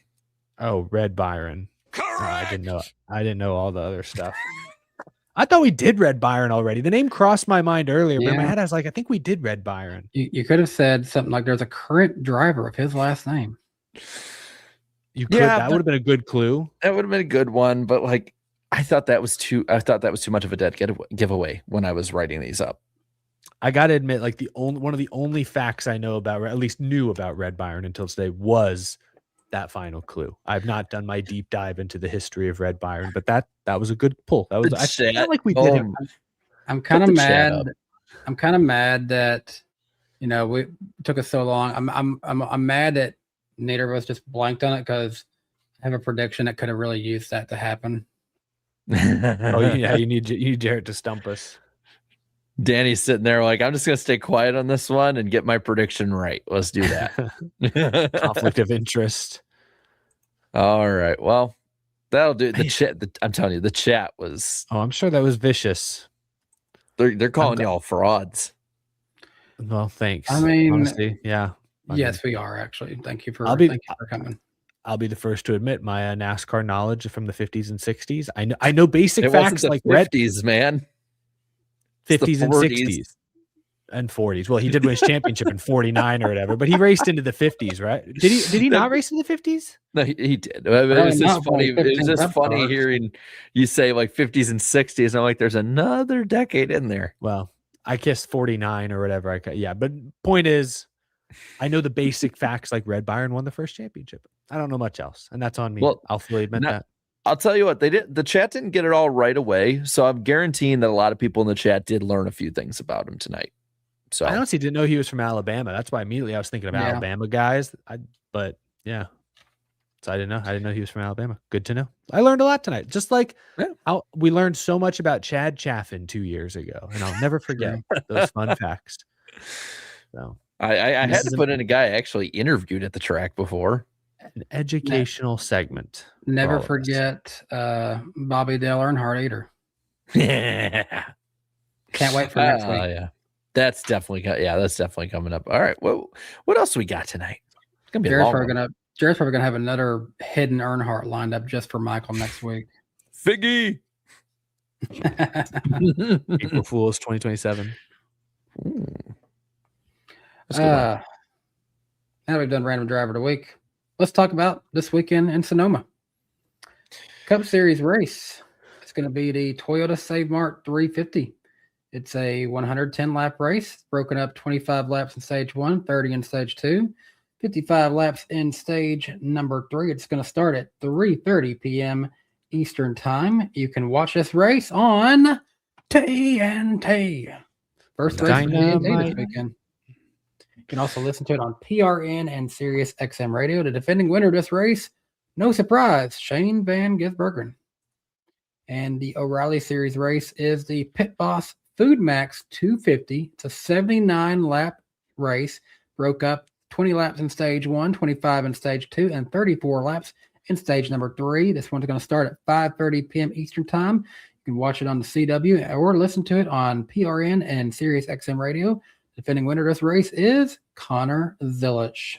Oh, Red Byron. Oh, I didn't know all the other stuff. I thought we did Red Byron already. The name crossed my mind earlier, but in my head I was like, I think we did Red Byron. You could have said something like, "There's a current driver of his last name." You could. That would have been a good clue. That would have been a good one, but like I thought that was too much of a dead giveaway when I was writing these up. I got to admit, like one of the only facts I know about, or at least knew about Red Byron until today, was that final clue. I've not done my deep dive into the history of Red Byron, but that was a good pull. That was I feel like we did it. I'm kind of mad. I'm kind of mad that we took us so long. I'm mad that neither of us just blanked on it because I have a prediction that could have really used that to happen. Oh yeah, you need Jarrett to stump us. Danny's sitting there like, I'm just going to stay quiet on this one and get my prediction right. Let's do that. Conflict of interest. All right. Well, that'll do. The chat. I'm telling you, the chat was. Oh, I'm sure that was vicious. They're calling y'all frauds. Well, thanks. I mean, honestly, yeah. Yes, we are actually. Thank you for coming. I'll be the first to admit my NASCAR knowledge from the 50s and 60s. I know basic facts like 50s, man. 50s and 60s and 40s. Well, he did win his championship in 49 or whatever, but he raced into the 50s, right? Did he not race in the 50s? No, he did. It was just funny. It was just funny hearing you say like 50s and 60s. I'm like, there's another decade in there. Well, I guess 49 or whatever. Yeah, but point is, I know the basic facts like Red Byron won the first championship. I don't know much else, and that's on me. Well, I'll fully admit that. I'll tell you what, the chat didn't get it all right away. So I'm guaranteeing that a lot of people in the chat did learn a few things about him tonight. So I honestly didn't know he was from Alabama. That's why immediately I was thinking of Alabama guys. But yeah. So I didn't know he was from Alabama. Good to know. I learned a lot tonight. Just like how we learned so much about Chad Chaffin 2 years ago. And I'll never forget those fun facts. So I had to put in a guy I actually interviewed at the track before. An educational segment. Never forget Bobby Dale Earnhardt either. Yeah. Can't wait for next week. Yeah. That's definitely coming up. All right. What else we got tonight? It's gonna be Jared's probably gonna have another hidden Earnhardt lined up just for Michael next week. Figgy. April Fools 2027. Now we've done random driver of the week. Let's talk about this weekend in Sonoma. Cup Series race. It's going to be the Toyota Save Mart 350. It's a 110 lap race, broken up 25 laps in stage 1, 30 in stage 2, 55 laps in stage number 3. It's going to start at 3:30 p.m. Eastern time. You can watch this race on TNT. First race for TNT this weekend. You can also listen to it on PRN and Sirius XM Radio. The defending winner of this race, no surprise, Shane Van Gisbergen. And the O'Reilly Series race is the Pit Boss Food Max 250. It's a 79 lap race, broke up 20 laps in stage 1, 25 in stage 2, and 34 laps in stage number 3. This one's going to start at 5:30 p.m. Eastern time. You can watch it on the CW or listen to it on PRN and Sirius XM Radio. Defending winner of this race is Connor Zilich.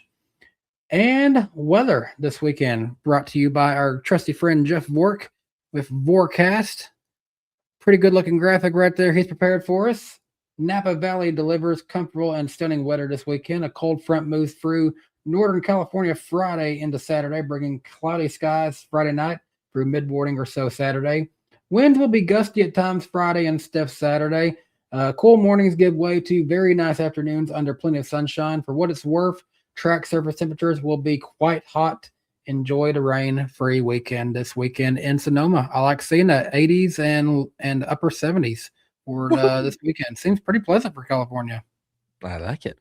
And weather this weekend brought to you by our trusty friend Jeff Vork with Vorcast. Pretty good looking graphic right there he's prepared for us. Napa Valley delivers comfortable and stunning weather this weekend. A cold front moves through Northern California Friday into Saturday, bringing cloudy skies Friday night through mid-morning or so Saturday. Winds will be gusty at times Friday and stiff Saturday. Cool mornings give way to very nice afternoons under plenty of sunshine. For what it's worth, track surface temperatures will be quite hot. Enjoy the rain-free weekend this weekend in Sonoma. I like seeing the 80s and upper 70s for this weekend. Seems pretty pleasant for California. I like it.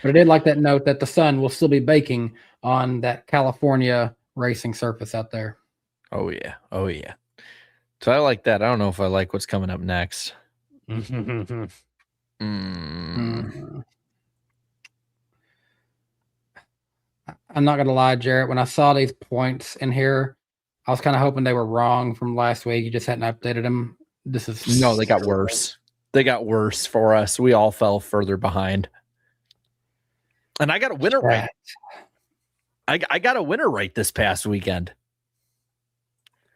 But I did like that note that the sun will still be baking on that California racing surface out there. Oh, yeah. Oh, yeah. So I like that. I don't know if I like what's coming up next. I'm not going to lie, Jarrett. When I saw these points in here, I was kind of hoping they were wrong from last week. You just hadn't updated them. No, they got worse. They got worse for us. We all fell further behind. And I got a winner right. I got a winner right this past weekend.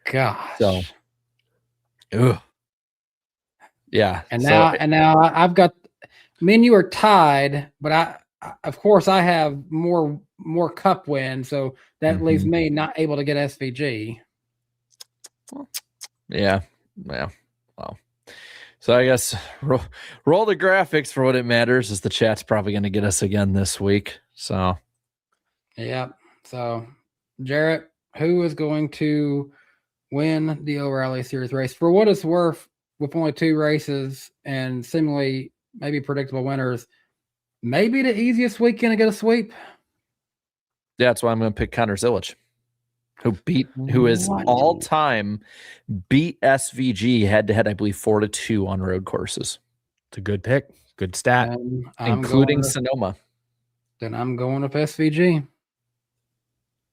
Gosh. So, yeah. And now I've got. Me and you are tied, but of course I have more cup wins, so that leaves me not able to get SVG. Yeah. Well. So I guess roll the graphics for what it matters, as the chat's probably going to get us again this week. So, yeah. So, Jarrett, who is going to win the O'Reilly Series race? For what it's worth, with only 2 races and seemingly maybe predictable winners, maybe the easiest weekend to get a sweep. Yeah, that's why I'm going to pick Connor Zilich, who is all time beat SVG head to head, I believe 4-2 on road courses. It's a good pick, good stat, including Sonoma. Then I'm going with SVG.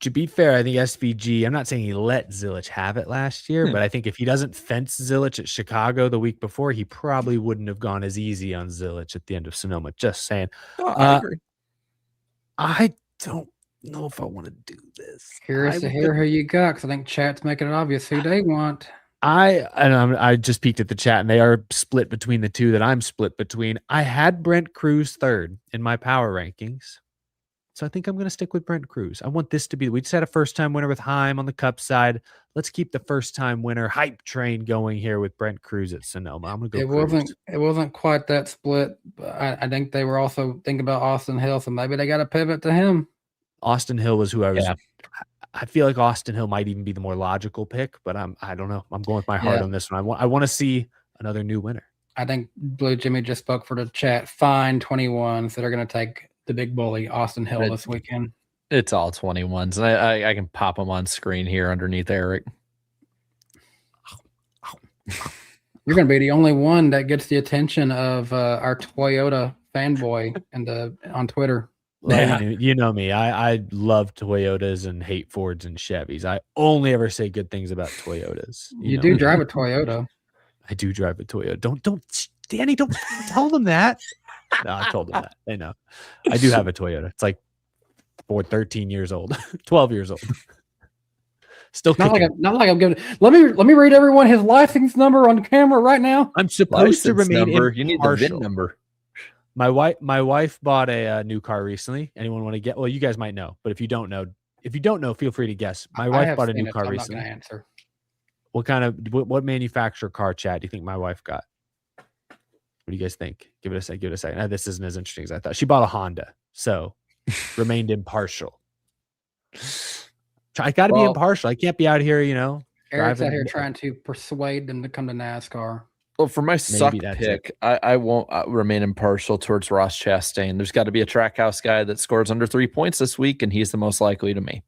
To be fair, I think SVG, I'm not saying he let Zilich have it last year, but I think if he doesn't fence Zilich at Chicago the week before, he probably wouldn't have gone as easy on Zilich at the end of Sonoma. Just saying. I agree. I don't know if I want to do this. Curious to hear who you got, because I think chat's making it obvious who they want. I just peeked at the chat, and they are split between the two that I'm split between. I had Brent Cruz third in my power rankings. So I think I'm going to stick with Brent Cruz. I want this to be, we just had a first-time winner with Heim on the Cup side. Let's keep the first-time winner hype train going here with Brent Cruz at Sonoma. I'm going to go It wasn't quite that split. But I think they were also thinking about Austin Hill, so maybe they got to pivot to him. Austin Hill was who I was. Yeah. I feel like Austin Hill might even be the more logical pick, but I don't know. I'm going with my heart on this one. I want to see another new winner. I think Blue Jimmy just spoke for the chat. Fine 21s that are going to take the big bully Austin Hill this weekend. It's all 21s, and I can pop them on screen here underneath Eric. You're going to be the only one that gets the attention of our Toyota fanboy on Twitter. Well, you know me. I love Toyotas and hate Fords and Chevys. I only ever say good things about Toyotas. You do drive a Toyota. I do drive a Toyota. Don't Danny, don't tell them that. No, I told them that. They know. I do have a Toyota. It's like 13 years old, 12 years old. Still not like I'm giving. Let me read everyone his license number on camera right now. I'm supposed to remain impartial. You need the VIN number. My wife bought a new car recently. Anyone want to get? Well, you guys might know, but if you don't know, feel free to guess. My wife bought a new car recently. I'm not going to answer. what manufacturer car, Chad, do you think my wife got? What do you guys think? Give it a second. This isn't as interesting as I thought. She bought a Honda, so remained impartial. I got to be impartial. I can't be out here, Eric's out here trying to persuade them to come to NASCAR. Well, for my suck pick, I won't remain impartial towards Ross Chastain. There's got to be a Trackhouse guy that scores under 3 points this week, and he's the most likely to me.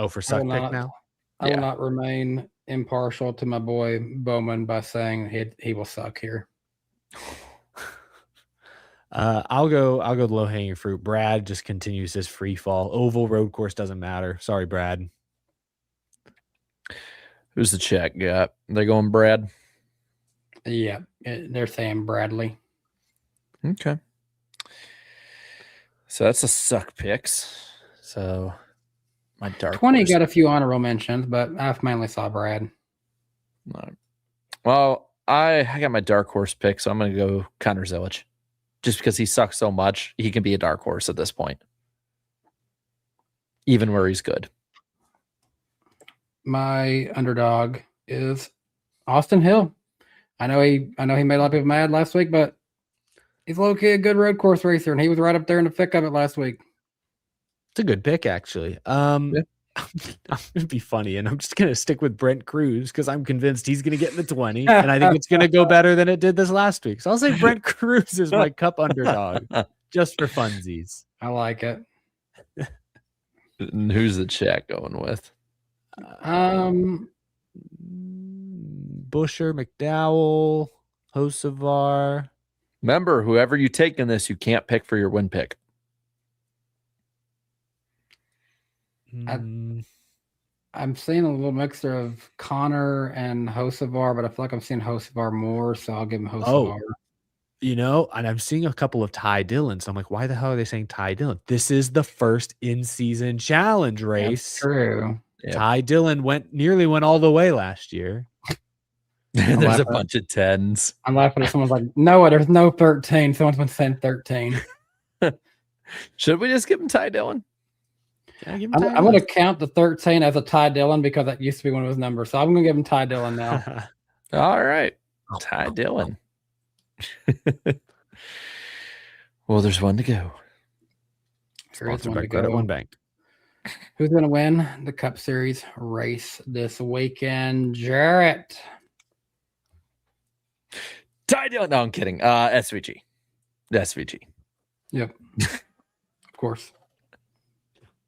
For suck pick now? I will not remain impartial to my boy Bowman by saying he will suck here. I'll go the low hanging fruit. Brad just continues his free fall. Oval road course doesn't matter. Sorry, Brad. Who's the check got? They going Brad? Yeah, they're saying Bradley. Okay. So that's a suck picks. So my dark 20 horse. got a few honorable mentions, but I mainly saw Brad. Well, I got my dark horse pick, so I'm going to go Connor Zilic. Just because he sucks so much, he can be a dark horse at this point. Even where he's good. My underdog is Austin Hill. I know he made a lot of people mad last week, but he's low-key a good road course racer, and he was right up there in the thick of it last week. It's a good pick, actually. I'm gonna be funny, and I'm just gonna stick with Brent Cruz because I'm convinced he's gonna get in the 20, and I think it's gonna go better than it did this last week. So I'll say Brent Cruz is my Cup underdog, just for funsies. I like it. And who's the chat going with? Busher, McDowell, Hocevar. Remember, whoever you take in this, you can't pick for your win pick. I'm seeing a little mixture of Connor and Hocevar, but I feel like I'm seeing Hocevar more, so I'll give him Hocevar. And I'm seeing a couple of Ty Dillon. So I'm like, why the hell are they saying Ty Dillon? This is the first in-season challenge race. That's true. Yep. Ty Dillon nearly went all the way last year. There's a bunch of 10s. I'm laughing at someone's like, no, there's no 13. Someone's been saying 13. Should we just give him Ty Dillon? I'm going to count the 13 as a Ty Dillon because that used to be one of his numbers. So I'm going to give him Ty Dillon now. All right. Ty Dillon. Well, there's one to go. Sponsored by Credit One Bank. Who's going to win the Cup Series race this weekend? Jarrett. Ty Dillon. No, I'm kidding. SVG. SVG. Yep. Of course.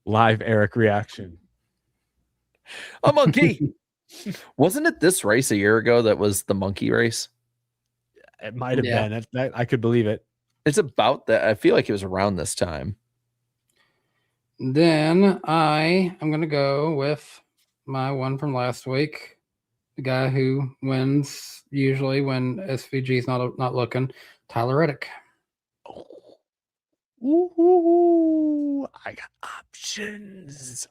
Live Eric reaction. A monkey. Wasn't it this race a year ago that was the monkey race? It might have been. I could believe it. It's about that. I feel like it was around this time. Then I am going to go with my one from last week. The guy who wins usually when SVG is not looking. Tyler Reddick. Ooh, I got options.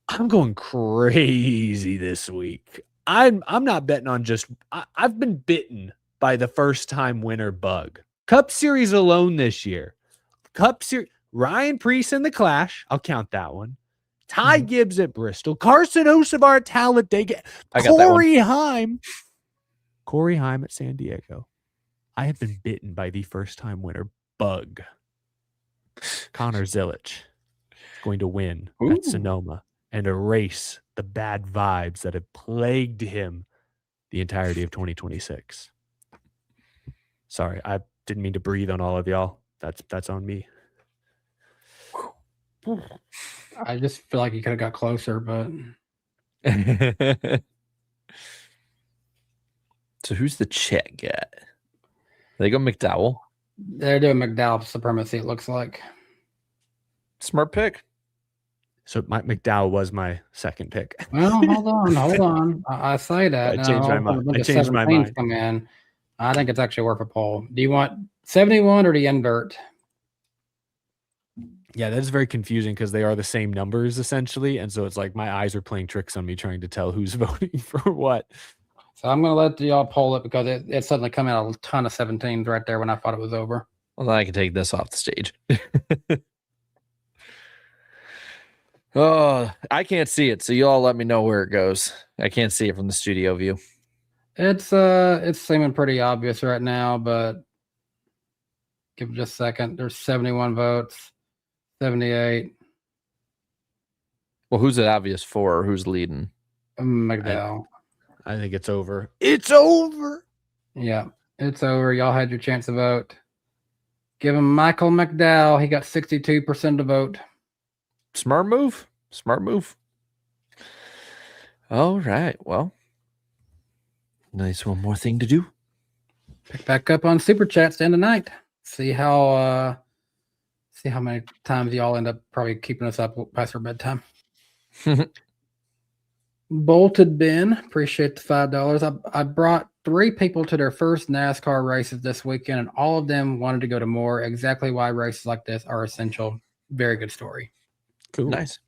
I'm going crazy this week. I'm not betting on I've been bitten by the first time winner bug. Cup Series alone this year. Cup Series, Ryan Preece in the Clash. I'll count that one. Ty Gibbs at Bristol. Carson Hocevar at Talladega. Corey Heim at San Diego. I have been bitten by the first time winner bug. Connor Zilic is going to win at Sonoma and erase the bad vibes that have plagued him the entirety of 2026. Sorry, I didn't mean to breathe on all of y'all. That's on me. I just feel like he could have got closer, but So who's the chat guy? They go McDowell. They're doing McDowell supremacy, it looks like. Smart pick. So McDowell was my second pick. Well, hold on. I say that. I changed my mind. Come in. I think it's actually worth a poll. Do you want 71 or the invert? Yeah, that is very confusing because they are the same numbers essentially. And so it's like my eyes are playing tricks on me trying to tell who's voting for what. So I'm going to let y'all poll it because it suddenly come out a ton of 17s right there when I thought it was over. Well, then I can take this off the stage. Oh, I can't see it, so you all let me know where it goes. I can't see it from the studio view. It's seeming pretty obvious right now, but give it just a second. There's 71 votes, 78. Well, who's it obvious for? Or who's leading? McDowell. I think it's over. It's over. Yeah, it's over. Y'all had your chance to vote. Give him Michael McDowell. He got 62% of the vote. Smart move. Smart move. All right. Well, nice. One more thing to do. Pick back up on Super Chats end of night. See how many times y'all end up probably keeping us up past our bedtime. Bolted Ben, appreciate the $5. I brought 3 people to their first NASCAR races this weekend, and all of them wanted to go to more. Exactly why races like this are essential. Very good story. Cool. Nice.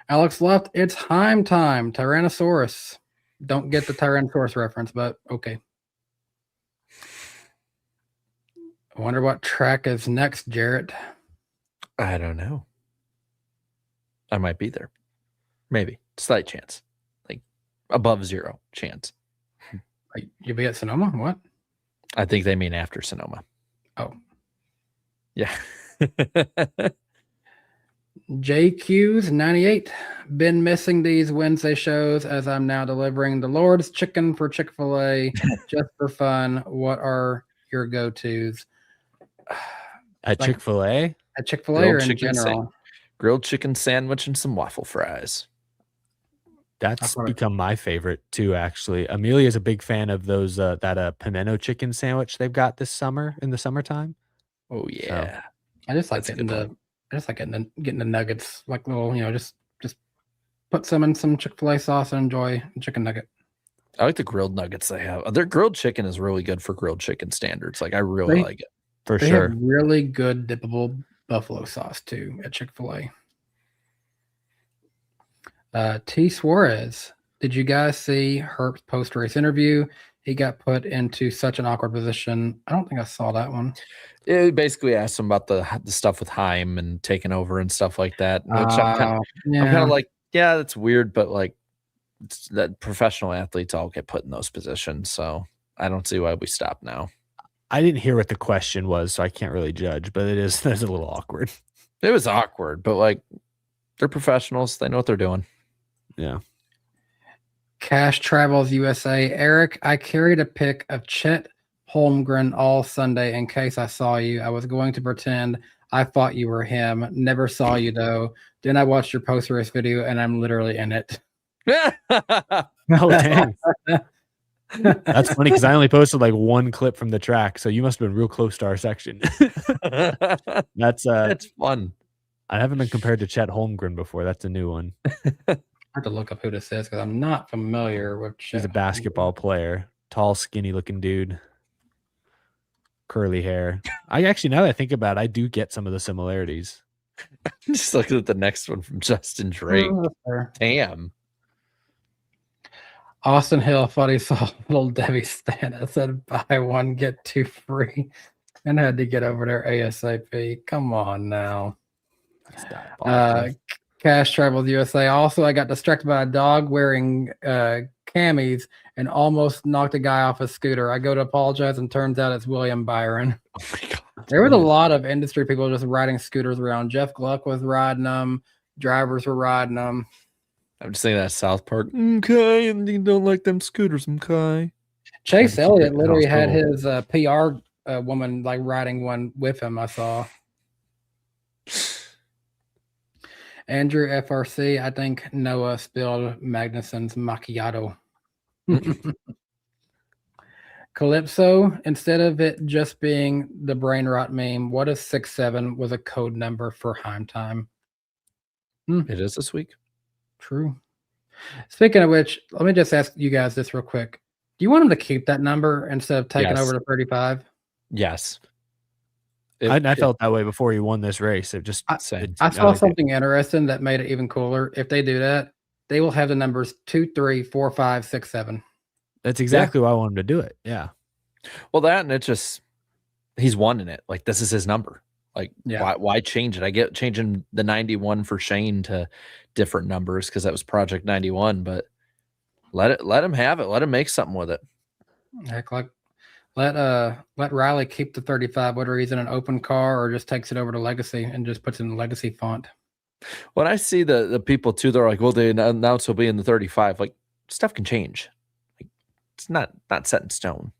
Alex Left, it's Heim time. Tyrannosaurus. Don't get the Tyrannosaurus reference, but okay. I wonder what track is next, Jarrett. I don't know. I might be there. Maybe. Slight chance. Like above 0 chance. Like, you'll be at Sonoma? What? I think they mean after Sonoma. Oh. Yeah. JQ's 98. Been missing these Wednesday shows as I'm now delivering the Lord's chicken for Chick-fil-A just for fun. What are your go-tos? At Chick-fil-A? At Chick-fil-A or in general? Grilled chicken sandwich and some waffle fries. That's become my favorite too, actually. Amelia's a big fan of those that pimento chicken sandwich they've got this summer in the summertime. Oh yeah. So, I just like getting the nuggets, like little, just put some in some Chick-fil-A sauce and enjoy a chicken nugget. I like the grilled nuggets they have. Their grilled chicken is really good for grilled chicken standards. Like I really like it. For they sure. Have really good dippable buffalo sauce too at Chick-fil-A. T. Suarez, did you guys see Herp's post-race interview? He got put into such an awkward position. I don't think I saw that one. It basically asked him about the stuff with Heim and taking over and stuff like that. Which I'm kind of like, yeah, that's weird, but like that professional athletes all get put in those positions. So I don't see why we stop now. I didn't hear what the question was, so I can't really judge, but that's a little awkward. It was awkward, but like they're professionals. They know what they're doing. Yeah. Cash Travels USA. Eric, I carried a pic of Chet Holmgren all Sunday in case I saw you. I was going to pretend I thought you were him. Never saw you though. Then I watched your post-race video and I'm literally in it. Oh, dang. That's funny because I only posted like one clip from the track, so you must have been real close to our section. That's fun. I haven't been compared to Chet Holmgren before. That's a new one. I have to look up who this is because I'm not familiar with Chet. He's a basketball player, tall, skinny looking dude, curly hair. I actually, now that I think about it, I do get some of the similarities. Just looking at the next one from Justin Drake. Damn. Austin Hill thought he saw little Debbie stand. I said, buy one, get 2 free, and had to get over there ASAP. Come on now. Cash Travels USA. Also, I got distracted by a dog wearing camis and almost knocked a guy off a scooter. I go to apologize, and turns out it's William Byron. Oh my God. There was a lot of industry people just riding scooters around. Jeff Gluck was riding them. Drivers were riding them. I'm just saying that South Park. Okay, and you don't like them scooters, okay. Chase Elliott literally had his PR woman like riding one with him. I saw. Andrew FRC, I think Noah spilled Magnuson's macchiato. Calypso, instead of it just being the brain rot meme, what if 6-7 was a code number for Heim time? It is this week. True. Speaking of which, let me just ask you guys this real quick. Do you want him to keep that number instead of taking over to 35? Yes. I felt that way before he won this race. It just I saw something interesting that made it even cooler. If they do that, they will have the numbers 2, 3, 4, 5, 6, 7. That's exactly why I want him to do it. Yeah. Well, that and it just he's won in it. Like this is his number. Like, Yeah. why change it? I get changing the 91 for Shane to different numbers because that was Project 91, but let him have it. Let him make something with it. Heck, like let Riley keep the 35, whether he's in an open car or just takes it over to Legacy and just puts it in the Legacy font. When I see the people too, they're like, well, they announced he'll be in the 35. Like, stuff can change. Like, it's not set in stone.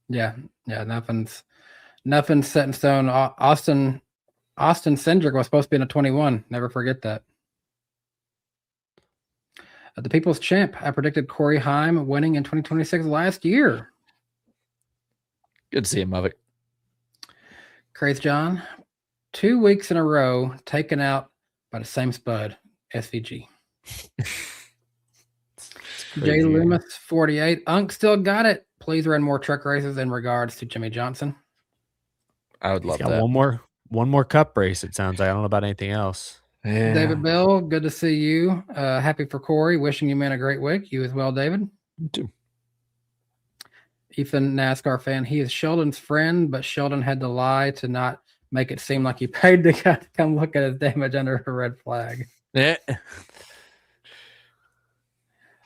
Yeah, nothing's set in stone. Austin Cindric was supposed to be in a 21. Never forget that. The People's Champ, I predicted Corey Heim winning in 2026 last year. Good to see him, Mavic. Crazy John, 2 weeks in a row taken out by the same spud, SVG. Jay Loomis, 48. Unk still got it. Please run more truck races in regards to Jimmy Johnson. I would love that. One more cup race, it sounds like. I don't know about anything else. Yeah. David Bell, good to see you. Happy for Corey. Wishing you man a great week. You as well, David. You too. Ethan, NASCAR fan. He is Sheldon's friend, but Sheldon had to lie to not make it seem like he paid the guy to come look at his damage under a red flag. Yeah.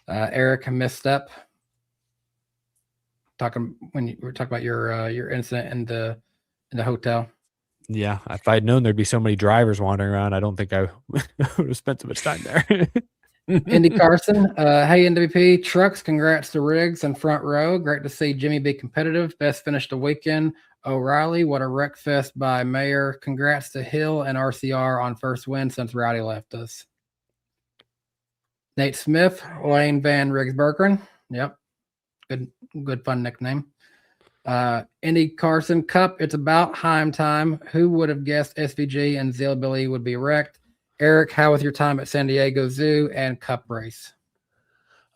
Eric missed up. When you were talking about your incident in the hotel. Yeah, if I'd known there'd be so many drivers wandering around, I don't think I would have spent so much time there. Indy Carson, hey NWP trucks, congrats to Riggs and front row. Great to see Jimmy be competitive. Best finish the weekend. O'Reilly, what a wreck fest by Mayer. Congrats to Hill and RCR on first win since Rowdy left us. Nate Smith, Wayne Van Riggs-Berkeren. Yep, good fun nickname. Indy Carson Cup, it's about Heim time. Who would have guessed SVG and Zillbilly would be wrecked? Eric, how was your time at San Diego Zoo and Cup race?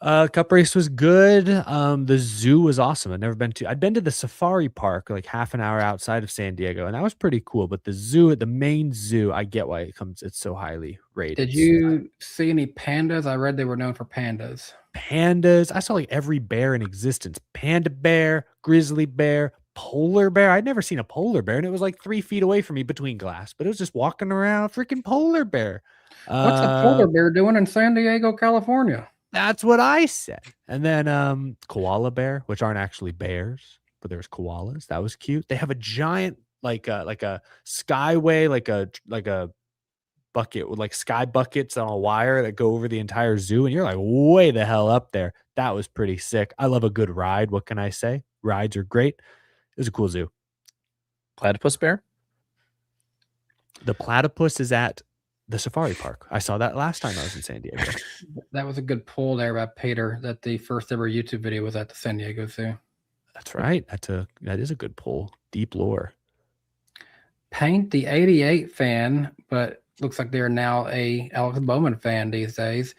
Cup race was good. The zoo was awesome. I'd been to the safari park like half an hour outside of San Diego, and that was pretty cool. But the main zoo, I get why it's so highly rated. Did you see any pandas? I read they were known for pandas. Pandas. I saw like every bear in existence. Panda bear, grizzly bear, polar bear. I'd never seen a polar bear, and it was like 3 feet away from me between glass, but it was just walking around. Freaking polar bear. What's a polar bear doing in San Diego, California? That's what I said. And then koala bear, which aren't actually bears, but there's koalas. That was cute. They have a giant like a skyway, like a bucket with like sky buckets on a wire that go over the entire zoo, and you're like way the hell up there. That was pretty sick. I love a good ride. What can I say? Rides are great. It was a cool zoo. Platypus bear? The platypus is at the safari park. I saw that last time I was in San Diego. That was a good pull there by Peter, that the first ever YouTube video was at the San Diego Zoo. That's right. That is a good pull. Deep lore. Paint the 88 fan, but looks like they're now a Alex Bowman fan these days.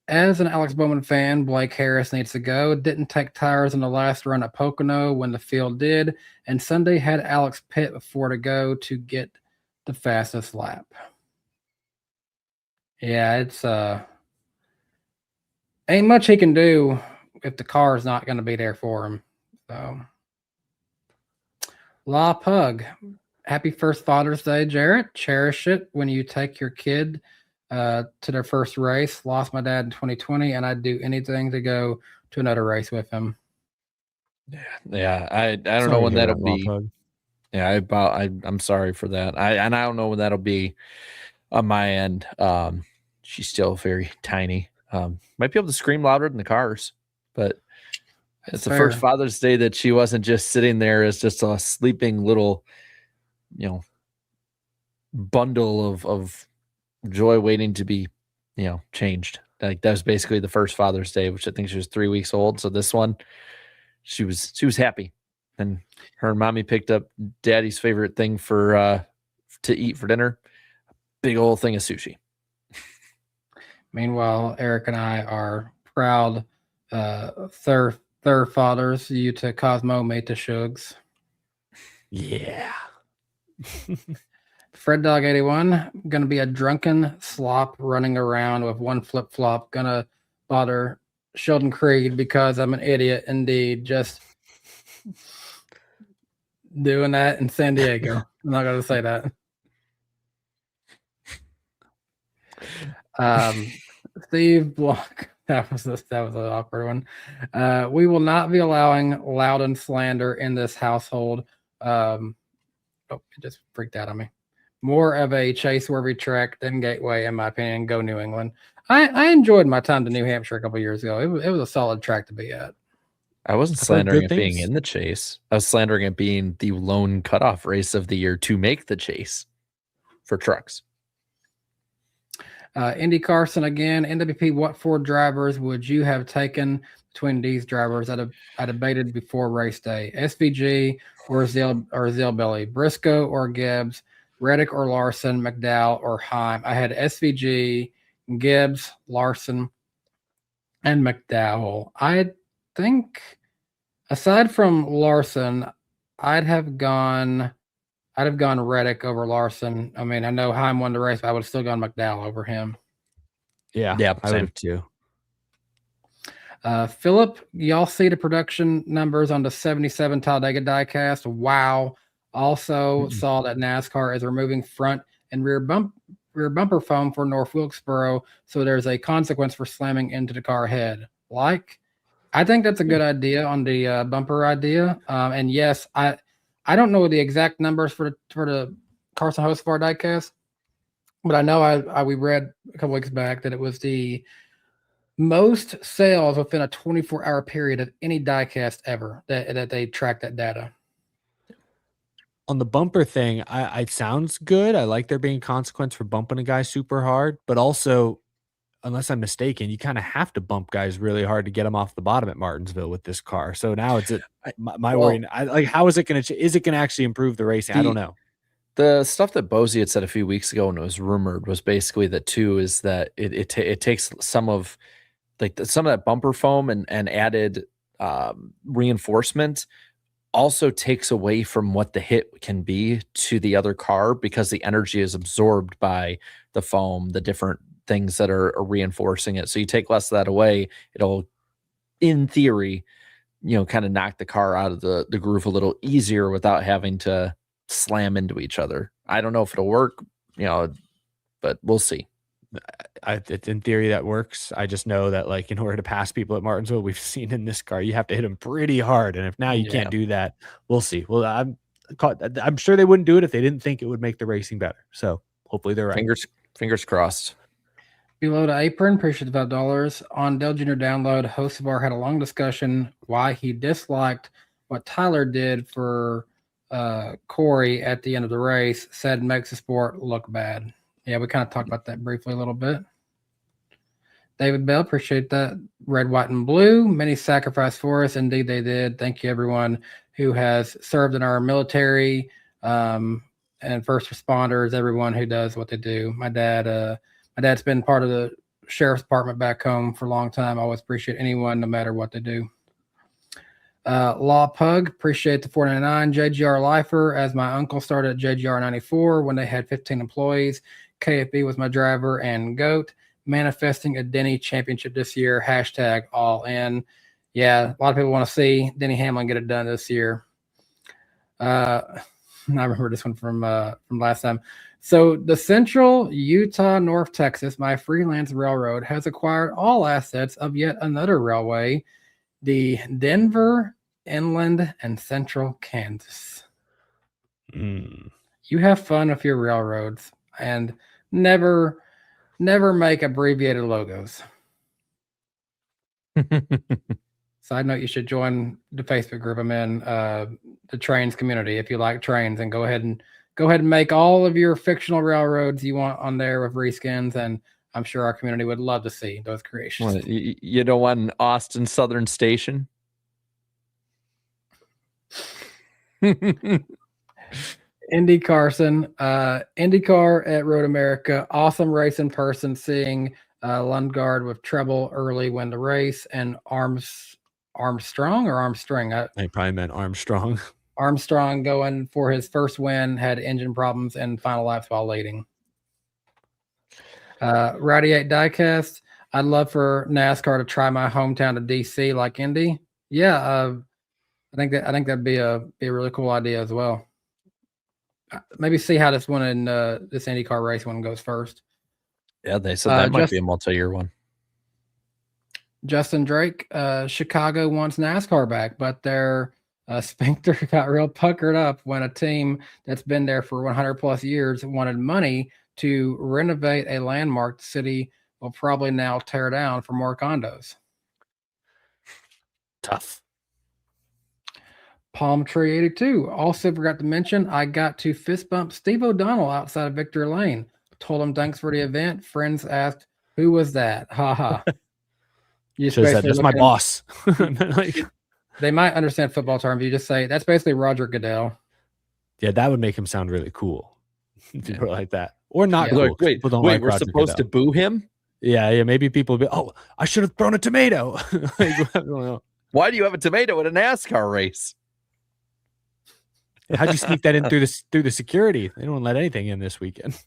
As an Alex Bowman fan, Blake Harris needs to go. Didn't take tires in the last run at Pocono when the field did, and Sunday had Alex pit before to go to get the fastest lap. Yeah, it's ain't much he can do if the car is not going to be there for him. So, La Pug, happy first Father's Day, Jarrett. Cherish it when you take your kid to their first race. Lost my dad in 2020, and I'd do anything to go to another race with him. Yeah. I don't know when that'll be. Yeah, I'm sorry for that. I don't know when that'll be on my end. She's still very tiny. Might be able to scream louder than the cars, but it's the first Father's Day that she wasn't just sitting there as just a sleeping little, bundle of joy waiting to be, changed. Like that was basically the first Father's Day, which I think she was 3 weeks old. So this one, she was happy, and her and mommy picked up daddy's favorite thing to eat for dinner, a big old thing of sushi. Meanwhile, Eric and I are proud third fathers. You to Cosmo, me to Shugs. Yeah. Fred Dog 81, gonna be a drunken slop running around with one flip flop. Gonna bother Sheldon Creed because I'm an idiot indeed. Just doing that in San Diego. I'm not gonna say that. Steve Block. That was an awkward one. We will not be allowing Loudon slander in this household. Oh, it just freaked out on me. More of a chase-worthy track than Gateway, in my opinion. Go New England. I enjoyed my time to New Hampshire a couple years ago. It was a solid track to be at. I wasn't slandering it being in the chase. I was slandering it being the lone cutoff race of the year to make the chase for trucks. Indy Carson again. NWP, what 4 drivers would you have taken between these drivers? I debated before race day. SVG or Zellbelly, Briscoe or Gibbs, Reddick or Larson, McDowell or Heim. I had SVG, Gibbs, Larson, and McDowell. I think aside from Larson, I'd have gone Reddick over Larson. I mean, I know Heim won the race, but I would have still gone McDowell over him. Yeah, I would have too. Philip, y'all see the production numbers on the 77 Talladega diecast? Wow. Also saw that NASCAR is removing front and rear bumper foam for North Wilkesboro, so there's a consequence for slamming into the car head. I think that's a good idea on the bumper idea. And yes, I don't know the exact numbers for the Carson Hocevar diecast, but I know we read a couple weeks back that it was the most sales within a 24-hour period of any diecast ever that they tracked that data. On the bumper thing, it sounds good. I like there being consequence for bumping a guy super hard, but also, unless I'm mistaken, you kind of have to bump guys really hard to get them off the bottom at Martinsville with this car. So now it's my worry. How is it going to? Is it going to actually improve the racing? I don't know. The stuff that Bosie had said a few weeks ago when it was rumored was basically that too is that it takes some of that bumper foam and added reinforcement also takes away from what the hit can be to the other car because the energy is absorbed by the foam, the different things that are reinforcing it. So you take less of that away, it'll, in theory, kind of knock the car out of the groove a little easier without having to slam into each other. I don't know if it'll work, but we'll see. In theory, that works. I just know that, in order to pass people at Martinsville, we've seen in this car, you have to hit them pretty hard. And if now you can't do that, we'll see. Well, I'm sure they wouldn't do it if they didn't think it would make the racing better. So hopefully they're right. Fingers crossed. Below the apron, appreciate the $5. On Dale Jr. Download, Hocevar had a long discussion why he disliked what Tyler did for Corey at the end of the race, said makes the sport look bad. Yeah, we kind of talked about that briefly a little bit. David Bell, appreciate that. Red, white, and blue. Many sacrificed for us. Indeed, they did. Thank you, everyone who has served in our military and first responders, everyone who does what they do. My dad's been part of the sheriff's department back home for a long time. I always appreciate anyone, no matter what they do. Law Pug, appreciate the $4.99. JGR Lifer, as my uncle started at JGR 94 when they had 15 employees. KFB was my driver and GOAT. Manifesting a Denny championship this year. # all in. Yeah, a lot of people want to see Denny Hamlin get it done this year. I remember this one from last time. So the Central Utah North Texas, my freelance railroad, has acquired all assets of yet another railway, the Denver, Inland, and Central Kansas. You have fun with your railroads and never make abbreviated logos. Side note, you should join the Facebook group I'm in, the trains community, if you like trains, and go ahead and make all of your fictional railroads you want on there with reskins, and I'm sure our community would love to see those creations. Well, you don't want an Austin Southern Station? Indy Carson, IndyCar at Road America, awesome race in person, seeing Lundgaard with treble early win the race, and Armstrong. I probably meant Armstrong. Armstrong going for his first win, had engine problems and final laps while leading. Radiate Diecast, I'd love for NASCAR to try my hometown to DC like Indy. Yeah, I think that'd be a really cool idea as well. Maybe see how this one in this IndyCar race one goes first. Yeah, they said that might be a multi-year one. Justin Drake, Chicago wants NASCAR back, but their sphincter got real puckered up when a team that's been there for 100 plus years wanted money to renovate a landmark the city will probably now tear down for more condos. Tough. Palm Tree 82. Also forgot to mention, I got to fist bump Steve O'Donnell outside of Victory Lane. Told him thanks for the event. Friends asked, who was that? Ha ha. You Should have said, that's my boss. They might understand football terms. You just say, that's basically Roger Goodell. Yeah, that would make him sound really cool. If you put it like that. Or not cool. Like, wait, we're Roger supposed to boo him? Yeah, maybe people will be, oh, I should have thrown a tomato. Why do you have a tomato at a NASCAR race? How'd you sneak that in through the security? They don't let anything in this weekend.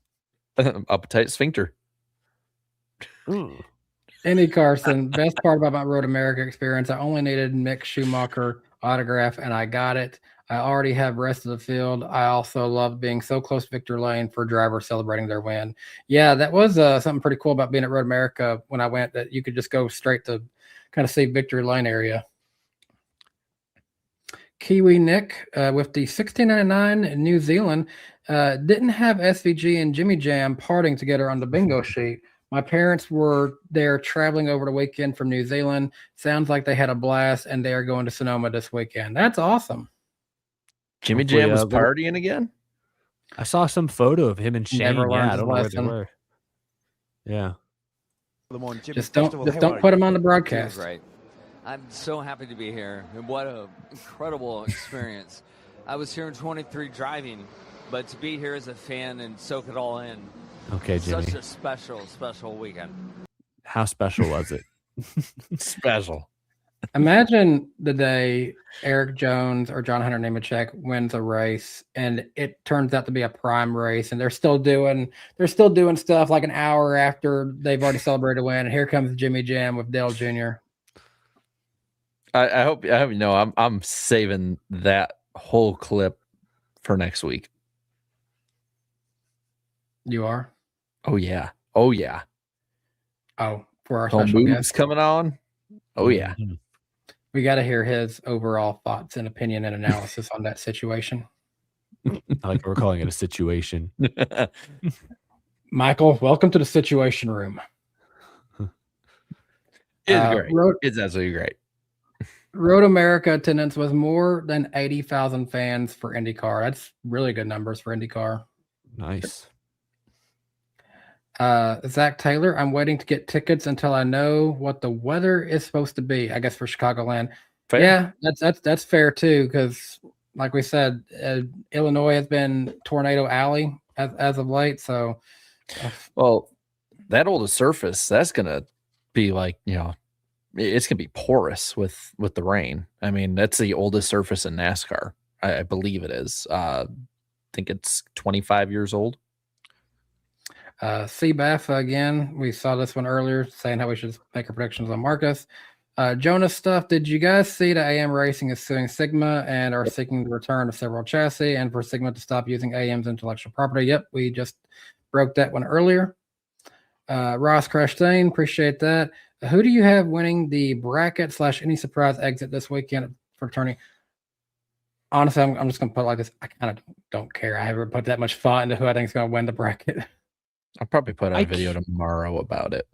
Uptight sphincter. Andy Carson, best part about my Road America experience, I only needed Mick Schumacher autograph, and I got it. I already have rest of the field. I also loved being so close to Victory Lane for drivers celebrating their win. Yeah, that was something pretty cool about being at Road America when I went, that you could just go straight to kind of see Victory Lane area. Kiwi Nick with the 1699 in New Zealand didn't have SVG and Jimmy Jam partying together on the bingo sheet. My parents were there traveling over the weekend from New Zealand. Sounds like they had a blast, and they are going to Sonoma this weekend. That's awesome. Jimmy Jam was partying again? I saw some photo of him and Shane. Never learned I don't know where they were. Yeah. Just don't put him on the broadcast. Right. I'm so happy to be here, and what an incredible experience. I was here in 23 driving, but to be here as a fan and soak it all in. Okay, Jimmy. Such a special weekend. How special was it? Special. Imagine the day Eric Jones or John Hunter Nemechek wins a race, and it turns out to be a prime race, and they're still doing stuff like an hour after they've already celebrated a win. And here comes Jimmy Jam with Dale Jr. I hope you know I'm saving that whole clip for next week. You are? Oh yeah. Oh, for our special guest coming on. Oh yeah. We got to hear his overall thoughts and opinion and analysis on that situation. I like we're calling it a situation. Michael, welcome to the Situation Room. It's great. It's absolutely great. Road America attendance was more than 80,000 fans for IndyCar. That's really good numbers for IndyCar. Nice. Zach Taylor, I'm waiting to get tickets until I know what the weather is supposed to be, I guess, for Chicagoland. Fair. Yeah, that's fair too, because like we said, Illinois has been Tornado Alley as of late. So, well, that old surface, that's gonna be like, it's gonna be porous with the rain. I mean, that's the oldest surface in NASCAR. I believe it is. I think it's 25 years old. CBAF again. We saw this one earlier, saying how we should make our predictions on Marcus. Jonas stuff. Did you guys see that AM Racing is suing Sigma and are seeking the return of several chassis and for Sigma to stop using AM's intellectual property? Yep, we just broke that one earlier. Ross Crashtain, appreciate that. Who do you have winning the bracket / any surprise exit this weekend for tourney? Honestly, I'm just going to put it like this. I kind of don't care. I haven't put that much thought into who I think is going to win the bracket. I'll probably put out a video tomorrow about it.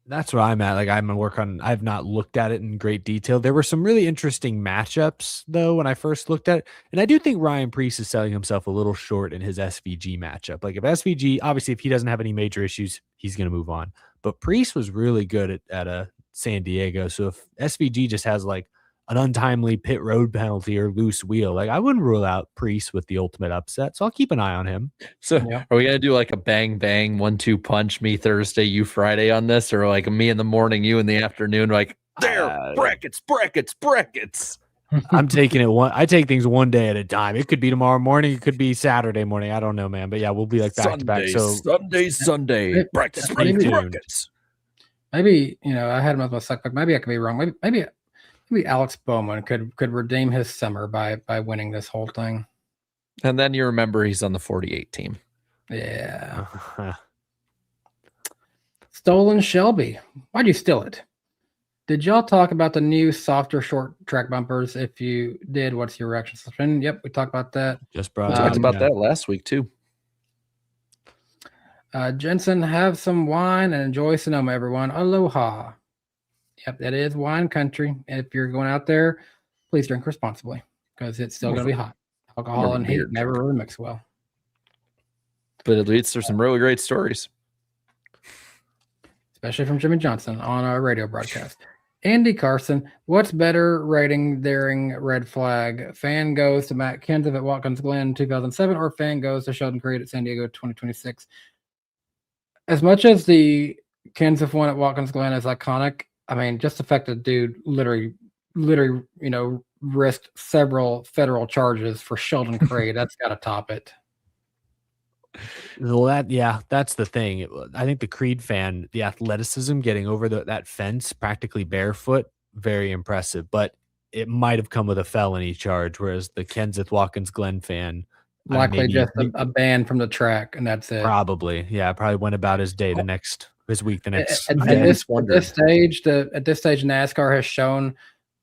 That's where I'm at. Like I've not looked at it in great detail. There were some really interesting matchups though when I first looked at it. And I do think Ryan Preece is selling himself a little short in his SVG matchup. Like if SVG, obviously if he doesn't have any major issues, he's going to move on. But Preece was really good at San Diego. So if SVG just has like an untimely pit road penalty or loose wheel, like I wouldn't rule out Preece with the ultimate upset. So I'll keep an eye on him. So Are we going to do like a bang, bang, 1-2 punch, me Thursday, you Friday on this? Or like me in the morning, you in the afternoon, like brackets. I'm taking it I take things one day at a time. It could be tomorrow morning. It could be Saturday morning. I don't know, man. But yeah, we'll be like back to back. So Sunday. Brackets. Maybe, I had him as my suck pick. Maybe I could be wrong. Maybe Alex Bowman could redeem his summer by winning this whole thing. And then you remember he's on the 48 team. Yeah. Stolen Shelby. Why'd you steal it? Did y'all talk about the new softer short track bumpers? If you did, what's your reaction? Yep, we talked about that. Just brought talked about that last week too. Jensen, have some wine and enjoy Sonoma, everyone. Aloha. Yep, that is wine country. If you're going out there, please drink responsibly because it's still going to be hot. Alcohol and heat never really mix well. But at least there's some really great stories. Especially from Jimmy Johnson on our radio broadcast. Andy Carson, what's better rating during red flag? Fan goes to Matt Kenseth at Watkins Glen 2007 or fan goes to Sheldon Creed at San Diego 2026? As much as the Kenseth one at Watkins Glen is iconic, I mean, just the fact that dude literally, risked several federal charges for Sheldon Creed, that's got to top it. Well, that's the thing. I think the Creed fan, the athleticism, getting over that fence practically barefoot, very impressive. But it might have come with a felony charge, whereas the Kenseth Watkins Glen fan, likely just a ban from the track, and that's it. Probably, probably went about his day the next week. At this stage, NASCAR has shown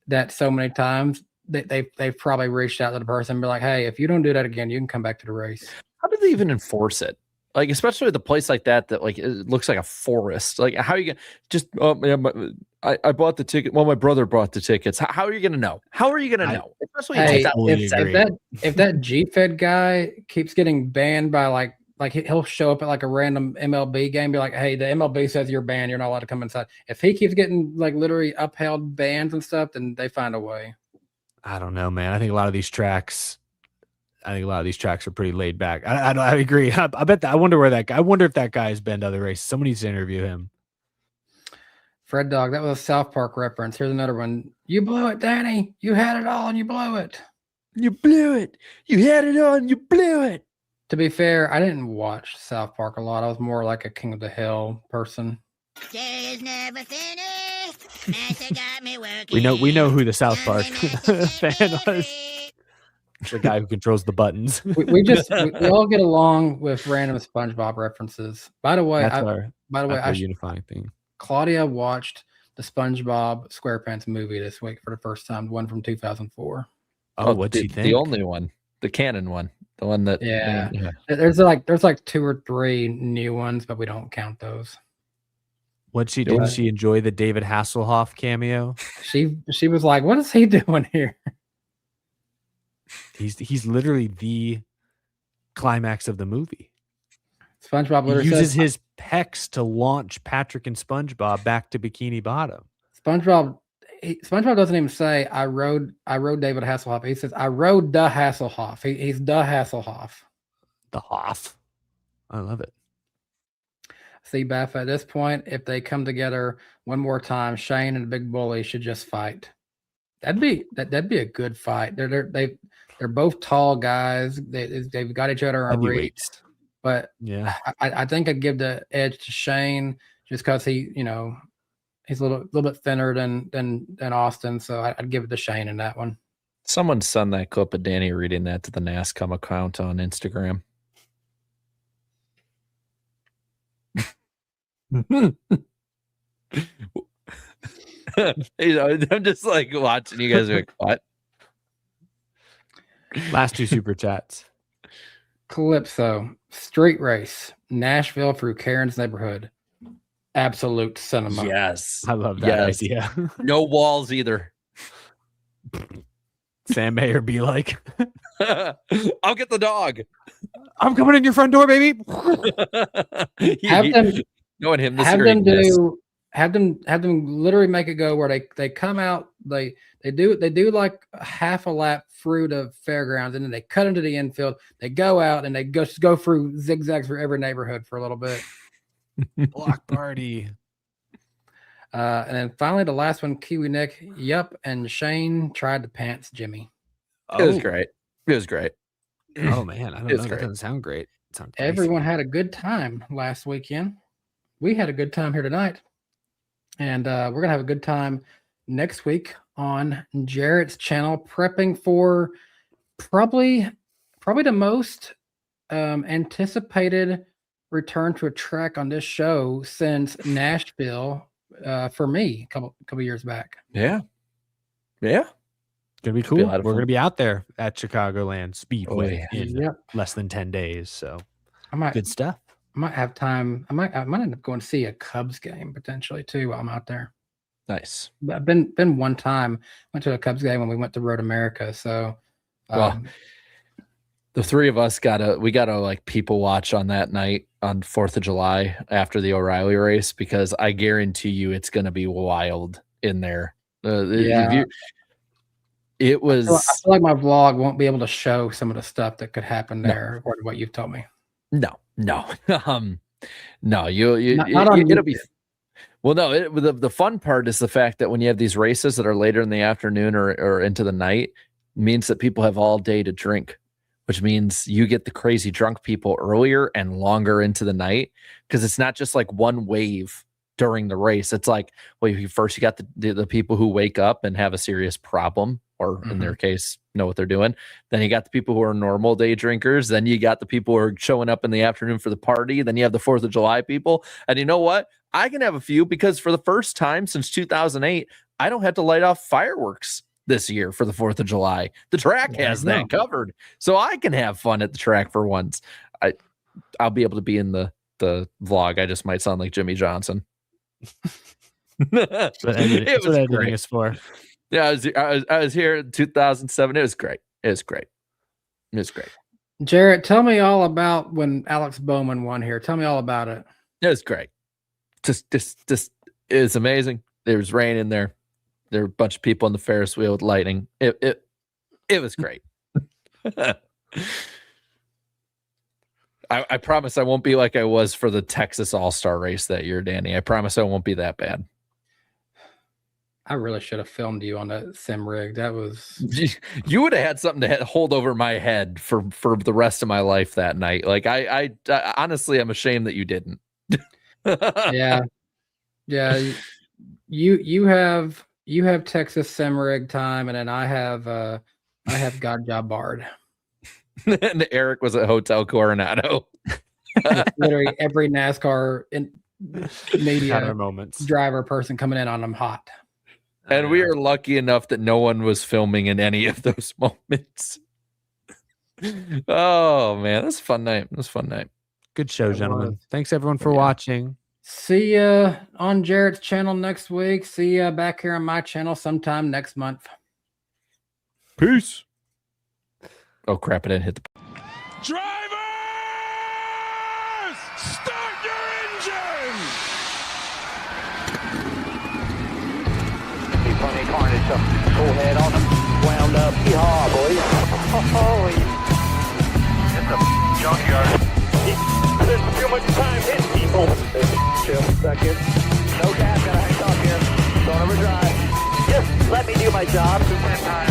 that so many times that they've probably reached out to the person and be like, "Hey, if you don't do that again, you can come back to the race." How do they even enforce it? Like, especially with a place like that like it looks like a forest. Like, how are you gonna just? I bought the ticket. Well, my brother bought the tickets. How are you gonna know? How are you gonna know? Especially if that G-Fed guy keeps getting banned by like he'll show up at like a random MLB game, be like, "Hey, the MLB says you're banned. You're not allowed to come inside." If he keeps getting like literally upheld bans and stuff, then they find a way. I don't know, man. I think a lot of these tracks are pretty laid back. I agree. I bet that. I wonder if that guy has been to other races. Someone needs to interview him. Fred Dog, that was a South Park reference. Here's another one. You blew it, Danny. You had it all and you blew it. You blew it. You had it all and you blew it. To be fair, I didn't watch South Park a lot. I was more like a King of the Hill person. Days never finished. Master got me working. We know who the South Park fan was. The guy who controls the buttons. we all get along with random SpongeBob references. By the way, I unifying thing. Claudia watched the SpongeBob SquarePants movie this week for the first time, the one from 2004. Oh, what'd she think? The only one, the canon one, the one that There's like 2 or 3 new ones, but we don't count those. Did she enjoy the David Hasselhoff cameo? She was like, "What is he doing here?" He's literally the climax of the movie. SpongeBob literally uses his pecs to launch Patrick and SpongeBob back to Bikini Bottom. SpongeBob doesn't even say I rode David Hasselhoff. He says I rode the Hasselhoff. He's the Hasselhoff. The Hoff. I love it. See, Baff, at this point, if they come together one more time, Shane and the Big Bully should just fight. That'd be a good fight. They're both tall guys. They've got each other on reach. But yeah, I think I'd give the edge to Shane just because he's a little bit thinner than Austin. So I'd give it to Shane in that one. Someone sent that clip of Danny reading that to the NASCAR account on Instagram. I'm just like watching you guys like, what? Last 2 super chats. Calypso, street race, Nashville through Karen's neighborhood. Absolute cinema. Yes. I love that idea. No walls either. Sam Mayer be like, I'll get the dog. I'm coming in your front door, baby. Have them literally make it go where they come out, they do like half a lap through the fairgrounds, and then they cut into the infield. They go out and they just go through zigzags for every neighborhood for a little bit. Block party. And then finally the last one, Kiwi Nick. Yep, and Shane tried to pants Jimmy. It was great. It was great. Oh man, I don't know. That doesn't sound great. Everyone had a good time last weekend. We had a good time here tonight. And we're going to have a good time next week on Jarrett's channel, prepping for probably the most anticipated return to a track on this show since Nashville for me a couple years back. Yeah. Gonna be cool. We're gonna be out there at Chicagoland Speedway in less than 10 days. So good stuff. I might have time. I might end up going to see a Cubs game potentially too while I'm out there. Nice. I've been one time. Went to a Cubs game when we went to Road America. So, the three of us gotta like people watch on that night on 4th of July after the O'Reilly race, because I guarantee you it's gonna be wild in there. It was. I feel like my vlog won't be able to show some of the stuff that could happen there, or what you've told me. No. No, it'll be. Well, no, the fun part is the fact that when you have these races that are later in the afternoon or into the night, means that people have all day to drink, which means you get the crazy drunk people earlier and longer into the night, because it's not just like one wave during the race. It's like, well, you got the people who wake up and have a serious problem, or in their case, know what they're doing. Then you got the people who are normal day drinkers. Then you got the people who are showing up in the afternoon for the party. Then you have the 4th of July people. And you know what? I can have a few, because for the first time since 2008, I don't have to light off fireworks this year for the 4th of July. The track has that covered. So I can have fun at the track for once. I'll be able to be in the vlog. I just might sound like Jimmy Johnson. That's what editing is for. Yeah, I was here in 2007. It was great. Jarrett, tell me all about when Alex Bowman won here. Tell me all about it. It was great. Just it was amazing. There was rain in there. There were a bunch of people on the Ferris wheel with lightning. It was great. I promise I won't be like I was for the Texas All-Star race that year, Danny. I promise I won't be that bad. I really should have filmed you on that sim rig. That was you would have had something to hold over my head for the rest of my life that night. Like I honestly, I'm ashamed that you didn't. Yeah. You have Texas sim rig time, and then I have God Job Bard. And Eric was at Hotel Coronado. Literally every NASCAR media moments driver person coming in on them hot. And we are lucky enough that no one was filming in any of those moments. Oh man, that's a fun night. Good show, gentlemen. Thanks everyone for watching. See ya on Jarrett's channel next week. See ya back here on my channel sometime next month. Peace. Oh crap! I didn't hit the. Drivers, start your engines! Funny carnage, full head on them, wound up, yeehaw, boys. Holy. It's a junkyard. There's too much time hitting people. Chill a second. No gas, gotta hang off here. Don't overdrive. Just let me do my job. 10 times.